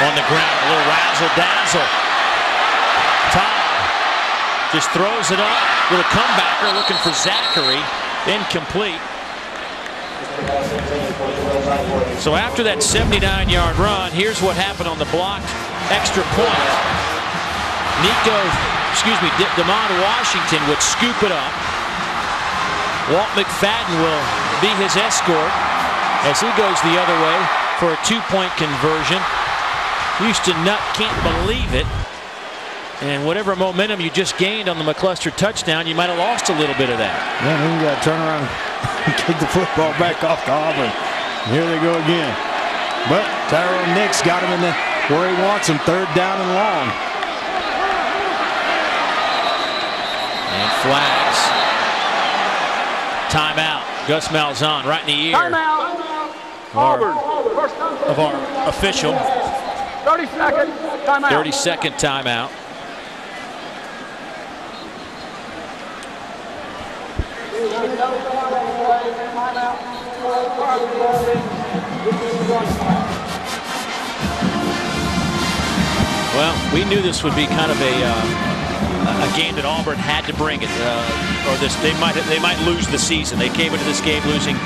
on the ground. A little razzle-dazzle. Todd just throws it up with a comebacker looking for Zachary. Incomplete. So after that 79-yard run, here's what happened on the blocked extra point. DeMond Washington would scoop it up. Walt McFadden will be his escort as he goes the other way for a 2-point conversion. Houston Nutt can't believe it. And whatever momentum you just gained on the McCluster touchdown, you might have lost a little bit of that. Yeah, then you got to turn around and kick the football back off to Auburn. Here they go again. But Tyrone Nix got him in where he wants him, 3rd down and long. And flags. Timeout. Gus Malzahn right in the ear. Timeout. Auburn. Of our official. 30-second timeout. 30-second timeout. Well, we knew this would be kind of a game that Auburn had to bring it, or they might lose the season. They came into this game losing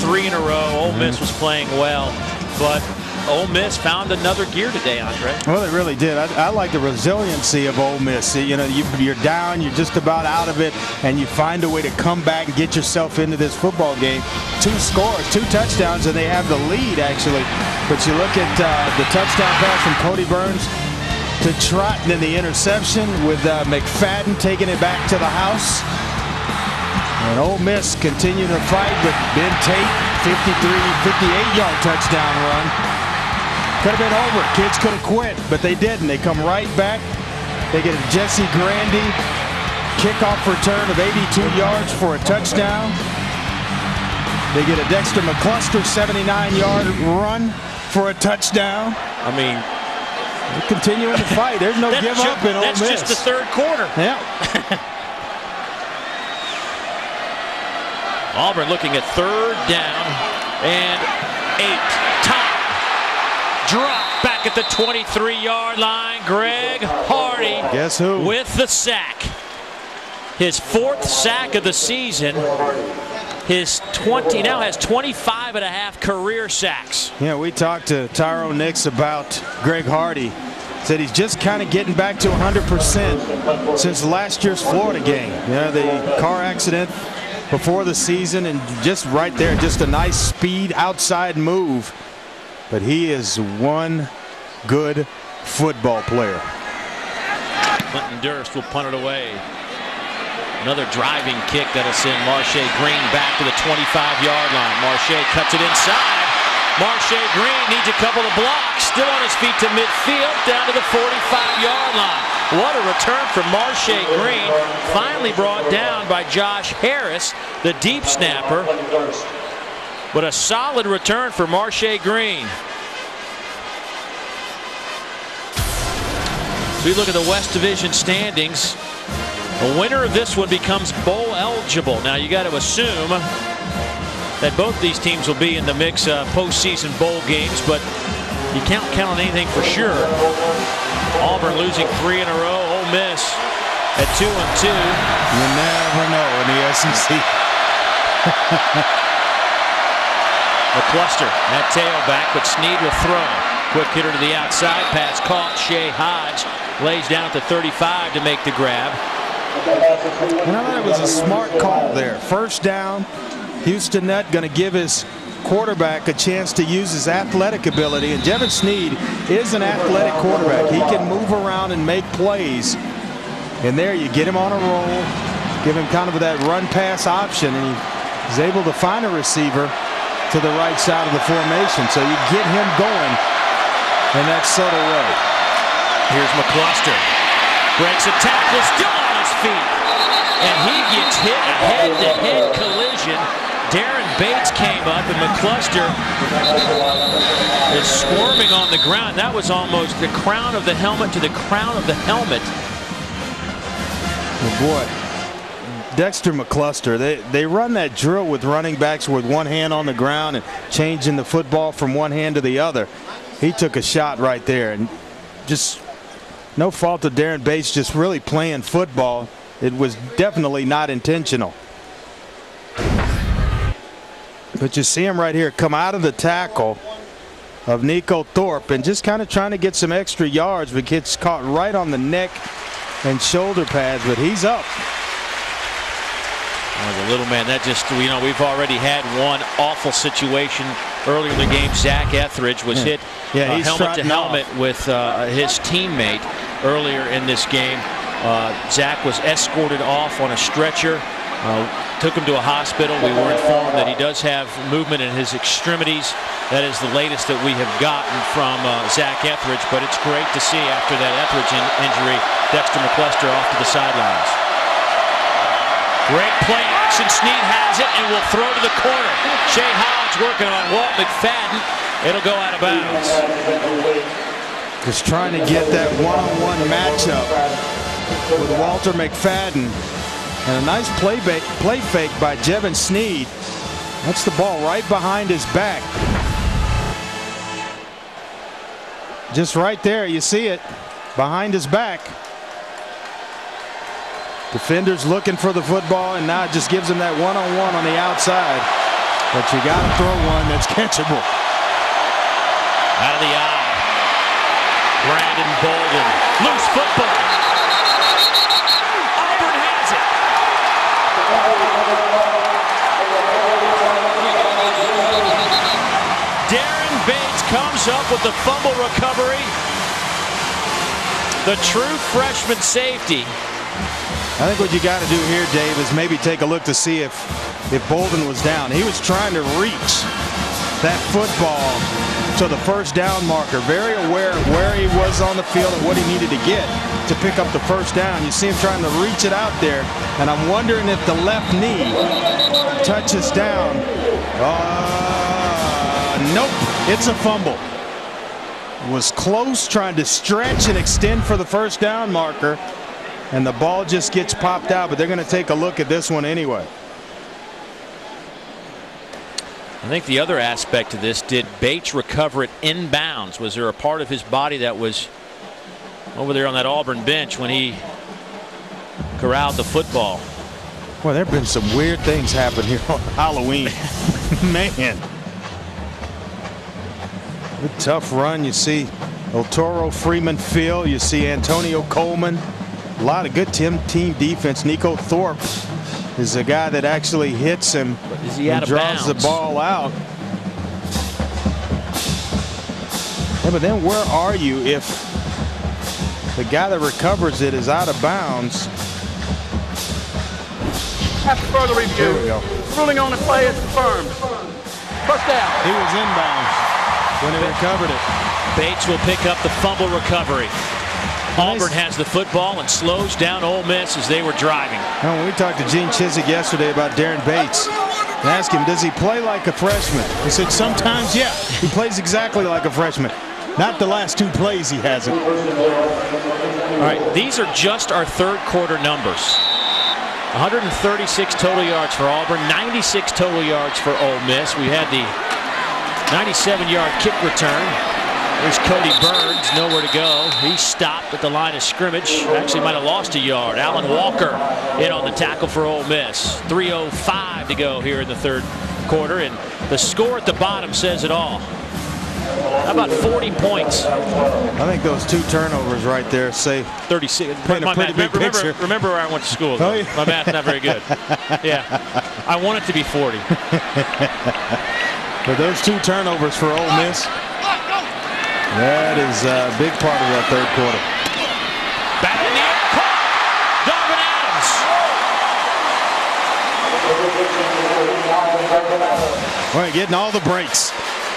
3 in a row. Ole Miss was playing well, but Ole Miss found another gear today, Andre. Well, they really did. I like the resiliency of Ole Miss. You know, you're down, you're just about out of it, and you find a way to come back and get yourself into this football game. 2 scores, 2 touchdowns, and they have the lead, actually. But you look at the touchdown pass from Cody Burns to Trot, and then the interception with McFadden taking it back to the house. And Ole Miss continuing to fight with Ben Tate, 58-yard touchdown run. Could have been over. Kids could have quit, but they didn't. They come right back. They get a Jesse Grandy kickoff return of 82 yards for a touchdown. They get a Dexter McCluster 79-yard run for a touchdown. I mean, continuing to fight. There's no give up in Ole Miss. That's just the third quarter. Yeah. Auburn looking at third down and 8. Top drop back at the 23-yard line. Greg Hardy. Guess who? With the sack. His 4th sack of the season. Now has 25.5 career sacks. Yeah, we talked to Tyrone Nix about Greg Hardy. Said he's just kind of getting back to 100% since last year's Florida game. Yeah, the car accident before the season, and just right there, just a nice speed outside move. But he is one good football player. Clinton Durst will punt it away. Another driving kick that'll send Marche Green back to the 25-yard line. Marche cuts it inside. Marche Green needs a couple of blocks. Still on his feet to midfield, down to the 45-yard line. What a return from Marche Green. Finally brought down by Josh Harris, the deep snapper. But a solid return for Marche Green. We look at the West Division standings. The winner of this one becomes bowl eligible. Now you got to assume that both these teams will be in the mix postseason bowl games, but you can't count on anything for sure. Auburn losing 3 in a row. Ole Miss at 2-2. You never know in the SEC. McCluster, that tailback, but Snead will throw. Quick hitter to the outside. Pass caught. Shea Hodge lays down at the 35 to make the grab. And I thought it was a smart call there. First down. Houston Nutt going to give his quarterback a chance to use his athletic ability. And Jevin Snead is an athletic quarterback. He can move around and make plays. And there you get him on a roll. Give him kind of that run-pass option. And he's able to find a receiver to the right side of the formation. So you get him going in that subtle way. Here's McCluster. Breaks a tackle, still on his feet. And he gets hit a head-to-head collision. Darren Bates came up, and McCluster is squirming on the ground. That was almost the crown of the helmet to the crown of the helmet. Oh boy, Dexter McCluster, they run that drill with running backs with one hand on the ground and changing the football from one hand to the other. He took a shot right there, and just no fault of Darren Bates, just really playing football. It was definitely not intentional. But you see him right here come out of the tackle of Nico Thorpe and just kind of trying to get some extra yards, but gets caught right on the neck and shoulder pads, but he's up. The little man, that just, you know, we've already had one awful situation earlier in the game. Zach Etheridge was hit helmet to helmet with his teammate earlier in this game. Zach was escorted off on a stretcher, took him to a hospital. We were informed that he does have movement in his extremities. That is the latest that we have gotten from Zach Etheridge, but it's great to see after that Etheridge injury, Dexter McCluster off to the sidelines. Great play action. Snead has it and will throw to the corner. Shea Hodge working on Walt McFadden. It'll go out of bounds. Just trying to get that one-on-one matchup with Walter McFadden. And a nice play fake by Jevin Snead. That's the ball right behind his back. Just right there, you see it behind his back. Defender's looking for the football, and now it just gives him that one-on-one on the outside. But you got to throw one that's catchable. Out of the eye. Brandon Bolden. Loose football. Auburn has it. Darren Bates comes up with the fumble recovery. The true freshman safety. I think what you got to do here, Dave, is maybe take a look to see if Bolden was down. He was trying to reach that football to the first down marker, very aware of where he was on the field and what he needed to get to pick up the first down. You see him trying to reach it out there, and I'm wondering if the left knee touches down. Nope, it's a fumble. was close, trying to stretch and extend for the first down marker, and the ball just gets popped out, but they're going to take a look at this one anyway. I think the other aspect of this, did Bates recover it inbounds? Was there a part of his body that was over there on that Auburn bench when he corralled the football? Well, there have been some weird things happen here on Halloween. Man. A tough run. You see El Toro, Freeman, Phil. You see Antonio Coleman. A lot of good team defense. Nico Thorpe is a guy that actually hits him and draws the ball out. Yeah, but then where are you if the guy that recovers it is out of bounds? After further review, Here we go. ruling on the play is confirmed. First down. He was inbounds when he recovered it. Bates will pick up the fumble recovery. Auburn has the football and slows down Ole Miss as they were driving. Now, when we talked to Gene Chizik yesterday about Darren Bates, and asked him, does he play like a freshman? He said, sometimes, yeah. He plays exactly like a freshman. Not the last two plays he hasn't. All right, these are just our third quarter numbers. 136 total yards for Auburn, 96 total yards for Ole Miss. We had the 97-yard kick return. There's Cody Burns, nowhere to go. He stopped at the line of scrimmage. Actually might have lost a yard. Alan Walker in on the tackle for Ole Miss. 3:05 to go here in the third quarter, and the score at the bottom says it all. How about 40 points? I think those two turnovers right there say 36. Paint a pretty big picture. Remember where I went to school, though. Oh, yeah. My math's not very good. Yeah, I want it to be 40. But those two turnovers for Ole Miss, that is a big part of that third quarter. Back in the air, caught. Donovan Adams. Well, getting all the breaks.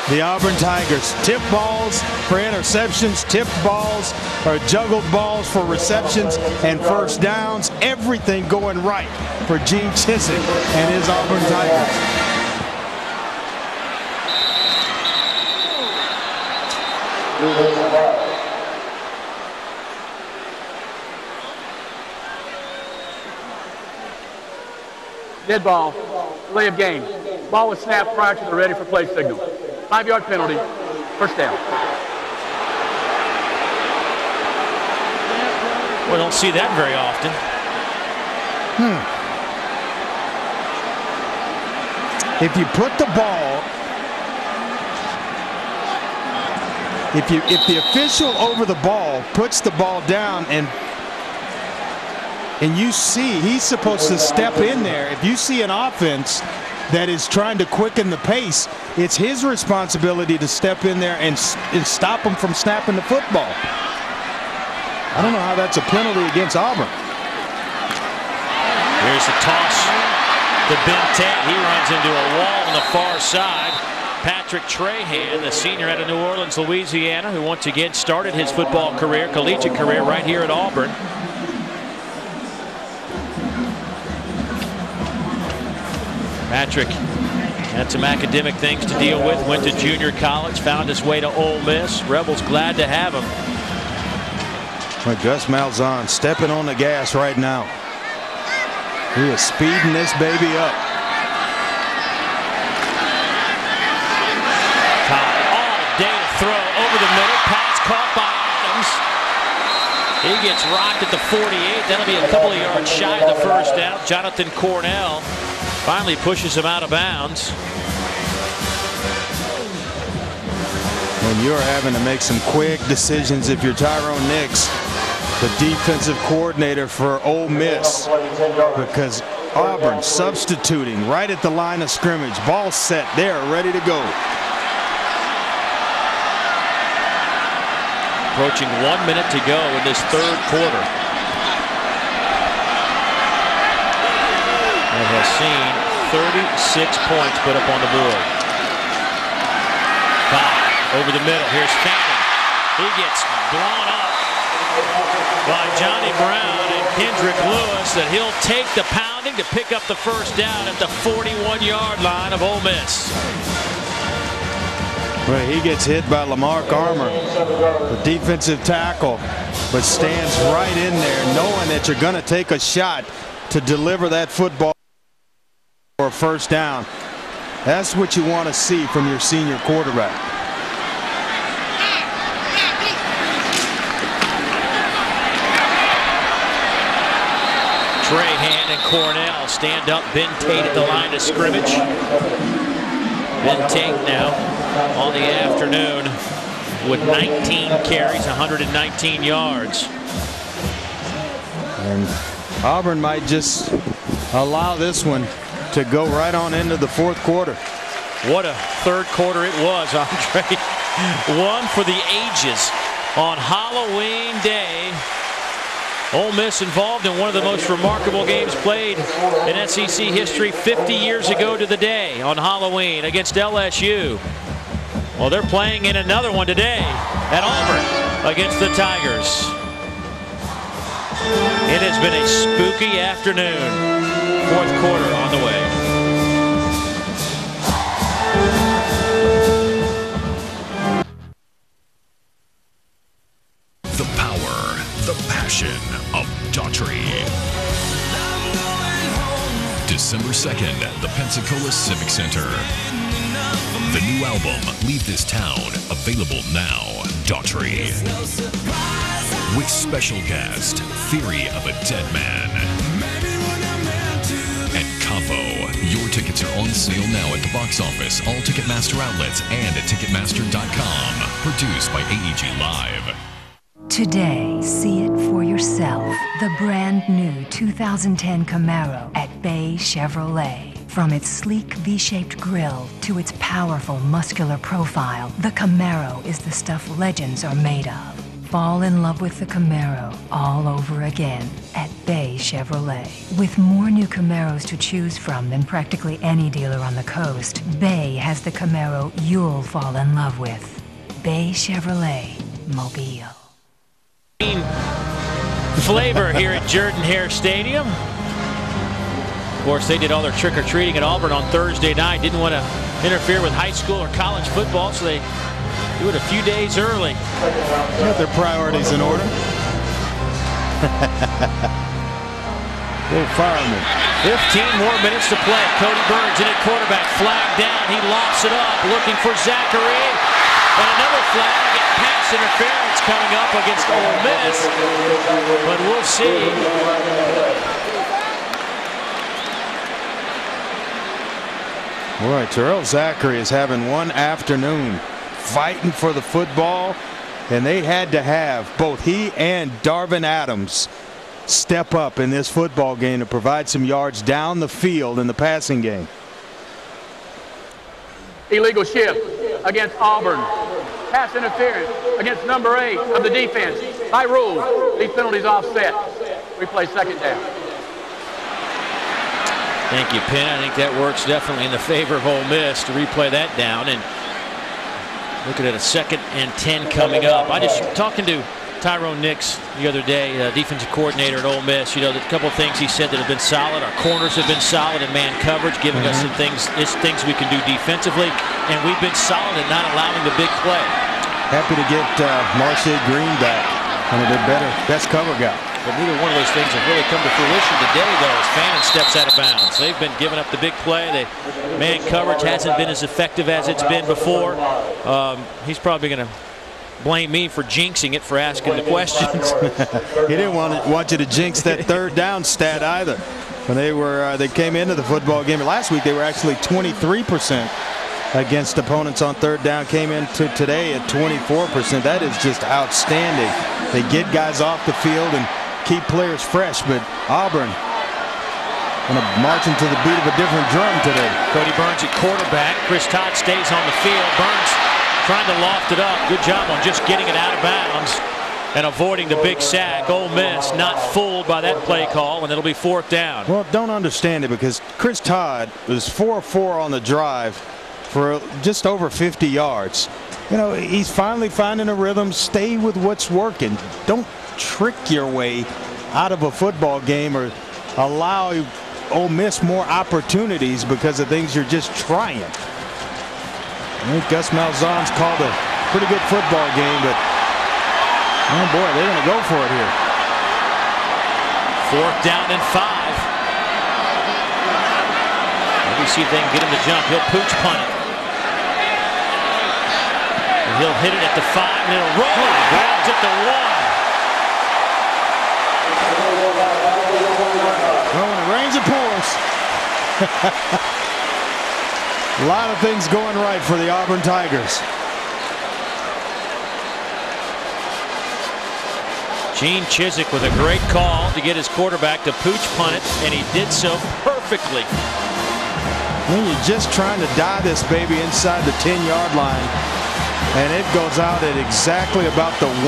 The Auburn Tigers. Tip balls for interceptions, tipped balls or juggled balls for receptions and first downs. Everything going right for Gene Chizik and his Auburn Tigers. Dead ball. Delay of game. Ball was snapped prior to the ready for play signal. 5-yard penalty. First down. We don't see that very often. If you put the ball, if the official over the ball puts the ball down and you see he's supposed to step in there, if you see an offense that is trying to quicken the pace, it's his responsibility to step in there and stop them from snapping the football. I don't know how that's a penalty against Auburn. Here's the toss to Bentet. He runs into a wall on the far side. Patrick Trahan, the senior out of New Orleans, Louisiana, who once again started his football career, collegiate career, right here at Auburn. Patrick had some academic things to deal with, went to junior college, found his way to Ole Miss. Rebels glad to have him. Well, Gus Malzahn stepping on the gas right now. He is speeding this baby up. Todd all day to throw over the middle. Pass caught by Adams. He gets rocked at the 48. That'll be a couple of yards shy of the first down. Jonathan Cornell finally pushes him out of bounds. When you're having to make some quick decisions, if you're Tyrone Nix, the defensive coordinator for Ole Miss, because Auburn substituting right at the line of scrimmage. Ball set there, ready to go. Approaching 1 minute to go in this third quarter. And has seen 36 points put up on the board. Over the middle. Here's Fanning. He gets blown up by Johnny Brown and Kendrick Lewis, that he'll take the pounding to pick up the first down at the 41-yard line of Ole Miss. Well, he gets hit by Lamarck Armour, the defensive tackle, but stands right in there knowing that you're going to take a shot to deliver that football for a first down. That's what you want to see from your senior quarterback. Trahan and Cornell stand up. Ben Tate at the line of scrimmage. Ben Tate now on the afternoon with 19 carries, 119 yards. And Auburn might just allow this one to go right on into the fourth quarter. What a third quarter it was, Andre. One for the ages on Halloween Day. Ole Miss involved in one of the most remarkable games played in SEC history 50 years ago to the day on Halloween against LSU. Well, they're playing in another one today at Auburn against the Tigers. It has been a spooky afternoon. Fourth quarter on the way. The power, the passion of Daughtry. December 2nd, the Pensacola Civic Center. The new album, Leave This Town, available now. Daughtry. With special guest, Theory of a Dead Man. And Capo. Your tickets are on sale now at the box office, all Ticketmaster outlets, and at Ticketmaster.com. Produced by AEG Live. Today, see it for yourself. The brand new 2010 Camaro at Bay Chevrolet. From its sleek V-shaped grille to its powerful muscular profile, the Camaro is the stuff legends are made of. Fall in love with the Camaro all over again at Bay Chevrolet. With more new Camaros to choose from than practically any dealer on the coast, Bay has the Camaro you'll fall in love with. Bay Chevrolet Mobile. Flavor here at Jordan-Hare Stadium. Of course, they did all their trick-or-treating at Auburn on Thursday night. Didn't want to interfere with high school or college football, so they do it a few days early. Got their priorities in order. Little fireman. 15 more minutes to play. Cody Burns in at quarterback. Flag down. He lofts it up, looking for Zachary. And another flag. Pass interference coming up against Ole Miss. But we'll see. Boy, Terrell Zachary is having one afternoon fighting for the football, and they had to have both he and Darvin Adams step up in this football game to provide some yards down the field in the passing game. Illegal shift against Auburn. Pass interference against number 8 of the defense. By rule, these penalties offset. We play second down. Thank you, Penn. I think that works definitely in the favor of Ole Miss to replay that down. And looking at a 2nd and 10 coming up. I just talking to Tyrone Nix the other day, defensive coordinator at Ole Miss. You know, a couple of things he said that have been solid. Our corners have been solid in man coverage, giving us some things we can do defensively, and we've been solid in not allowing the big play. Happy to get Marcia Green back, one of their best cover guy. But neither one of those things have really come to fruition today, though, as Fannin steps out of bounds. They've been giving up the big play. Man coverage hasn't been as effective as it's been before. He's probably going to blame me for jinxing it for asking the questions. He didn't want you to jinx that third down stat either. When they came into the football game last week, they were actually 23% against opponents on third down. Came into today at 24%. That is just outstanding. They get guys off the field and keep players fresh, but Auburn going to march into the beat of a different drum today. Cody Burns at quarterback. Chris Todd stays on the field. Burns trying to loft it up. Good job on just getting it out of bounds and avoiding the big sack. Ole Miss not fooled by that play call, and it'll be 4th down. Well, don't understand it, because Chris Todd was 4-4 on the drive for just over 50 yards. You know, he's finally finding a rhythm. Stay with what's working. Don't trick your way out of a football game or allow Ole Miss more opportunities because of things you're just trying. I think Gus Malzahn's called a pretty good football game, but oh boy, they're going to go for it here. 4th down and 5. Let me see if they can get him to jump. He'll pooch punt it. And he'll hit it at the 5, and it'll roll. Grabs at the 1. Well, when it rains, it pours. A lot of things going right for the Auburn Tigers. Gene Chizik with a great call to get his quarterback to pooch punt it, and he did so perfectly. When you're just trying to die this baby inside the 10-yard line, and it goes out at exactly about the 1.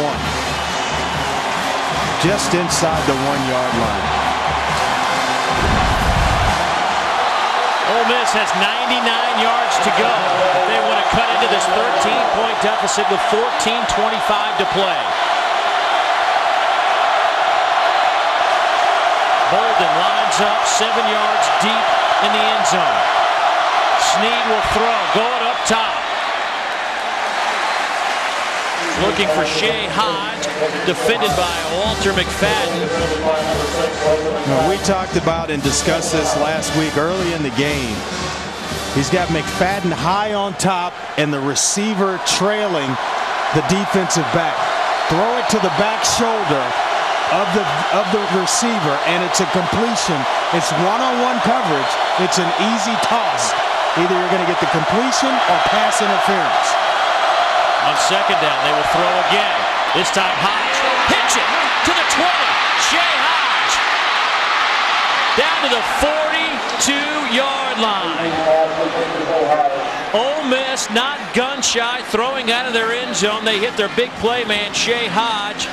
Just inside the 1-yard line. Ole Miss has 99 yards to go. They want to cut into this 13-point deficit with 14:25 to play. Bolden lines up 7 yards deep in the end zone. Snead will throw, going up top. Looking for Shea Hodge, defended by Walter McFadden. Now, we talked about and discussed this last week early in the game. He's got McFadden high on top and the receiver trailing the defensive back. Throw it to the back shoulder of the receiver, and it's a completion. It's one-on-one coverage. It's an easy toss. Either you're going to get the completion or pass interference. On 2nd down, they will throw again. This time Hodge hits it to the 20. Shea Hodge down to the 42-yard line. Ole Miss not gun shy, throwing out of their end zone. They hit their big play man, Shea Hodge,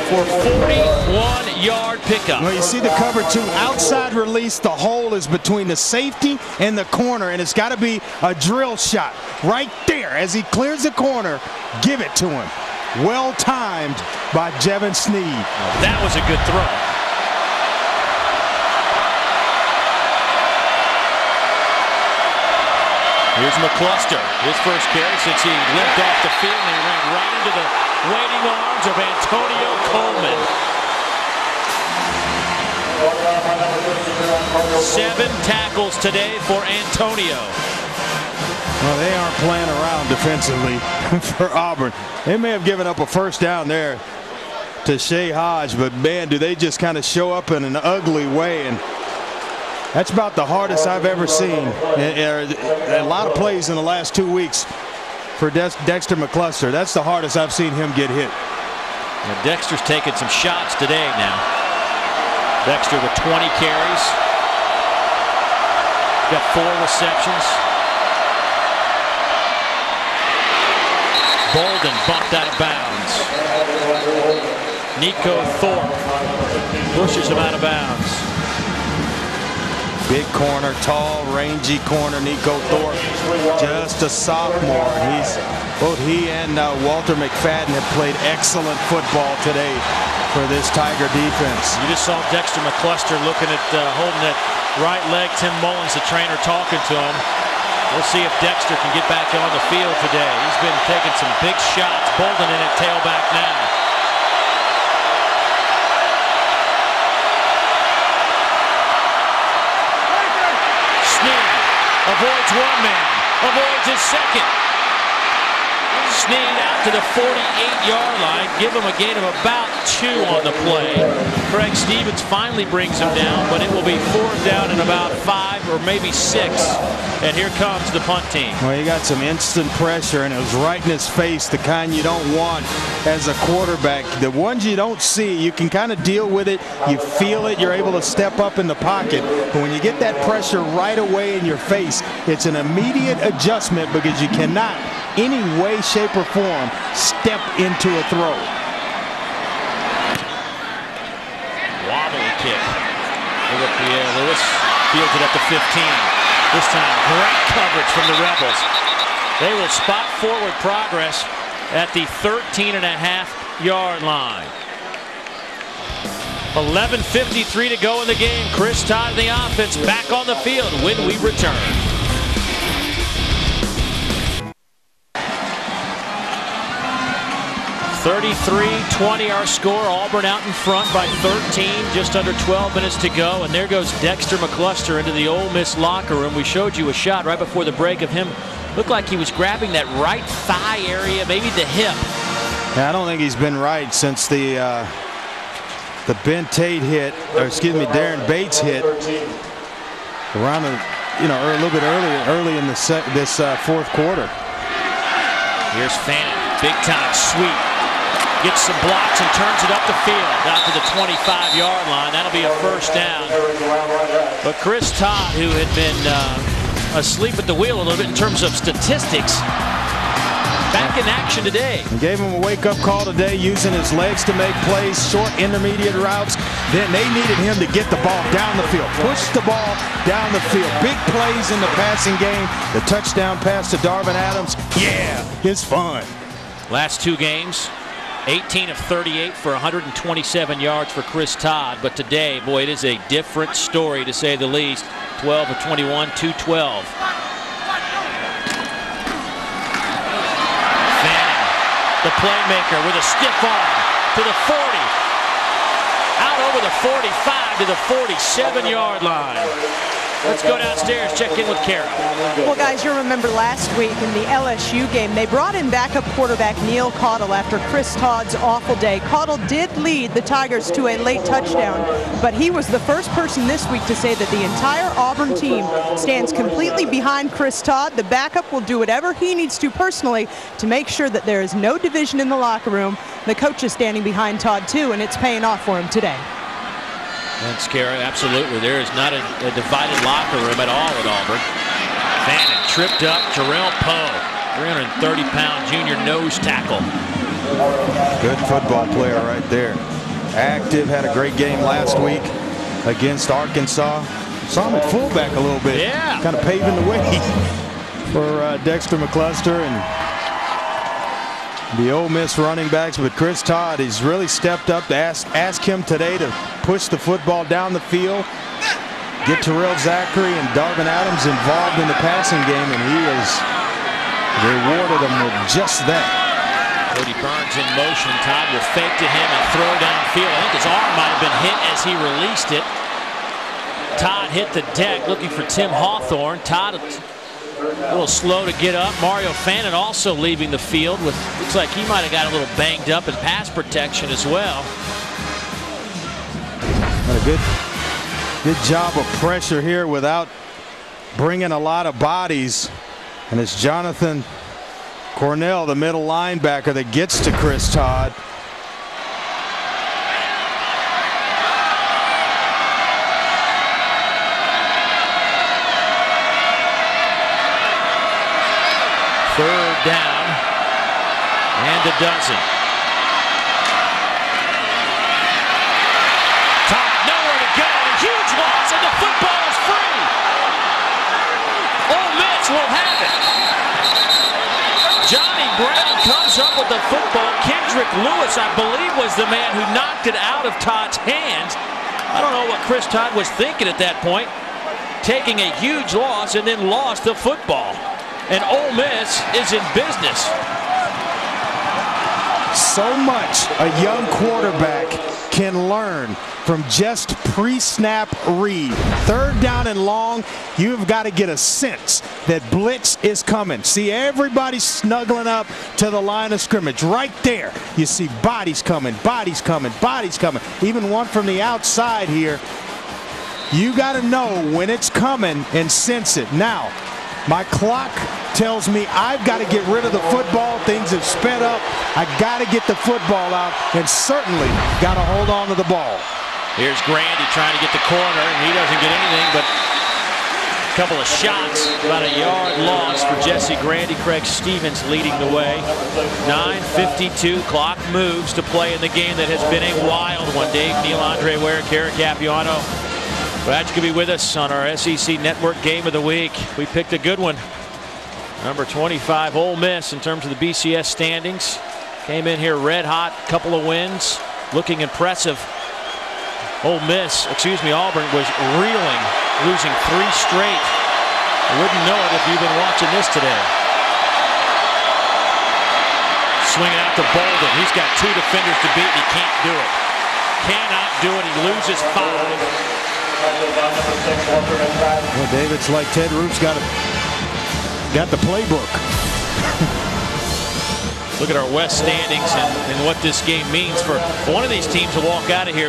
for 41-yard pickup. Well, you see the cover 2 outside release. The hole is between the safety and the corner, and it's got to be a drill shot right there as he clears the corner. Give it to him. Well timed by Jevin Snead. That was a good throw. Here's McCluster, his first carry since he limped off the field, and he ran right into the waiting arms of Antonio Coleman. 7 tackles today for Antonio. Well, they aren't playing around defensively for Auburn. They may have given up a first down there to Shea Hodge, but man, do they just kind of show up in an ugly way. And that's about the hardest I've ever seen. A lot of plays in the last 2 weeks for Dexter McCluster. That's the hardest I've seen him get hit. Now Dexter's taking some shots today now. Dexter with 20 carries. Got 4 receptions. Bolden bumped out of bounds. Nico Thorpe pushes him out of bounds. Big corner, tall, rangy corner, Nico Thorpe, just a sophomore. Both he and Walter McFadden have played excellent football today for this Tiger defense. You just saw Dexter McCluster looking at holding that right leg. Tim Mullins, the trainer, talking to him. We'll see if Dexter can get back on the field today. He's been taking some big shots. Bolden in at tailback now. Avoids one man, avoids his second. Snead out to the 48-yard line. Give him a gain of about 2 on the play. Craig Stevens finally brings him down, but it will be 4th down and about 5 or maybe 6. And here comes the punt team. Well, he got some instant pressure, and it was right in his face, the kind you don't want as a quarterback. The ones you don't see, you can kind of deal with it. You feel it. You're able to step up in the pocket. But when you get that pressure right away in your face, it's an immediate adjustment because you cannot, any way, shape, or form, step into a throw. Wobbly kick. Lewis fields it at the 15. This time, great coverage from the Rebels. They will spot forward progress at the 13.5-yard line. 11:53 to go in the game. Chris Todd and the offense back on the field when we return. 33-20 our score. Auburn out in front by 13, just under 12 minutes to go. And there goes Dexter McCluster into the Ole Miss locker room. We showed you a shot right before the break of him. Looked like he was grabbing that right thigh area, maybe the hip. Yeah, I don't think he's been right since the Ben Tate hit, or excuse me, Darren Bates hit around a little bit early in this fourth quarter. Here's Fannin, big time sweep. Gets some blocks and turns it up the field, down to the 25-yard line. That'll be a first down. But Chris Todd, who had been asleep at the wheel a little bit in terms of statistics, back in action today. And gave him a wake-up call today, using his legs to make plays, short intermediate routes. Then they needed him to get the ball down the field, push the ball down the field. Big plays in the passing game. The touchdown pass to Darvin Adams. Yeah, it's fun. Last two games, 18 of 38 for 127 yards for Chris Todd. But today, boy, it is a different story to say the least. 12 of 21, 212. The playmaker with a stiff arm to the 40. Out over the 45 to the 47-yard line. Let's go downstairs, check in with Kara. Well, guys, you'll remember last week in the LSU game, they brought in backup quarterback Neil Caudill after Chris Todd's awful day. Caudill did lead the Tigers to a late touchdown, but he was the first person this week to say that the entire Auburn team stands completely behind Chris Todd. The backup will do whatever he needs to personally to make sure that there is no division in the locker room. The coach is standing behind Todd, too, and it's paying off for him today. That's Kara, absolutely. There is not a divided locker room at all at Auburn. Fannin tripped up. Jarrell Poe, 330-pound junior nose tackle. Good football player right there. Active, had a great game last week against Arkansas. Saw him at fullback a little bit. Yeah. Kind of paving the way for Dexter McCluster and the Ole Miss running backs. But Chris Todd, he's really stepped up to ask him today to push the football down the field, get Terrell Zachary and Darvin Adams involved in the passing game, and he has rewarded them with just that. Cody Burns in motion. Todd will fake to him and throw downfield. I think his arm might have been hit as he released it. Todd hit the deck looking for Tim Hawthorne. Todd a little slow to get up. Mario Fannin also leaving the field. Looks like he might have got a little banged up in pass protection as well. But a good job of pressure here without bringing a lot of bodies. And it's Jonathan Cornell, the middle linebacker, that gets to Chris Todd. Third down and a dozen. Todd nowhere to go. A huge loss and the football is free. Ole Miss will have it. Johnny Brown comes up with the football. Kendrick Lewis, I believe, was the man who knocked it out of Todd's hands. I don't know what Chris Todd was thinking at that point. Taking a huge loss and then lost the football. And Ole Miss is in business. So much a young quarterback can learn from just pre-snap read. Third down and long, you've got to get a sense that blitz is coming. See everybody snuggling up to the line of scrimmage. Right there, you see bodies coming, bodies coming, bodies coming. Even one from the outside here. You got to know when it's coming and sense it. Now, my clock tells me I've got to get rid of the football. Things have sped up. I got to get the football out and certainly got to hold on to the ball. Here's Grandy trying to get the corner, and he doesn't get anything but a couple of shots. About a yard loss for Jesse Grandy. Craig Stevens leading the way. 9:52. Clock moves to play in the game that has been a wild one. Dave Neal, Andre Ware, Kara Capuano. Glad you could be with us on our SEC Network Game of the Week. We picked a good one. Number 25, Ole Miss, in terms of the BCS standings. Came in here red hot, couple of wins, looking impressive. Auburn was reeling, losing 3 straight. You wouldn't know it if you've been watching this today. Swinging out to Bolden. He's got 2 defenders to beat. He can't do it. Cannot do it. He loses 5. Well, David's like Ted Roof's got the playbook. Look at our West standings and what this game means for one of these teams to walk out of here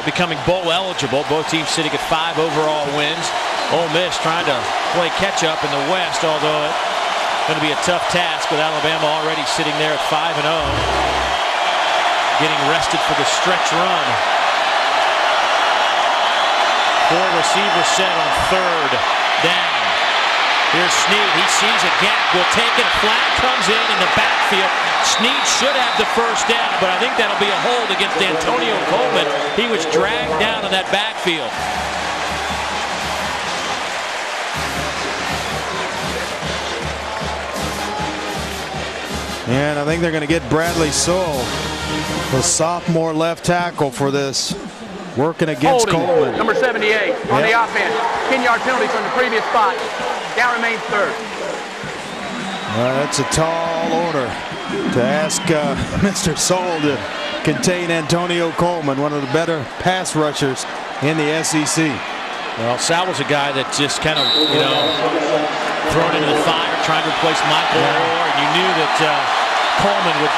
becoming bowl eligible. Both teams sitting at 5 overall wins. Ole Miss trying to play catch up in the West, although it's going to be a tough task with Alabama already sitting there at 5-0, getting rested for the stretch run. 4 receivers set on 3rd down. Here's Snead. He sees a gap. Will take it. A flag comes in the backfield. Snead should have the first down, but I think that'll be a hold against Antonio Coleman. He was dragged down in that backfield. And I think they're going to get Bradley Sewell, the sophomore left tackle, for this, working against Coleman. Number 78 on the offense. 10-yard penalty from the previous spot. Down remains 3rd. That's a tall order to ask Mr. Sewell to contain Antonio Coleman, one of the better pass rushers in the SEC. Well, Sowell's a guy that just kind of, thrown into the fire, trying to replace Michael Orr. And you knew that Coleman would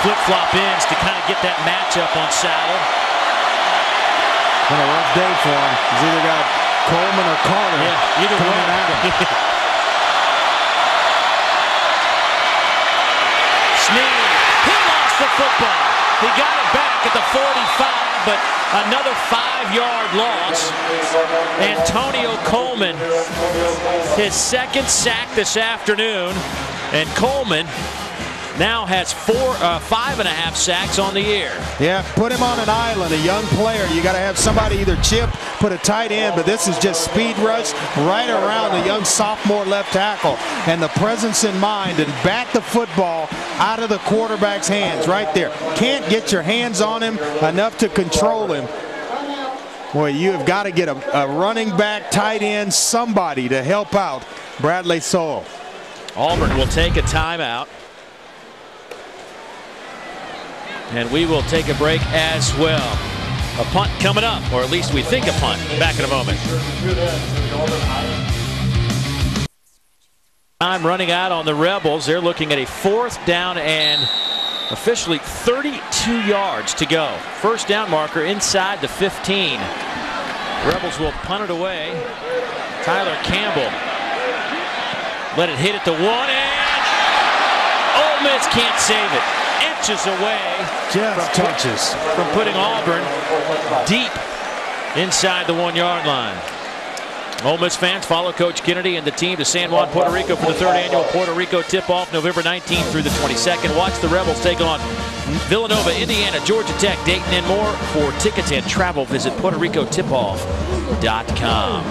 flip-flop ends to kind of get that matchup on Sowell. Been a rough day for him. He's either got Coleman or Carter either coming way. at him. Snead, he lost the football. He got it back at the 45, but another 5-yard loss. Antonio Coleman, his 2nd sack this afternoon, and Coleman now has 5.5 sacks on the year. Yeah, put him on an island, a young player. You got to have somebody either chip, put a tight end, but this is just speed rush right around the young sophomore left tackle, and the presence in mind and bat the football out of the quarterback's hands right there. Can't get your hands on him enough to control him. Boy, you have got to get a running back, tight end, somebody to help out Bradley Sewell. Auburn will take a timeout. And we will take a break as well. A punt coming up, or at least we think a punt. Back in a moment. Time running out on the Rebels. They're looking at a 4th down and officially 32 yards to go. First down marker inside the 15. Rebels will punt it away. Tyler Campbell let it hit at the 1, and Ole Miss can't save it. Inches away, just touches from putting Auburn deep inside the 1-yard line. Ole Miss fans, follow Coach Kennedy and the team to San Juan, Puerto Rico for the 3rd annual Puerto Rico tip-off, November 19th through the 22nd. Watch the Rebels take on Villanova, Indiana, Georgia Tech, Dayton, and more. For tickets and travel, visit PuertoRicoTipoff.com.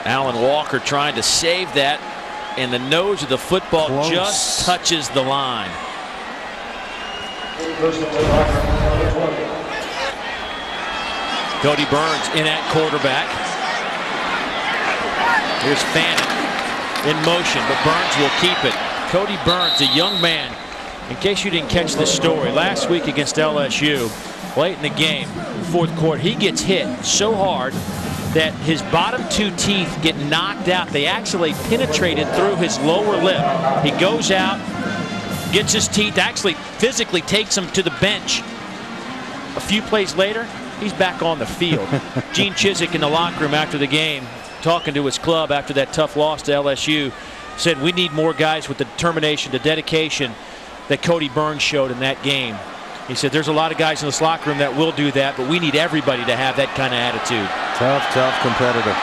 Alan Walker trying to save that, and the nose of the football just touches the line. Cody Burns in at quarterback. Here's Fannin in motion, but Burns will keep it. Cody Burns, a young man. In case you didn't catch this story, last week against LSU, late in the game, 4th quarter, he gets hit so hard that his bottom 2 teeth get knocked out. They actually penetrated through his lower lip. He goes out, gets his teeth, actually physically takes him to the bench. A few plays later, he's back on the field. Gene Chizik in the locker room after the game, talking to his club after that tough loss to LSU, said we need more guys with the determination, the dedication that Cody Burns showed in that game. He said there's a lot of guys in this locker room that will do that, but we need everybody to have that kind of attitude. Tough competitor.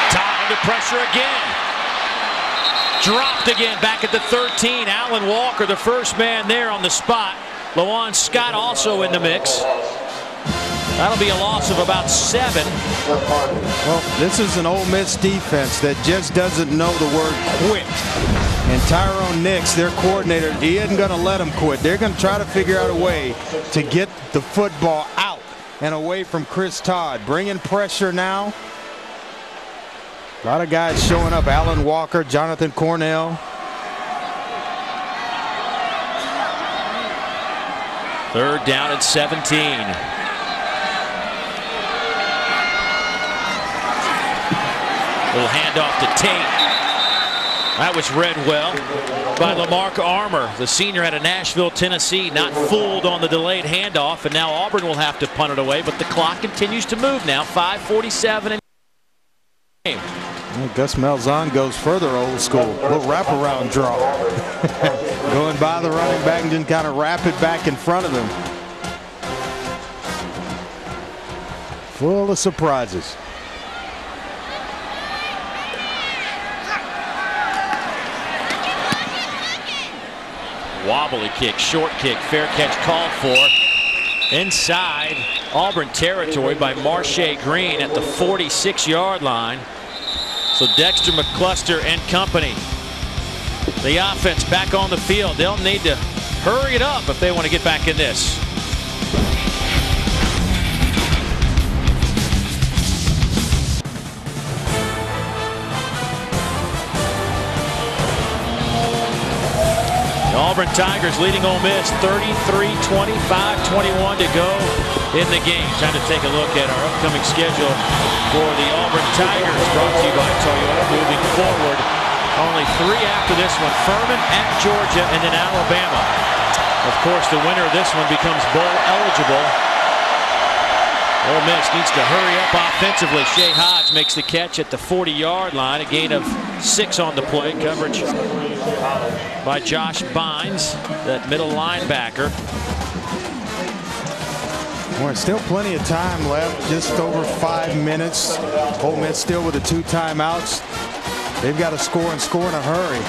Todd under pressure again. Dropped again back at the 13. Alan Walker, the first man there on the spot. Lawan Scott also in the mix. That'll be a loss of about 7. Well, this is an Ole Miss defense that just doesn't know the word quit. And Tyrone Nix, their coordinator, he isn't going to let them quit. They're going to try to figure out a way to get the football out and away from Chris Todd. Bringing pressure now. A lot of guys showing up. Alan Walker, Jonathan Cornell. Third down and 17. Little handoff to Tate. That was read well by Lamarck Armour. The senior out of Nashville, Tennessee, not fooled on the delayed handoff, and now Auburn will have to punt it away, but the clock continues to move now. 5:47 in the game. Well, Gus Malzahn goes further old school. A little wraparound draw. Going by the running back and then kind of wrap it back in front of him. Full of surprises. Wobbly kick, short kick, fair catch called for. Inside Auburn territory by Marshae Green at the 46-yard line. So Dexter McCluster and company. The offense back on the field. They'll need to hurry it up if they want to get back in this. The Auburn Tigers leading Ole Miss 33-20, 5:21 to go in the game. Time to take a look at our upcoming schedule for the Auburn Tigers, brought to you by Toyota. Moving forward, only 3 after this one: Furman, at Georgia, and then Alabama. Of course, the winner of this one becomes bowl eligible. Ole Miss needs to hurry up offensively. Shea Hodge makes the catch at the 40-yard line. A gain of 6 on the play. Coverage by Josh Bynes, that middle linebacker. Well, still plenty of time left. Just over 5 minutes. Ole Miss still with the 2 timeouts. They've got to score and score in a hurry.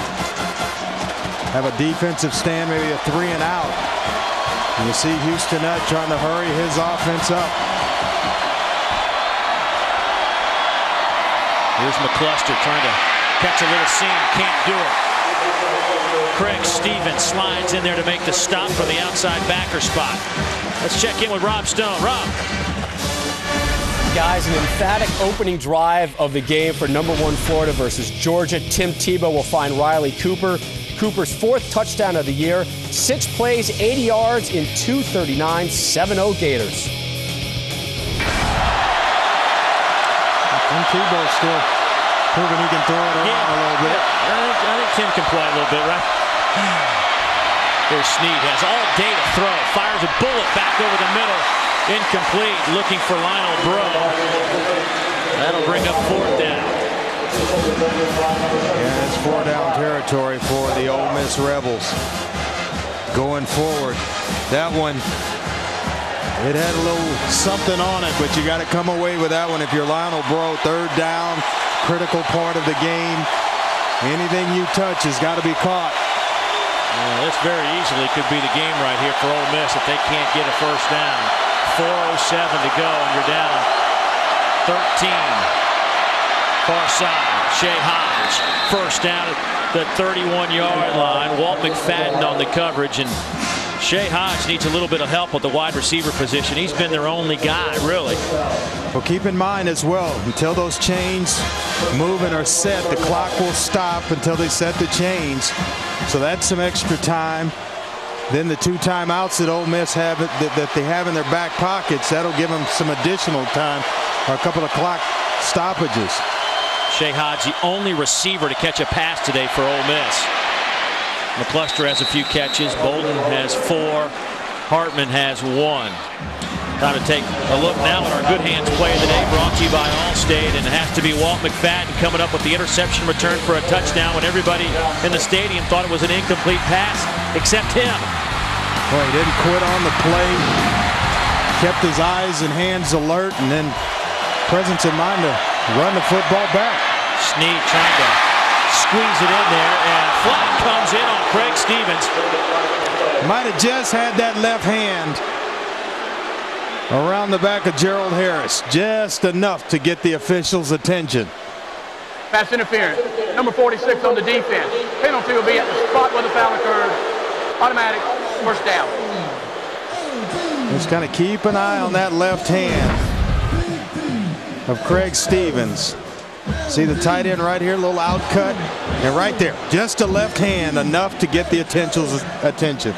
Have a defensive stand, maybe a 3 and out. And you see Houston Nutt trying to hurry his offense up. Here's McCluster trying to catch a little seam, can't do it. Craig Stevens slides in there to make the stop from the outside backer spot. Let's check in with Rob Stone. Rob. Guys, an emphatic opening drive of the game for #1 Florida versus Georgia. Tim Tebow will find Riley Cooper. Cooper's 4th touchdown of the year. 6 plays, 80 yards in 2:39, 7-0 Gators. And Tebow still proving he can throw it around a little bit. I think Tim can play a little bit, right? There's Snead, has all day to throw. Fires a bullet back over the middle. Incomplete, looking for Lionel Bro. That'll bring up 4th down. Yeah, it's 4-down territory for the Ole Miss Rebels. Going forward, that one, it had a little something on it, but you got to come away with that one if you're Lionel Bro. 3rd down, critical part of the game. Anything you touch has got to be caught. Yeah, this very easily could be the game right here for Ole Miss if they can't get a 1st down. 4:07 to go, and you're down 13. Far side, Shea Hodge. 1st down at the 31-yard line. Walt McFadden on the coverage, and Shea Hodge needs a little bit of help with the wide receiver position. He's been their only guy, really. Well, keep in mind as well, until those chains move and are set, the clock will stop until they set the chains. So that's some extra time. Then the 2 timeouts that Ole Miss have that they have in their back pockets, that'll give them some additional time, or a couple of clock stoppages. Shea Hodge, the only receiver to catch a pass today for Ole Miss. McCluster has a few catches. Bolden has 4. Hartman has 1. Time to take a look now at our Good Hands play of the day, brought to you by Allstate, and it has to be Walt McFadden coming up with the interception return for a touchdown when everybody in the stadium thought it was an incomplete pass, except him. Well, he didn't quit on the play, kept his eyes and hands alert, and then presence of mind to run the football back. Snead trying to squeeze it in there, and flag comes in on Craig Stevens. Might have just had that left hand around the back of Gerald Harris, just enough to get the officials' attention. Pass interference. Number 46 on the defense. Penalty will be at the spot where the foul occurred. Automatic first down. Just kind of keep an eye on that left hand of Craig Stevens. See the tight end right here, a little out cut, and right there, just a left hand, enough to get the attention.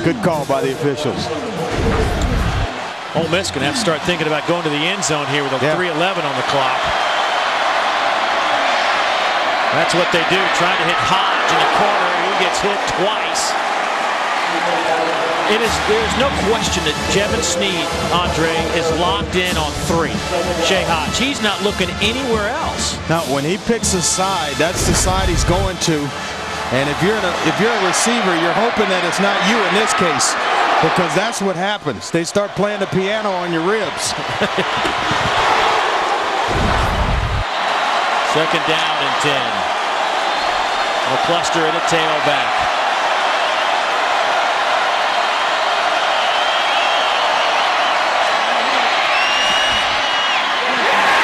Good call by the officials. Ole Miss going to have to start thinking about going to the end zone here with a 3:11 on the clock. That's what they do, trying to hit Hodge in the corner, who gets hit twice. There's no question that Jevin Sneed, Andre, is locked in on 3. Shea Hodge, he's not looking anywhere else. Now, when he picks a side, that's the side he's going to. And if you're a receiver, you're hoping that it's not you in this case, because that's what happens. They start playing the piano on your ribs. Second down and 10. A cluster and a tailback.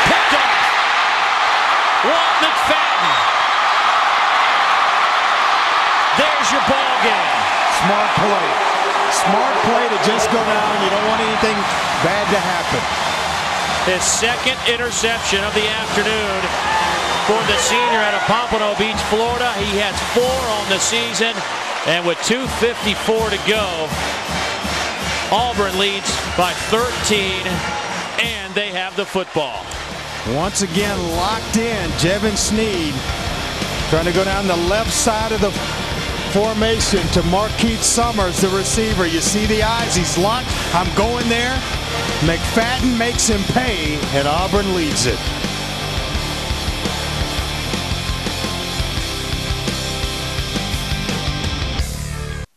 Picked off. Walt McFadden. There's your ball game. Smart play. Smart play to just go down. You don't want anything bad to happen. His second interception of the afternoon for the senior out of Pompano Beach, Florida. He has 4 on the season, and with 2:54 to go, Auburn leads by 13, and they have the football. Once again, locked in, Jevin Sneed trying to go down the left side of the formation to Marquise Summers, the receiver. You see the eyes, he's locked. I'm going there. McFadden makes him pay, and Auburn leads it.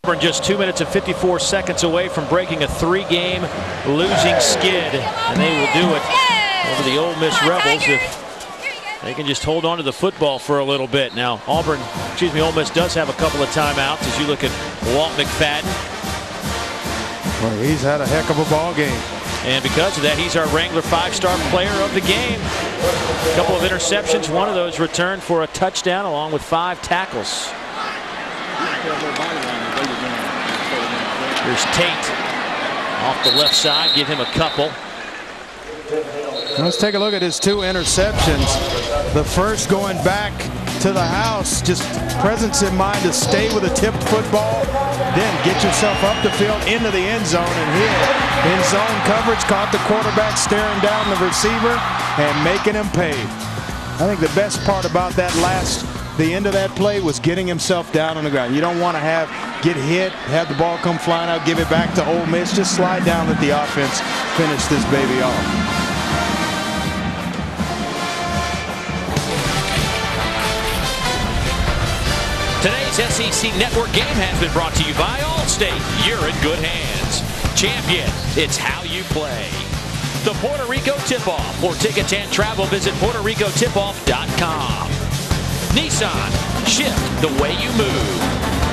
Auburn just 2 minutes and 54 seconds away from breaking a 3-game losing skid, and they will do it over the Ole Miss Rebels if they can just hold on to the football for a little bit. Now, Ole Miss does have a couple of timeouts as you look at Walt McFadden. Well, he's had a heck of a ball game. And because of that, he's our Wrangler 5-star player of the game. A couple of interceptions, one of those returned for a touchdown along with 5 tackles. Here's Tate off the left side, give him a couple. Let's take a look at his 2 interceptions. The first going back to the house, just presence in mind to stay with a tipped football, then get yourself up the field into the end zone, and here in zone coverage caught the quarterback staring down the receiver and making him pay. I think the best part about that the end of that play was getting himself down on the ground. You don't want to get hit, have the ball come flying out, give it back to Ole Miss. Just slide down, let the offense finish this baby off. Today's SEC Network game has been brought to you by Allstate. You're in good hands. Champion, it's how you play. The Puerto Rico Tip-Off. For tickets and travel, visit PuertoRicoTipOff.com. Nissan, shift the way you move.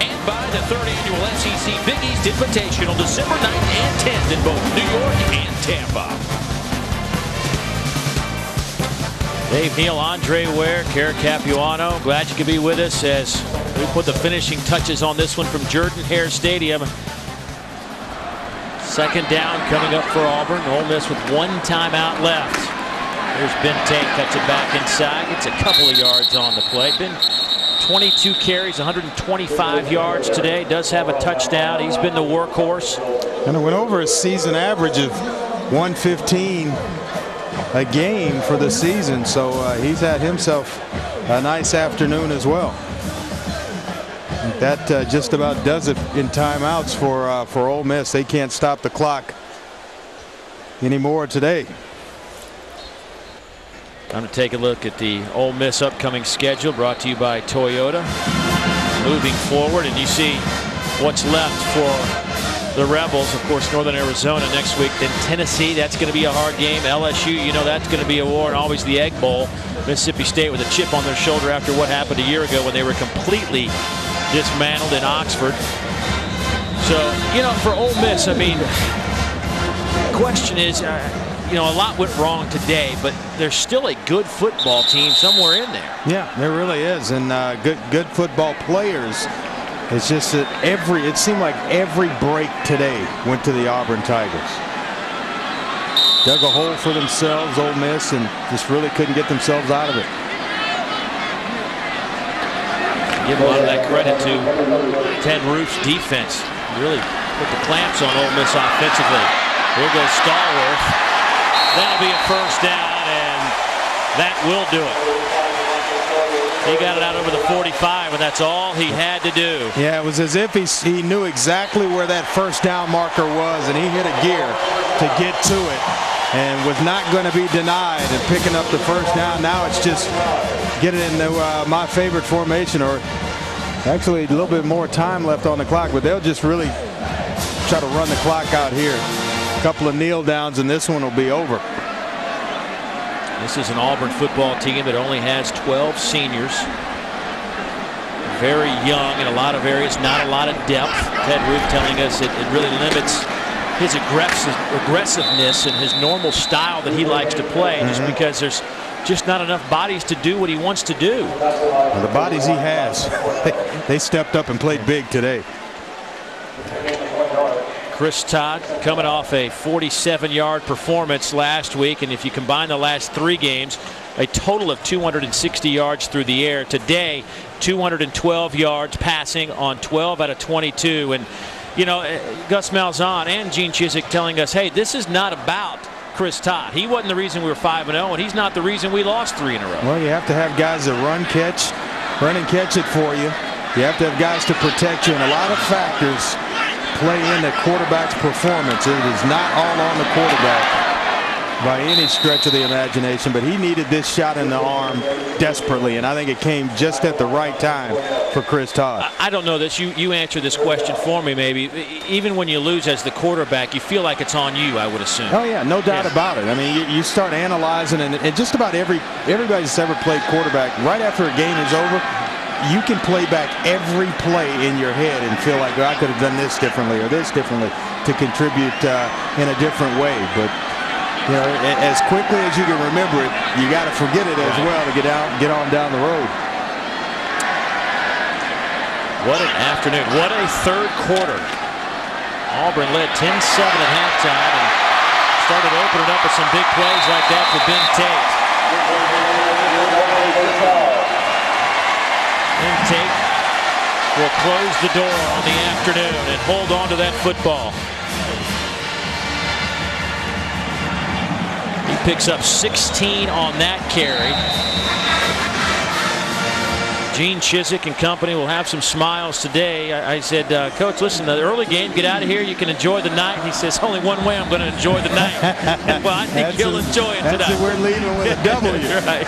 And by the 3rd annual SEC Big East Invitational, December 9th and 10th in both New York and Tampa. Dave Neal, Andre Ware, Kara Capuano, glad you could be with us as we put the finishing touches on this one from Jordan-Hare Stadium. Second down coming up for Auburn. Ole Miss with 1 timeout left. There's Ben Tate, cuts it back inside, gets a couple of yards on the play. Ben, 22 carries, 125 yards today, does have a touchdown. He's been the workhorse. And it went over a season average of 115 a game for the season, so he's had himself a nice afternoon as well. That just about does it in timeouts for Ole Miss. They can't stop the clock anymore today. Time to take a look at the Ole Miss upcoming schedule, brought to you by Toyota. Moving forward, and you see what's left for the Rebels. Of course, Northern Arizona next week, then Tennessee. That's going to be a hard game. LSU, you know that's going to be a war, and always the Egg Bowl. Mississippi State with a chip on their shoulder after what happened a year ago when they were completely dismantled in Oxford. So, you know, for Ole Miss, I mean, the question is, you know, a lot went wrong today, but there's still a good football team somewhere in there. Yeah, there really is, and good football players. It's just that it seemed like every break today went to the Auburn Tigers. Dug a hole for themselves, Ole Miss, and just really couldn't get themselves out of it. Give a lot of that credit to Ted Roof's defense. Really put the clamps on Ole Miss offensively. Here goes Stallworth. That'll be a first down, and that will do it. He got it out over the 45, and that's all he had to do. Yeah, it was as if he knew exactly where that first down marker was, and he hit a gear to get to it and was not going to be denied and picking up the first down. Now it's just get it into my favorite formation, or actually a little bit more time left on the clock, but they'll just really try to run the clock out here. A couple of kneel downs, and this one will be over. This is an Auburn football team that only has 12 seniors. Very young in a lot of areas, not a lot of depth. Ted Roof telling us it really limits his aggressiveness and his normal style that he likes to play, just because there's just not enough bodies to do what he wants to do. Well, the bodies he has, they stepped up and played big today. Chris Todd coming off a 47-yard performance last week, and if you combine the last 3 games, a total of 260 yards through the air. Today, 212 yards passing on 12 out of 22. And, you know, Gus Malzahn and Gene Chizik telling us, hey, this is not about Chris Todd. He wasn't the reason we were 5-0, and he's not the reason we lost 3 in a row. Well, you have to have guys that run and catch it for you. You have to have guys to protect you, and a lot of factors play in the quarterback's performance. It is not all on the quarterback by any stretch of the imagination, but he needed this shot in the arm desperately, and I think it came just at the right time for Chris Todd. I don't know this. You answer this question for me, maybe. Even when you lose as the quarterback, you feel like it's on you, I would assume. Oh, yeah, no doubt about it. I mean, you start analyzing, and just about everybody that's ever played quarterback, right after a game is over, you can play back every play in your head and feel like, well, I could have done this differently or this differently to contribute in a different way. But, you know, as quickly as you can remember it, you got to forget it as well to get on down the road. What an afternoon. What a third quarter. Auburn led 10-7 at halftime and started opening up with some big plays like that for Ben Tate. Ben Tate will close the door on the afternoon and hold on to that football. He picks up 16 on that carry. Gene Chizik and company will have some smiles today. I said, Coach, listen, the early game, get out of here. You can enjoy the night. He says, only one way I'm going to enjoy the night. Well, I think he'll enjoy it tonight. We're leaving with a W. Right.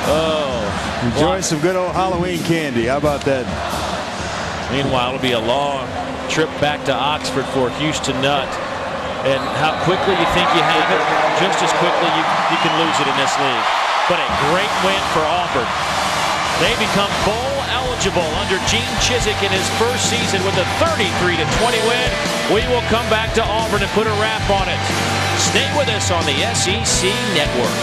Oh. Enjoy some good old Halloween candy. How about that? Meanwhile, it'll be a long trip back to Oxford for Houston Nutt. And how quickly you think you have it, just as quickly you can lose it in this league. But a great win for Auburn. They become bowl eligible under Gene Chizik in his first season with a 33-20 win. We will come back to Auburn and put a wrap on it. Stay with us on the SEC Network.